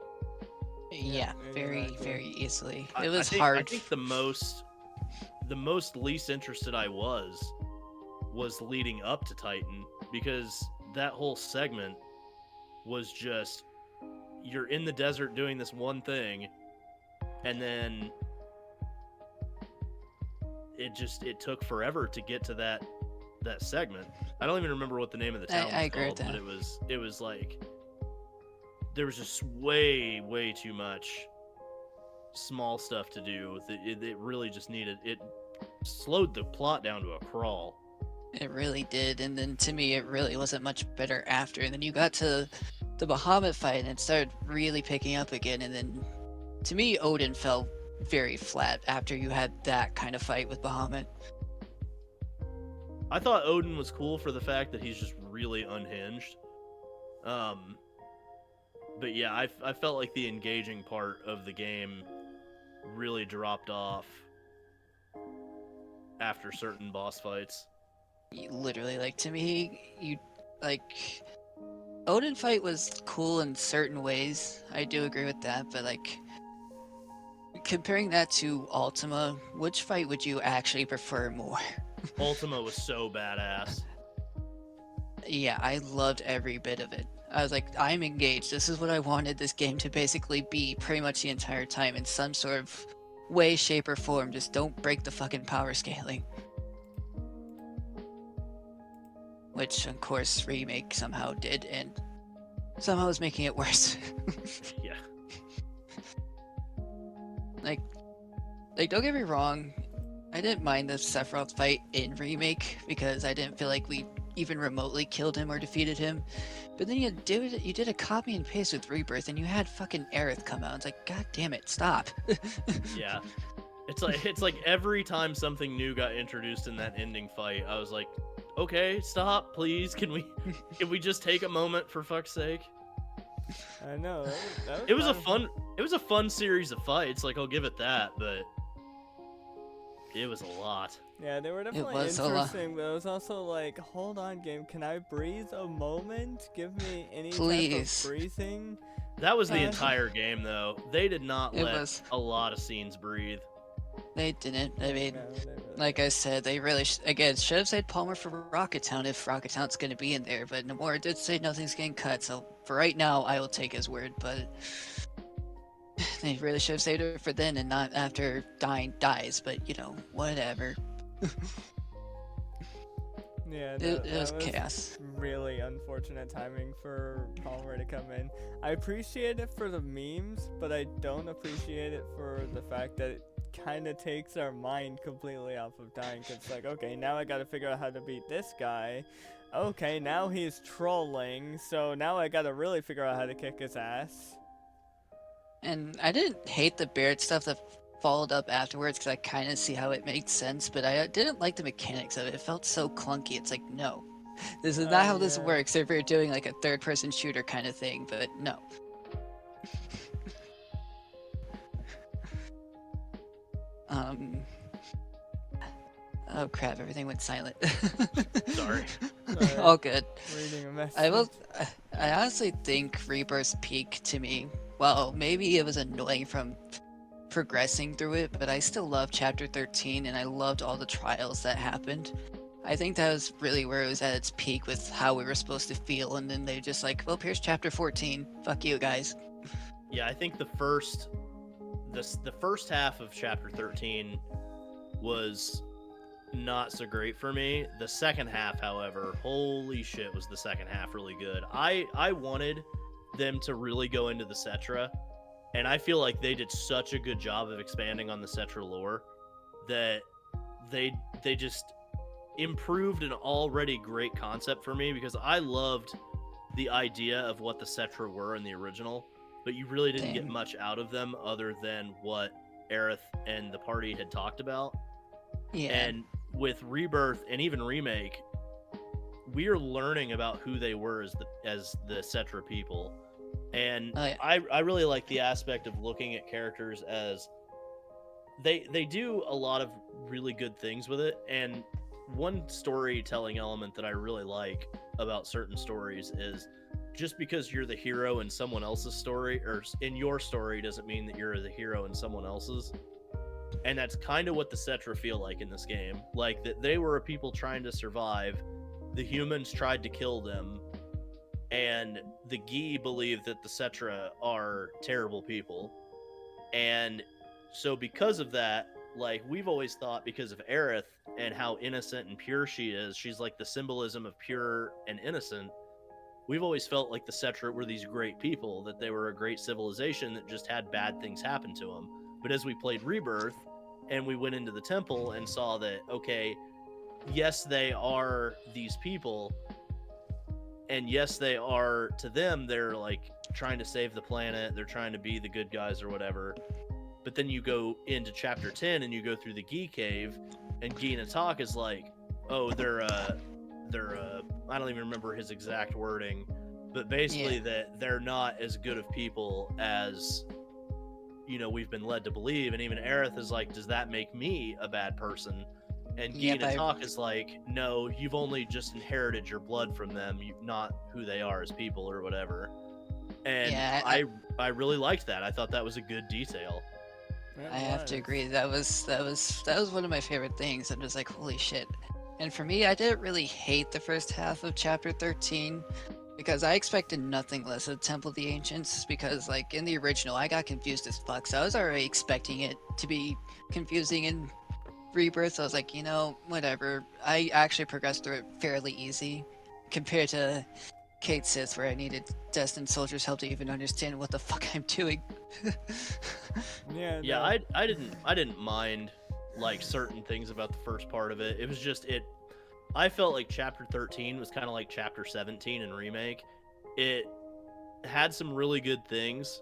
Yeah, very, very easily. I was think, hard. I think the most least interested I was leading up to Titan, because that whole segment was just, you're in the desert doing this one thing, and then it took forever to get to that segment. I don't even remember what the name of the town was agree called, with that. but it was like there was just way too much small stuff to do. It really just it slowed the plot down to a crawl. It really did, and then to me, it really wasn't much better after. And then you got to the Bahamut fight, and it started really picking up again. And then, to me, Odin fell very flat after you had that kind of fight with Bahamut. I thought Odin was cool for the fact that he's just really unhinged. But yeah, I felt like the engaging part of the game really dropped off after certain boss fights. Literally, like, to me, Odin fight was cool in certain ways. I do agree with that, but like, comparing that to Ultima, which fight would you actually prefer more? Ultima was so badass. Yeah, I loved every bit of it. I was like, I'm engaged. This is what I wanted this game to basically be pretty much the entire time, in some sort of way, shape, or form. Just don't break the fucking power scaling. Which, of course, Remake somehow did, and somehow is making it worse. Yeah. Like, don't get me wrong, I didn't mind the Sephiroth fight in Remake, because I didn't feel like we even remotely killed him or defeated him. But then you did a copy and paste with Rebirth, and you had fucking Aerith come out. It's like, god damn it, stop. Yeah. It's like every time something new got introduced in that ending fight, I was like, okay, stop, please. Can we just take a moment, for fuck's sake? I know. It was a fun series of fights, like, I'll give it that, but it was a lot. Yeah, they were definitely was a lot. interesting, but it was also like, hold on, game, can I breathe a moment? Give me any Please. type of breathing. That was the entire game, though. They did not It let was. a lot of scenes breathe. They didn't. I mean, No, they really like I said, they really, again, should have said Palmer for Rocket Town if Rocket Town's going to be in there, but Nomura did say nothing's getting cut, so for right now, I will take his word, but they really should have saved it for then and not after Dying dies, but, you know, whatever. Yeah, It that was chaos. really unfortunate timing for Palmer to come in. I appreciate it for the memes, but I don't appreciate it for the fact that it kind of takes our mind completely off of Dying. 'Cause it's like, okay, now I gotta figure out how to beat this guy. Okay, now he's trolling, so now I gotta really figure out how to kick his ass. And I didn't hate the Barrett stuff that followed up afterwards, because I kind of see how it made sense, but I didn't like the mechanics of it. It felt so clunky. It's like, no, this is not how this Yeah. works if you're doing like a third-person shooter kind of thing, but no. Oh crap, everything went silent. Sorry. Sorry, All good. reading a message. I honestly think Rebirth's peak to me, well, maybe it was annoying from progressing through it, but I still love Chapter 13, and I loved all the trials that happened. I think that was really where it was at its peak with how we were supposed to feel, and then they just like, well, here's Chapter 14. Fuck you guys. Yeah, I think the first half of Chapter 13 was not so great for me. The second half, however, holy shit, was the second half really good. I wanted them to really go into the Cetra, and I feel like they did such a good job of expanding on the Cetra lore that they just improved an already great concept for me, because I loved the idea of what the Cetra were in the original, but you really didn't get much out of them other than what Aerith and the party had talked about. Yeah. And with Rebirth and even Remake, we are learning about who they were as the Cetra people. And Oh, yeah. I really like the aspect of looking at characters as they do a lot of really good things with it. And one storytelling element that I really like about certain stories is just because you're the hero in someone else's story or in your story doesn't mean that you're the hero in someone else's. And that's kind of what the Cetra feel like in this game. Like that they were a people trying to survive. The humans tried to kill them. And the Gi believe that the Cetra are terrible people. And so because of that, like we've always thought because of Aerith and how innocent and pure she is, she's like the symbolism of pure and innocent. We've always felt like the Cetra were these great people, that they were a great civilization that just had bad things happen to them. But as we played Rebirth and we went into the temple and saw that, okay, yes, they are these people, and yes, they are, to them, they're like trying to save the planet, they're trying to be the good guys or whatever. But then you go into chapter 10 and you go through the Gi cave, and Gi Natak is like, oh, they're I don't even remember his exact wording, but basically that they're not as good of people as, you know, we've been led to believe. And even Aerith is like, does that make me a bad person? And Gi Natak is like, no, you've only just inherited your blood from them, not who they are as people or whatever. And I really liked that. I thought that was a good detail. I have to agree. That was one of my favorite things. I'm just like, holy shit. And for me, I didn't really hate the first half of chapter 13 because I expected nothing less of Temple of the Ancients, because like in the original I got confused as fuck, so I was already expecting it to be confusing in Rebirth. So I was like, you know, whatever. I actually progressed through it fairly easy compared to Kate Sith, where I needed Destined Soldier's help to even understand what the fuck I'm doing. I didn't mind like certain things about the first part of it. It was just I felt like chapter 13 was kind of like chapter 17 in Remake. It had some really good things,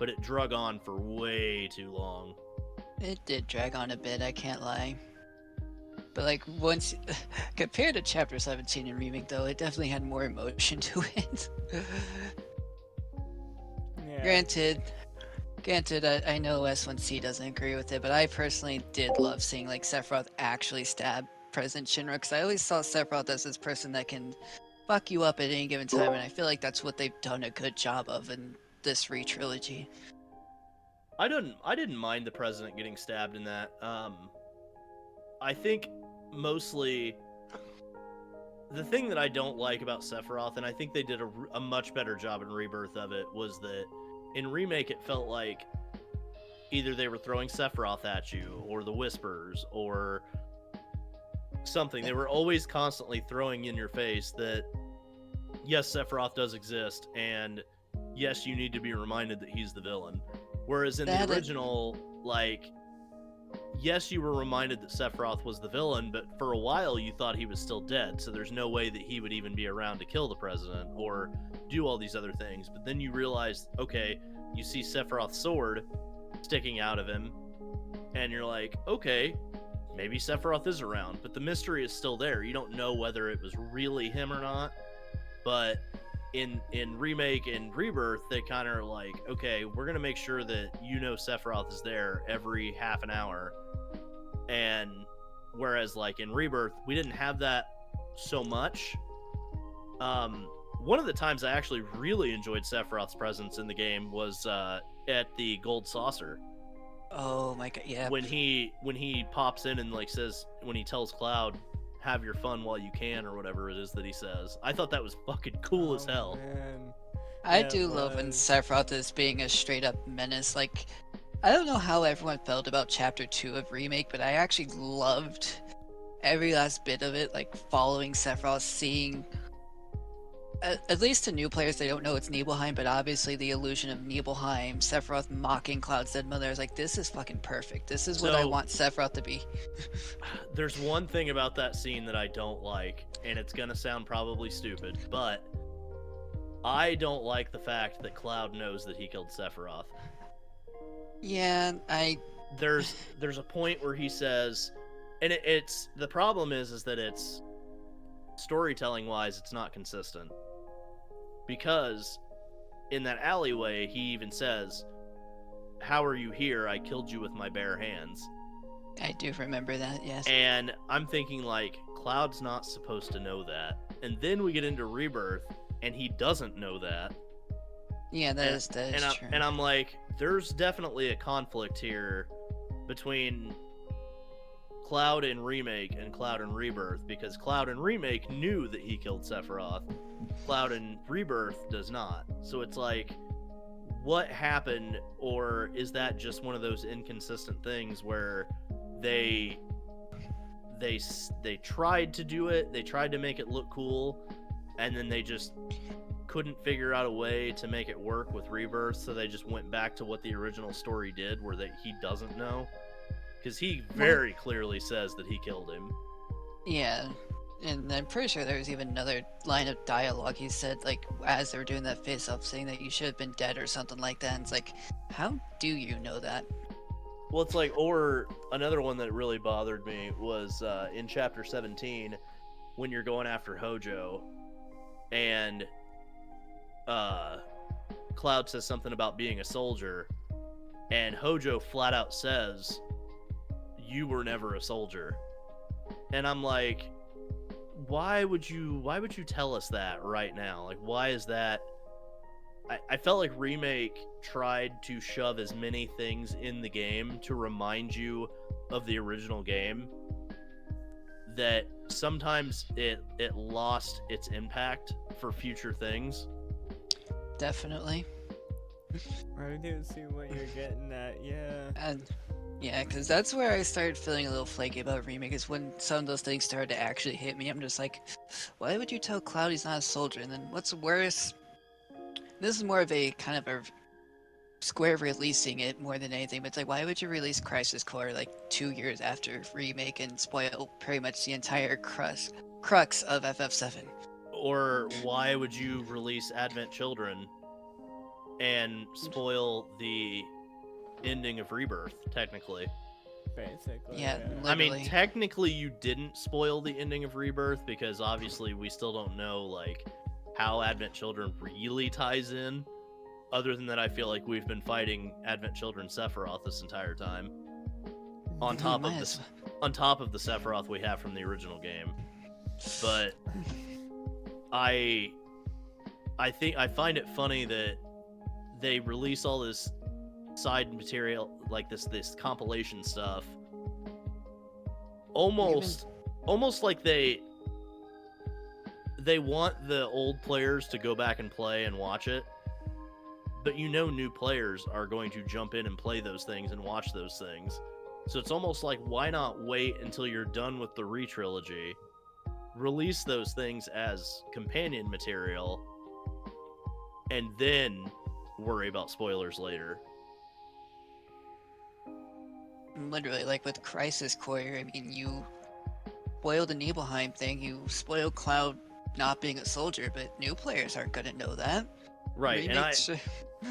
but it drug on for way too long. It did drag on a bit, I can't lie. But like once compared to chapter 17 in Remake though, it definitely had more emotion to it. Granted, I know S1C doesn't agree with it, but I personally did love seeing like Sephiroth actually stab President Shinra, because I always saw Sephiroth as this person that can fuck you up at any given time, and I feel like that's what they've done a good job of in this re-trilogy. I didn't mind the president getting stabbed in that. I think mostly the thing that I don't like about Sephiroth, and I think they did a much better job in Rebirth of it, was that in Remake it felt like either they were throwing Sephiroth at you, or the Whispers, or something. They were always constantly throwing in your face that, yes, Sephiroth does exist, and yes, you need to be reminded that he's the villain. Whereas in the original, like, yes, you were reminded that Sephiroth was the villain, but for a while you thought he was still dead, so there's no way that he would even be around to kill the president or do all these other things. But then you realize, okay, you see Sephiroth's sword sticking out of him, and you're like, okay, maybe Sephiroth is around, but the mystery is still there. You don't know whether it was really him or not. But in Remake and Rebirth, they kind of are like, okay, we're gonna make sure that you know Sephiroth is there every half an hour. And whereas like in Rebirth, we didn't have that so much. One of the times I actually really enjoyed Sephiroth's presence in the game was at the Gold Saucer. Oh my god, yeah. When he pops in and like says, when he tells Cloud, have your fun while you can, or whatever it is that he says. I thought that was fucking cool as hell. Man. I do love when Sephiroth is being a straight up menace. Like, I don't know how everyone felt about Chapter 2 of Remake, but I actually loved every last bit of it, like following Sephiroth, seeing... At least to new players, they don't know it's Nibelheim, but obviously the illusion of Nibelheim, Sephiroth mocking Cloud's dead mother, is like, this is fucking perfect. This is what I want Sephiroth to be. There's one thing about that scene that I don't like, and it's gonna sound probably stupid, but I don't like the fact that Cloud knows that he killed Sephiroth. Yeah, There's a point where he says, and it's the problem is that it's storytelling wise, it's not consistent. Because in that alleyway, he even says, "How are you here? I killed you with my bare hands." I do remember that, yes. And I'm thinking, like, Cloud's not supposed to know that. And then we get into Rebirth, and he doesn't know that. Yeah, that is true. And I'm like, there's definitely a conflict here between Cloud in Remake and Cloud in Rebirth, because Cloud in Remake knew that he killed Sephiroth. Cloud in Rebirth does not. So it's like, what happened, or is that just one of those inconsistent things where they tried to do it, they tried to make it look cool, and then they just couldn't figure out a way to make it work with Rebirth, so they just went back to what the original story did, where he doesn't know? Because he very clearly says that he killed him. Yeah, and I'm pretty sure there was even another line of dialogue he said, like, as they were doing that face-off, saying that you should have been dead or something like that, and it's like, how do you know that? Well, it's like, or another one that really bothered me was in Chapter 17, when you're going after Hojo, and Cloud says something about being a soldier, and Hojo flat out says, "You were never a soldier." And I'm like, why would you tell us that right now? Like, why is that? I felt like Remake tried to shove as many things in the game to remind you of the original game, that sometimes it lost its impact for future things. Definitely. I do see what you're getting at, yeah. And yeah, because that's where I started feeling a little flaky about Remake, is when some of those things started to actually hit me. I'm just like, why would you tell Cloud he's not a soldier? And then what's worse, this is more of a kind of a Square releasing it more than anything, but it's like, why would you release Crisis Core like 2 years after Remake and spoil pretty much the entire crux of FF7? Or why would you release Advent Children and spoil the ending of Rebirth, technically? Basically, Yeah, I mean, literally. technically you didn't spoil the ending of Rebirth, because obviously we still don't know, like, how Advent Children really ties in, other than that I feel like we've been fighting Advent Children Sephiroth this entire time, on top of the Sephiroth we have from the original game. But I find it funny that they release all this side material, like this compilation stuff, almost like they want the old players to go back and play and watch it, but new players are going to jump in and play those things and watch those things. So it's almost like, why not wait until you're done with the re-trilogy, release those things as companion material, and then worry about spoilers later. Literally, like with Crisis Core, I mean, you spoiled the Nibelheim thing, you spoiled Cloud not being a soldier, but new players aren't gonna know that. Right, Remakes, and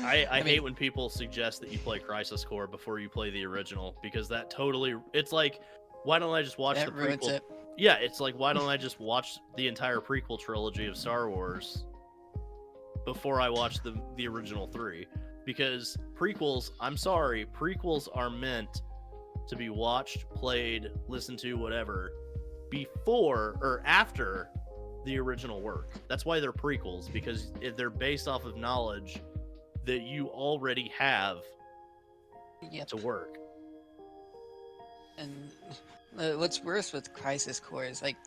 I hate when people suggest that you play Crisis Core before you play the original, because that totally, it's like, why don't I just watch the ruins prequel? it. Yeah, it's like, why don't I just watch the entire prequel trilogy of Star Wars before I watch the original 3? Because prequels, I'm sorry, prequels are meant to be watched, played, listened to, whatever, before or after the original work. That's why they're prequels, because they're based off of knowledge that you already have to work. And what's worse with Crisis Core is, like,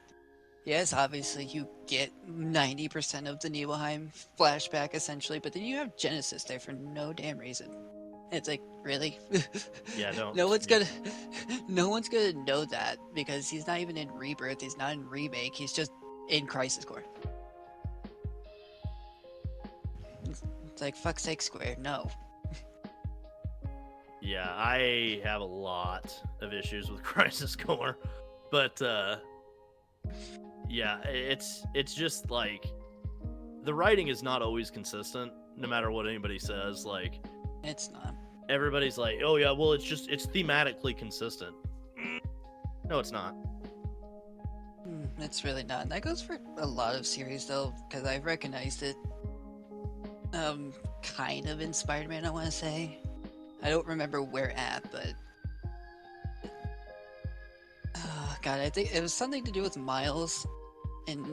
yes, obviously you get 90% of the Nibelheim flashback essentially, but then you have Genesis there for no damn reason. It's like, really? Yeah, don't. No one's gonna know that, because he's not even in Rebirth, he's not in Remake, he's just in Crisis Core. It's like, fuck's sake, Square, no. Yeah, I have a lot of issues with Crisis Core, but yeah, it's just like, the writing is not always consistent, no matter what anybody says. Like, It's not. everybody's like, oh yeah, well, it's thematically consistent. No, it's not. It's really not. And that goes for a lot of series though, because I've recognized it. Kind of in Spider-Man, I want to say. I don't remember where at, but God, I think it was something to do with Miles, and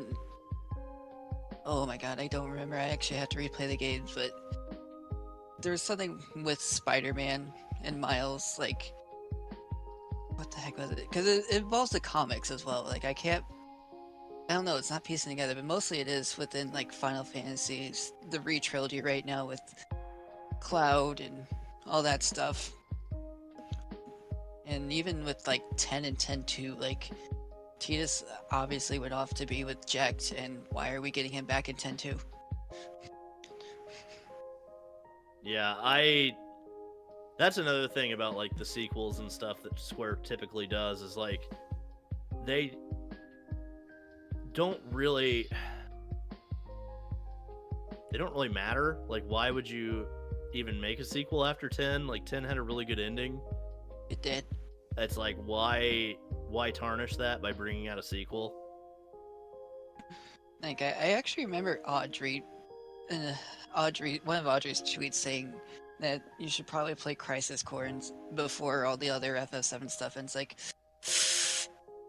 oh my God, I don't remember. I actually have to replay the games, but there was something with Spider-Man and Miles, like what the heck was it? Because it involves the comics as well. Like I don't know, it's not piecing together, but mostly it is within like Final Fantasies, the re-trilogy right now with Cloud and all that stuff. And even with like 10 and 10-2, like Tidus obviously went off to be with Jax, and why are we getting him back in 10-2? Yeah, that's another thing about like the sequels and stuff that Square typically does is like they don't really matter. Like, why would you even make a sequel after 10? Like 10 had a really good ending. It did. It's like, why tarnish that by bringing out a sequel? Like I actually remember Audrey, one of Audrey's tweets saying that you should probably play Crisis Core before all the other FF7 stuff, and it's like,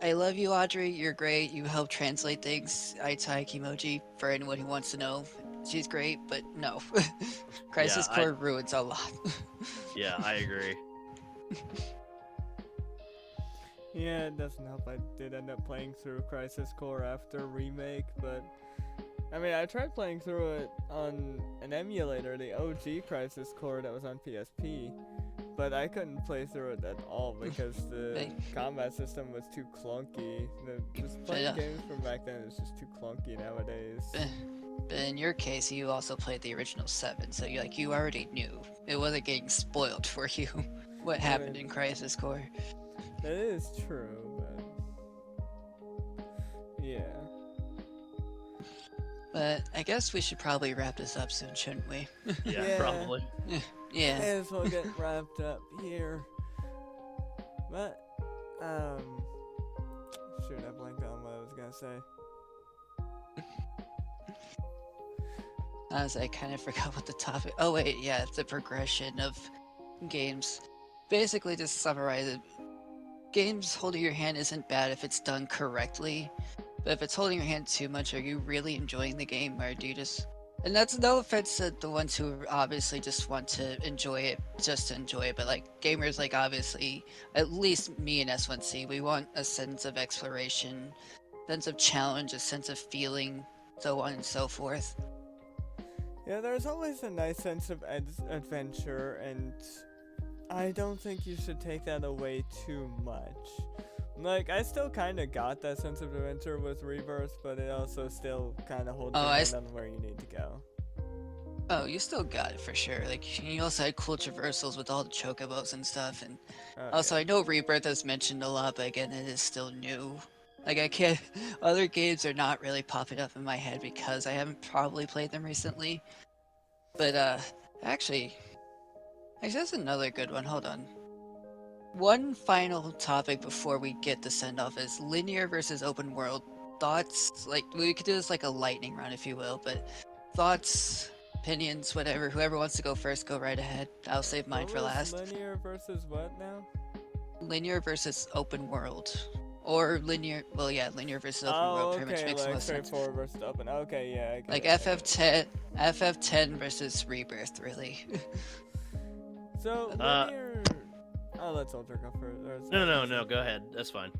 I love you, Audrey. You're great. You help translate things. Eye-to-eye emoji for anyone who wants to know. She's great, but no. Crisis Core ruins a lot. Yeah, I agree. Yeah, it doesn't help. I did end up playing through Crisis Core after remake, but I mean, I tried playing through it on an emulator, the OG Crisis Core that was on PSP, but I couldn't play through it at all because the combat system was too clunky. Just playing games from back then is just too clunky nowadays. But in your case, you also played the original 7, so you already knew. It wasn't getting spoiled for you what happened in Crisis Core. That is true, but yeah. But I guess we should probably wrap this up soon, shouldn't we? Yeah, probably. Yeah. May as well get wrapped up here. But, shoot, I blanked on what I was gonna say. Honestly, I kind of forgot what the topic. Oh wait, yeah, the progression of games. Basically, just summarize it. Games holding your hand isn't bad if it's done correctly, but if it's holding your hand too much, are you really enjoying the game, or do you just... And that's no offense to the ones who obviously just want to enjoy it, just to enjoy it, but like gamers, like obviously, at least me and S1C, we want a sense of exploration, sense of challenge, a sense of feeling, so on and so forth. Yeah, there's always a nice sense of adventure, and I don't think you should take that away too much. Like, I still kind of got that sense of adventure with Rebirth, but it also still kind of holds your hand on where you need to go. Oh, you still got it for sure. Like, you also had cool traversals with all the chocobos and stuff, and also I know Rebirth is mentioned a lot, but again, it is still new. Like, I can't... Other games are not really popping up in my head because I haven't probably played them recently. But, actually, that's another good one. Hold on. One final topic before we get the send-off is linear versus open world. Thoughts? Like, we could do this like a lightning round, if you will, but thoughts, opinions, whatever. Whoever wants to go first, go right ahead. I'll save mine for last. Linear versus what now? Linear versus open world. Or linear, well, yeah, linear versus open world pretty much makes the most sense. Straightforward versus open. Okay, yeah. Like FF10 versus Rebirth, really. So, linear... Oh, let Soldier go first. No, go ahead. That's fine.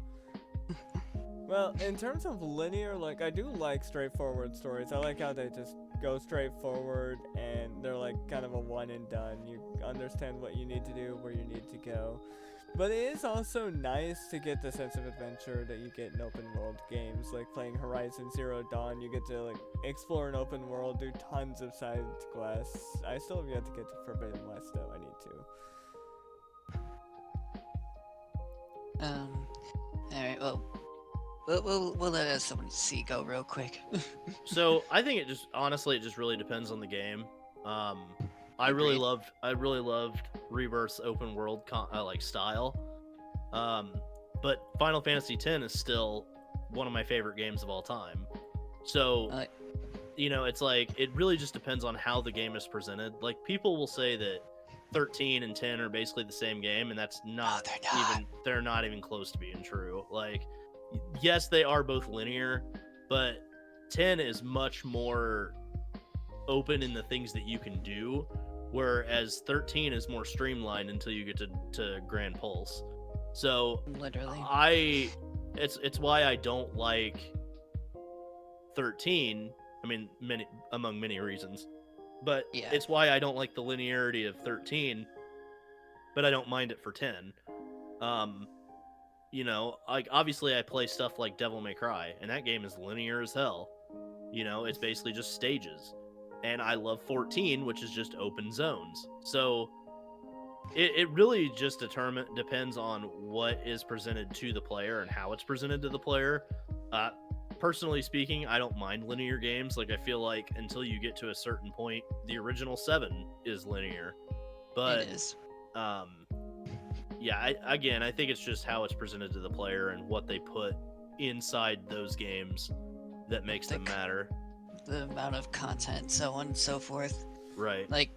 Well, in terms of linear, like, I do like straightforward stories. I like how they just go straight forward, and they're like kind of a one and done. You understand what you need to do, where you need to go. But it is also nice to get the sense of adventure that you get in open world games, like playing Horizon Zero Dawn. You get to like explore an open world, do tons of side quests. I still have yet to get to Forbidden West, though. I need to. Alright, well, we'll let someone see go real quick. So I think it just really depends on the game. I really loved Rebirth's open world like style. But Final Fantasy X is still one of my favorite games of all time. So, it's like, it really just depends on how the game is presented. Like, people will say that 13 and 10 are basically the same game, and that's not, they're not even close to being true. Like, yes, they are both linear, but 10 is much more open in the things that you can do, whereas 13 is more streamlined until you get to Grand Pulse. So literally, it's why I don't like 13. I mean, among many reasons, but it's why I don't like the linearity of 13, but I don't mind it for 10. Like, obviously I play stuff like Devil May Cry, and that game is linear as hell. It's basically just stages. And I love 14, which is just open zones. So it really just depends on what is presented to the player and how it's presented to the player. Personally speaking, I don't mind linear games. Like, I feel like until you get to a certain point, the original 7 is linear. But it is. I think it's just how it's presented to the player and what they put inside those games that makes them matter. The amount of content, so on and so forth. Right. Like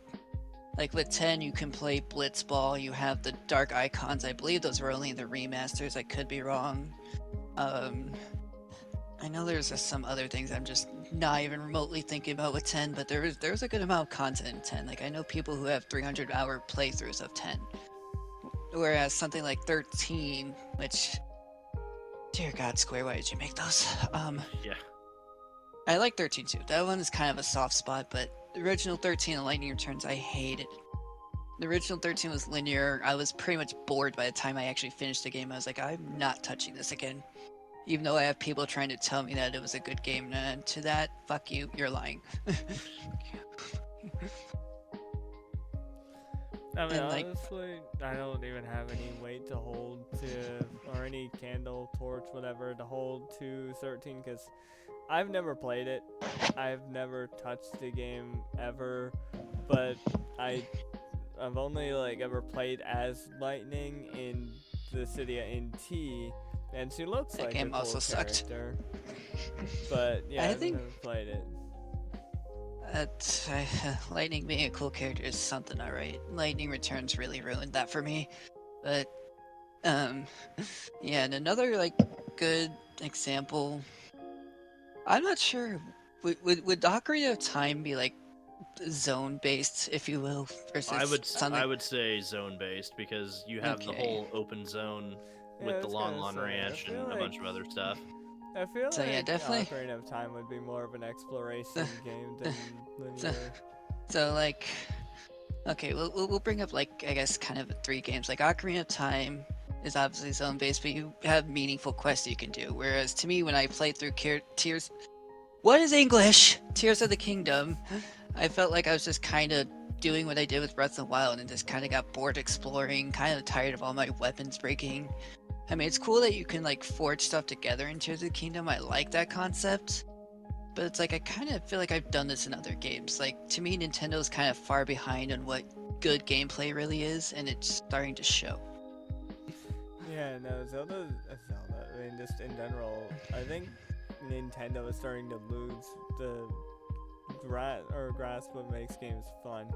with 10, you can play Blitzball. You have the dark icons. I believe those were only the remasters. I could be wrong. I know there's some other things I'm just not even remotely thinking about with 10, but there's a good amount of content in 10. Like, I know people who have 300-hour playthroughs of 10. Whereas something like 13, which, dear God, Square, why did you make those? Yeah. I like 13 too. That one is kind of a soft spot, but the original 13 and Lightning Returns, I hated. The original 13 was linear. I was pretty much bored by the time I actually finished the game. I was like, I'm not touching this again. Even though I have people trying to tell me that it was a good game. And to that, fuck you, you're lying. I mean, honestly, I don't even have any weight to hold to, or any candle, torch, whatever, to hold to 13, because I've never played it. I've never touched the game ever, but I've only ever played as Lightning in the city in T, and she looks that like game a cool also character. But yeah, I've never played it. Lightning being a cool character is something alright. Lightning Returns really ruined that for me. But and another good example, I'm not sure, would Ocarina of Time be zone based, if you will, versus I would say zone based, because you have the whole open zone with the Lon Ranch and a bunch of other stuff. I feel definitely. Ocarina of Time would be more of an exploration game than linear. Okay, we'll bring up I guess kind of 3 games. Like Ocarina of Time is obviously zone based, but you have meaningful quests you can do. Whereas to me, when I played through Tears of the Kingdom, I felt like I was just kind of doing what I did with Breath of the Wild and just kind of got bored exploring, kind of tired of all my weapons breaking. I mean, it's cool that you can forge stuff together in Tears of the Kingdom. I like that concept. But it's I kind of feel like I've done this in other games. To me, Nintendo's kind of far behind on what good gameplay really is, and it's starting to show. Yeah, no, Zelda, I mean, just in general, I think Nintendo is starting to lose the grasp what makes games fun.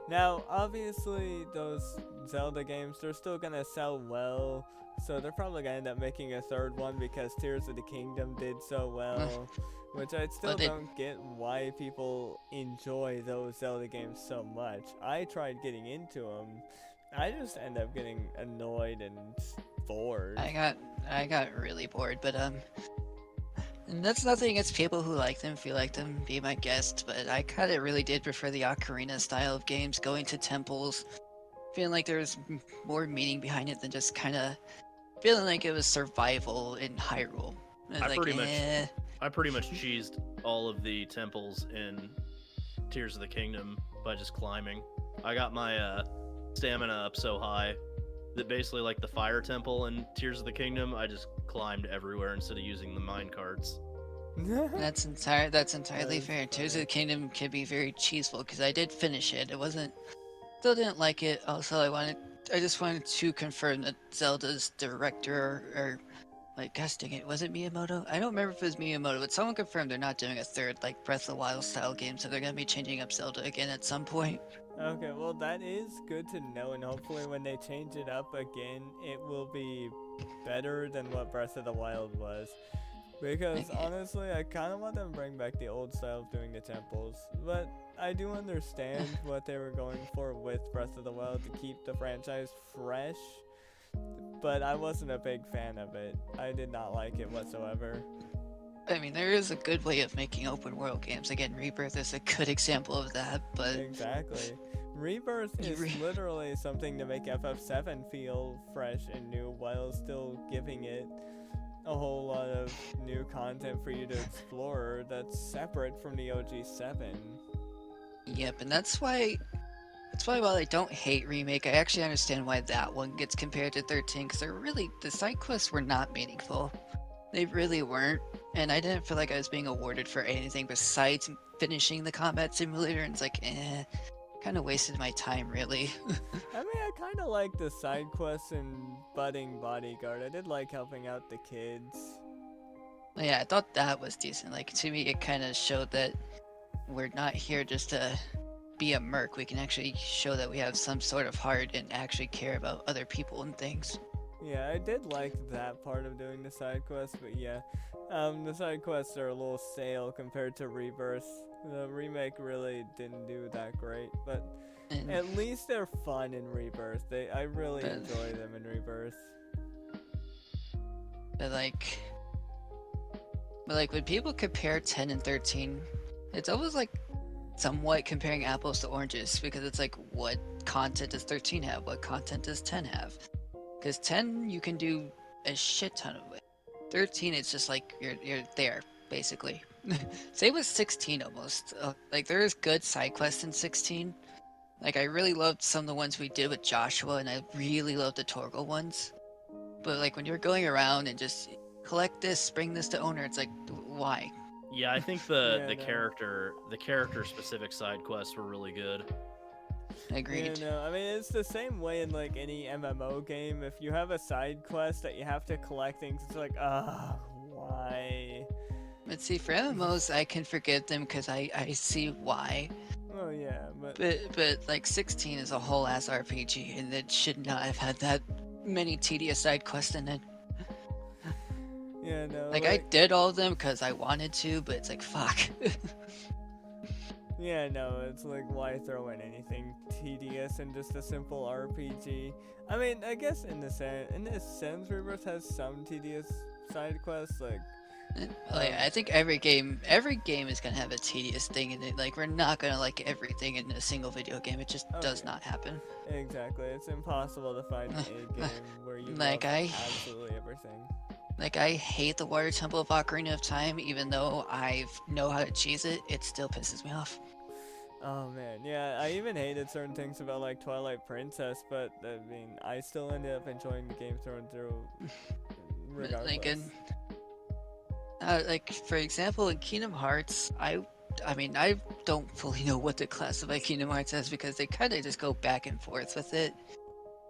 Now, obviously, those Zelda games, they're still gonna sell well, so they're probably gonna end up making a third one because Tears of the Kingdom did so well, which I still don't get why people enjoy those Zelda games so much. I tried getting into them. I just end up getting annoyed and bored. I got really bored, but and that's nothing against people who like them. If you like them, be my guest. But I kind of really did prefer the Ocarina style of games, going to temples, feeling like there was more meaning behind it than just kind of feeling like it was survival in Hyrule. I pretty much cheesed all of the temples in Tears of the Kingdom by just climbing. I got my stamina up so high that basically the fire temple in Tears of the Kingdom, I just climbed everywhere instead of using the mine carts. That's entirely fair. Tears of the Kingdom can be very cheeseful because I did finish it. Still didn't like it. Also, I just wanted to confirm that Zelda's director or like, gosh dang it, was it Miyamoto? I don't remember if it was Miyamoto, but someone confirmed they're not doing a third, like, Breath of the Wild style game, so they're gonna be changing up Zelda again at some point. Okay, well that is good to know, and hopefully when they change it up again, it will be better than what Breath of the Wild was. Because honestly, I kind of want them to bring back the old style of doing the temples, but I do understand what they were going for with Breath of the Wild to keep the franchise fresh, but I wasn't a big fan of it. I did not like it whatsoever. I mean, there is a good way of making open world games. Again, Rebirth is a good example of that, but... Exactly. Rebirth is literally something to make FF7 feel fresh and new while still giving it a whole lot of new content for you to explore that's separate from the OG7. Yep, and that's why while I don't hate Remake, I actually understand why that one gets compared to 13, because the side quests were not meaningful. They really weren't, and I didn't feel like I was being awarded for anything besides finishing the combat simulator, and it's like, kind of wasted my time, really. I mean, I kind of like the side quests in Budding Bodyguard. I did like helping out the kids. Yeah, I thought that was decent. Like, to me, it kind of showed that we're not here just to be a merc. We can actually show that we have some sort of heart and actually care about other people and things. Yeah, I did like that part of doing the side quests, but yeah, the side quests are a little stale compared to Rebirth. The remake really didn't do that great, but at least they're fun in Rebirth. I really enjoy them in Rebirth. But like when people compare 10 and 13, it's always like somewhat comparing apples to oranges, because it's like, what content does 13 have? What content does 10 have? Because 10 you can do a shit ton of it. 13 it's just like you're there basically. Same with 16 almost. Like there is good side quests in 16. Like I really loved some of the ones we did with Joshua, and I really loved the Torgal ones. But like when you're going around and just collect this, bring this to owner, it's like, why? Yeah, I think the character specific side quests were really good. Agreed. Yeah, no, I mean, it's the same way in like any MMO game. If you have a side quest that you have to collect things, it's like, why? But see, for MMOs, I can forgive them because I see why. Oh yeah, but like 16 is a whole ass RPG, and it should not have had that many tedious side quests in it. Yeah, no. Like I did all of them because I wanted to, but it's like, fuck. Yeah, no, it's like, why throw in anything tedious in just a simple RPG? I mean, I guess in this sense, Rebirth has some tedious side quests, like... I think every game is gonna have a tedious thing in it. Like, we're not gonna like everything in a single video game. It just does not happen. Exactly. It's impossible to find a game where you like, love absolutely everything. Like, I hate the Water Temple of Ocarina of Time, even though I know how to cheese it, it still pisses me off. Oh man, yeah, I even hated certain things about like Twilight Princess, but I mean, I still ended up enjoying the game through regardless. Like for example, in Kingdom Hearts, I mean, I don't fully know what to classify Kingdom Hearts as because they kind of just go back and forth with it.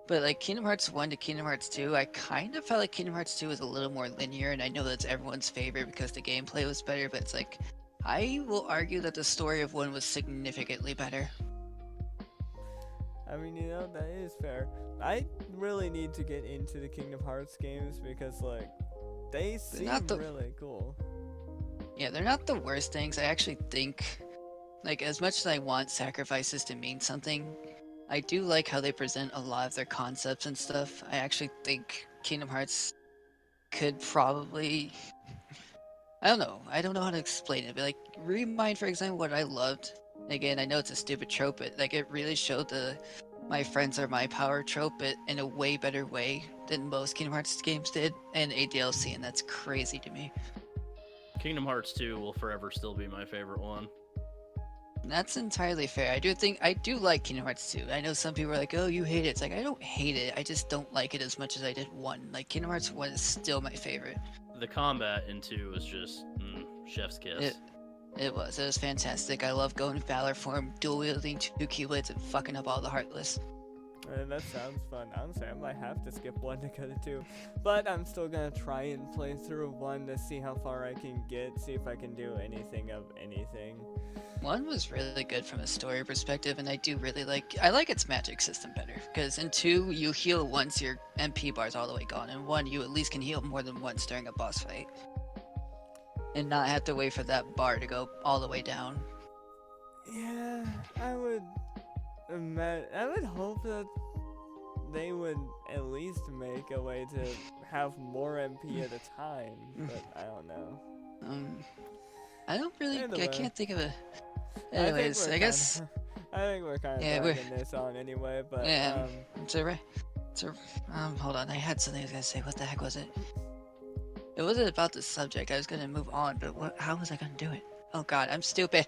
But like Kingdom Hearts 1 to Kingdom Hearts 2, I kind of felt like Kingdom Hearts 2 was a little more linear, and I know that's everyone's favorite because the gameplay was better, but it's like, I will argue that the story of 1 was significantly better. I mean, you know, that is fair. I really need to get into the Kingdom Hearts games because, like, they seem really cool. Yeah, they're not the worst things. I actually think, like, as much as I want sacrifices to mean something, I do like how they present a lot of their concepts and stuff. I actually think Kingdom Hearts could probably... I don't know how to explain it, but like, Remind, for example, what I loved. Again, I know it's a stupid trope, but like, it really showed the my friends are my power trope, but in a way better way than most Kingdom Hearts games did, and a DLC, and that's crazy to me. Kingdom Hearts 2 will forever still be my favorite one. That's entirely fair. I do like Kingdom Hearts 2. I know some people are like, oh, you hate it. It's like, I don't hate it. I just don't like it as much as I did 1. Like, Kingdom Hearts 1 is still my favorite. The combat in 2 was just, chef's kiss. It was fantastic. I love going Valor form, dual wielding 2 keyblades, and fucking up all the Heartless. That sounds fun. Honestly, I might have to skip 1 to go to 2. But I'm still gonna try and play through 1 to see how far I can get, see if I can do anything of anything. 1 was really good from a story perspective, and I like its magic system better. Because in 2, you heal once your MP bar's all the way gone. In 1, you at least can heal more than once during a boss fight. And not have to wait for that bar to go all the way down. Yeah, I would hope that they would at least make a way to have more MP at a time, but I don't know. I can't think of a... Anyways, I guess... I think we're kind of dragging this on anyway, but... Yeah, hold on, I had something I was gonna say. What the heck was it? It wasn't about the subject. I was gonna move on, but how was I gonna do it? Oh god, I'm stupid.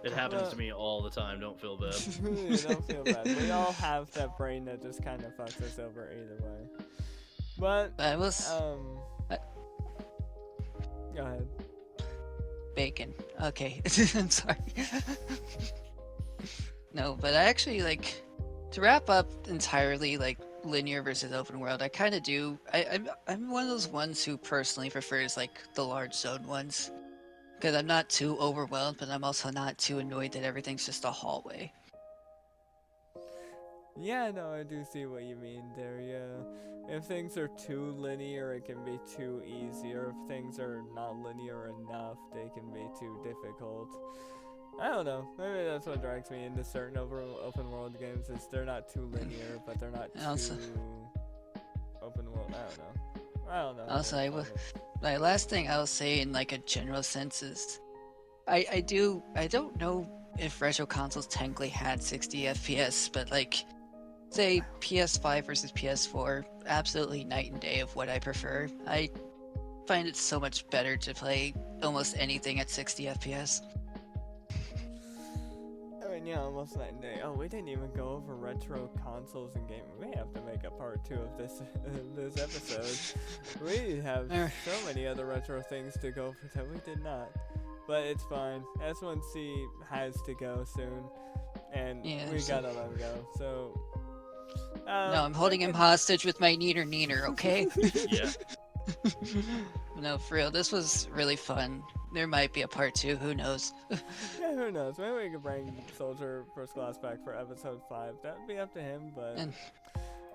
It happens to me all the time. Don't feel bad. You don't feel bad. We all have that brain that just kind of fucks us over either way. But I was go ahead. Bacon. Okay, I'm sorry. No, but I actually like to wrap up entirely like linear versus open world. I kind of do. I'm one of those ones who personally prefers like the large zone ones. Because I'm not too overwhelmed, but I'm also not too annoyed that everything's just a hallway. Yeah, no, I do see what you mean there, yeah. If things are too linear, it can be too easy, or if things are not linear enough, they can be too difficult. I don't know, maybe that's what drags me into certain open world games, is they're not too linear, but they're not too open world, I don't know. Also, my last thing I'll say in like a general sense is, I don't know if retro consoles technically had 60 FPS, but like, say PS5 versus PS4, absolutely night and day of what I prefer. I find it so much better to play almost anything at 60 FPS. I mean, yeah, almost night and day. Oh, we didn't even go over retro consoles and gaming. We have to make a part 2 of this this episode. We have so many other retro things to go for that we did not. But it's fine. S1C has to go soon, and we gotta let him go. So. No, I'm holding him hostage with my neener, okay? Yeah. No, for real, this was really fun. There might be a part 2, who knows? Yeah, who knows? Maybe we could bring Soldier First Class back for episode 5. That would be up to him, but...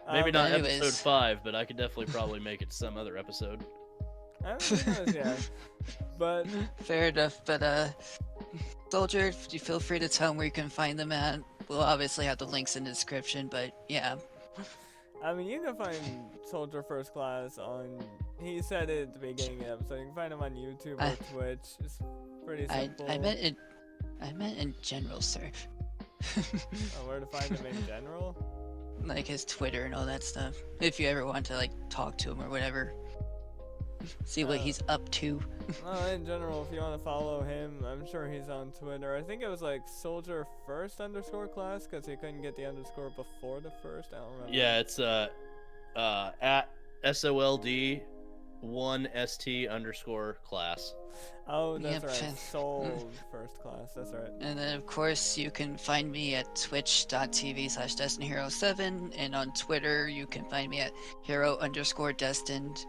Maybe not episode 5, but I could definitely probably make it some other episode. Yeah. But... Fair enough, but Soldier, you feel free to tell him where you can find them at. We'll obviously have the links in the description, but yeah. I mean, you can find Soldier First Class on... He said it at the beginning of the episode. You can find him on YouTube or Twitch. It's pretty simple. I meant in general, sir. Where to find him in general? Like his Twitter and all that stuff. If you ever want to like talk to him or whatever. See what he's up to. Well, in general, if you want to follow him, I'm sure he's on Twitter. I think it was like Soldier First _class, because he couldn't get the underscore before the first. I don't remember. Yeah, it's at SOLD 1ST _class. Oh, that's right. Sold First Class. That's right. And then, of course, you can find me at twitch.tv/DestinedHero7, and on Twitter, you can find me at hero_destined.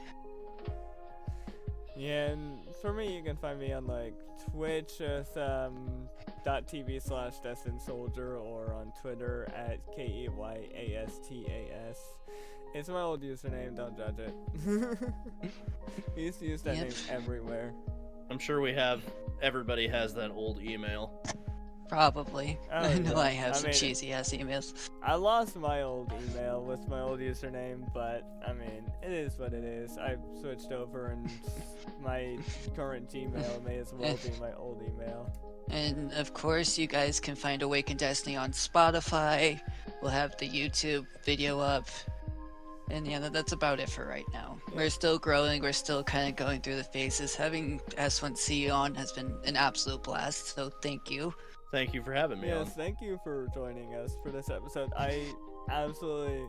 Yeah, and for me, you can find me on like Twitch with .tv/DestinedSoldier, or on Twitter at KEYASTAS. It's my old username, don't judge it. We used to use that name everywhere. I'm sure everybody has that old email. Probably. Oh, I know yeah. I have some cheesy ass emails. I lost my old email with my old username, but I mean, it is what it is. I switched over, and my current Gmail may as well be my old email. And of course, you guys can find Awaken Destiny on Spotify. We'll have the YouTube video up. And yeah, that's about it for right now. Yeah. We're still growing, we're still kind of going through the phases. Having S1C on has been an absolute blast, so thank you. Thank you for having me on. Yes, thank you for joining us for this episode. I actually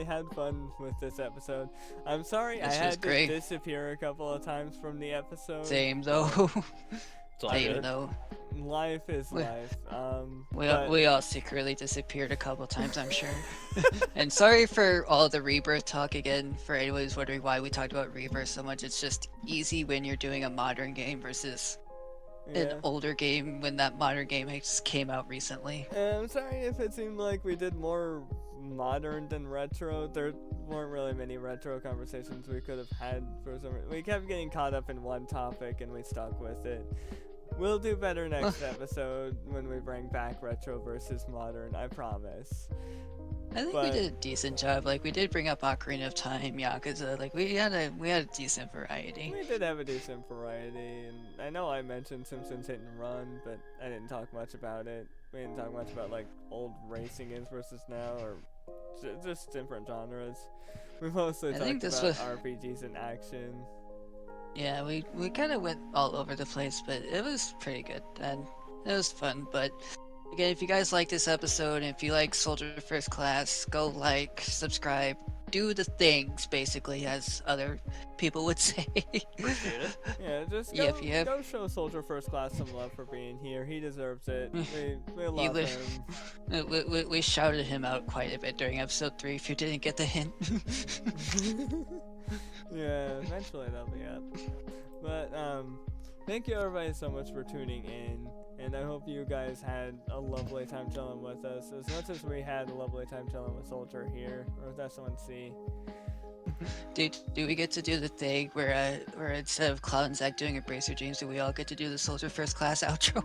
had fun with this episode. I'm sorry I had to disappear a couple of times from the episode. Same though. It's all good. Though. life is life. We all secretly disappeared a couple times, I'm sure. And sorry for all the Rebirth talk again. For anyone who's wondering why we talked about Rebirth so much, it's just easy when you're doing a modern game versus an older game when that modern game just came out recently. I'm sorry if it seemed like we did more modern than retro. There weren't really many retro conversations we could have had for some reason. We kept getting caught up in one topic and we stuck with it. We'll do better next episode when we bring back retro versus modern, I promise. I think we did a decent job. Like, we did bring up Ocarina of Time, Yakuza. Like, we had a decent variety. We did have a decent variety, and I know I mentioned Simpsons Hit and Run, but I didn't talk much about it. We didn't talk much about, like, old racing games versus now, or just different genres. We mostly talked about RPGs and action. Yeah, we kind of went all over the place, but it was pretty good, and it was fun. But again, if you guys like this episode, and if you like Soldier First Class, go like, subscribe, do the things, basically, as other people would say. Appreciate it. Yeah, just go show Soldier First Class some love for being here. He deserves it. We love him. We shouted him out quite a bit during episode 3 if you didn't get the hint. Yeah, eventually that'll be up. But thank you everybody so much for tuning in, and I hope you guys had a lovely time chilling with us, as much as we had a lovely time chilling with Soldier here, or with S1C. Do we get to do the thing where instead of Cloud and Zach doing a Bracer Dreams, do we all get to do the Soldier First Class outro?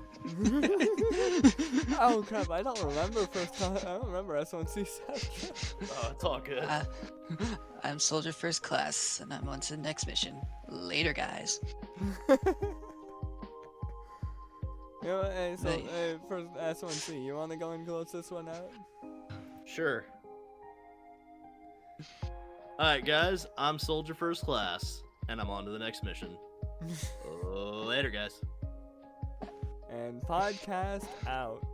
Oh crap, I don't remember S1C's outro. Oh, it's all good. I'm Soldier First Class, and I'm on to the next mission. Later, guys. You know, hey, so for S1C, you want to go and close this one out? Sure. Alright, guys, I'm Soldier First Class, and I'm on to the next mission. Later, guys. And podcast out.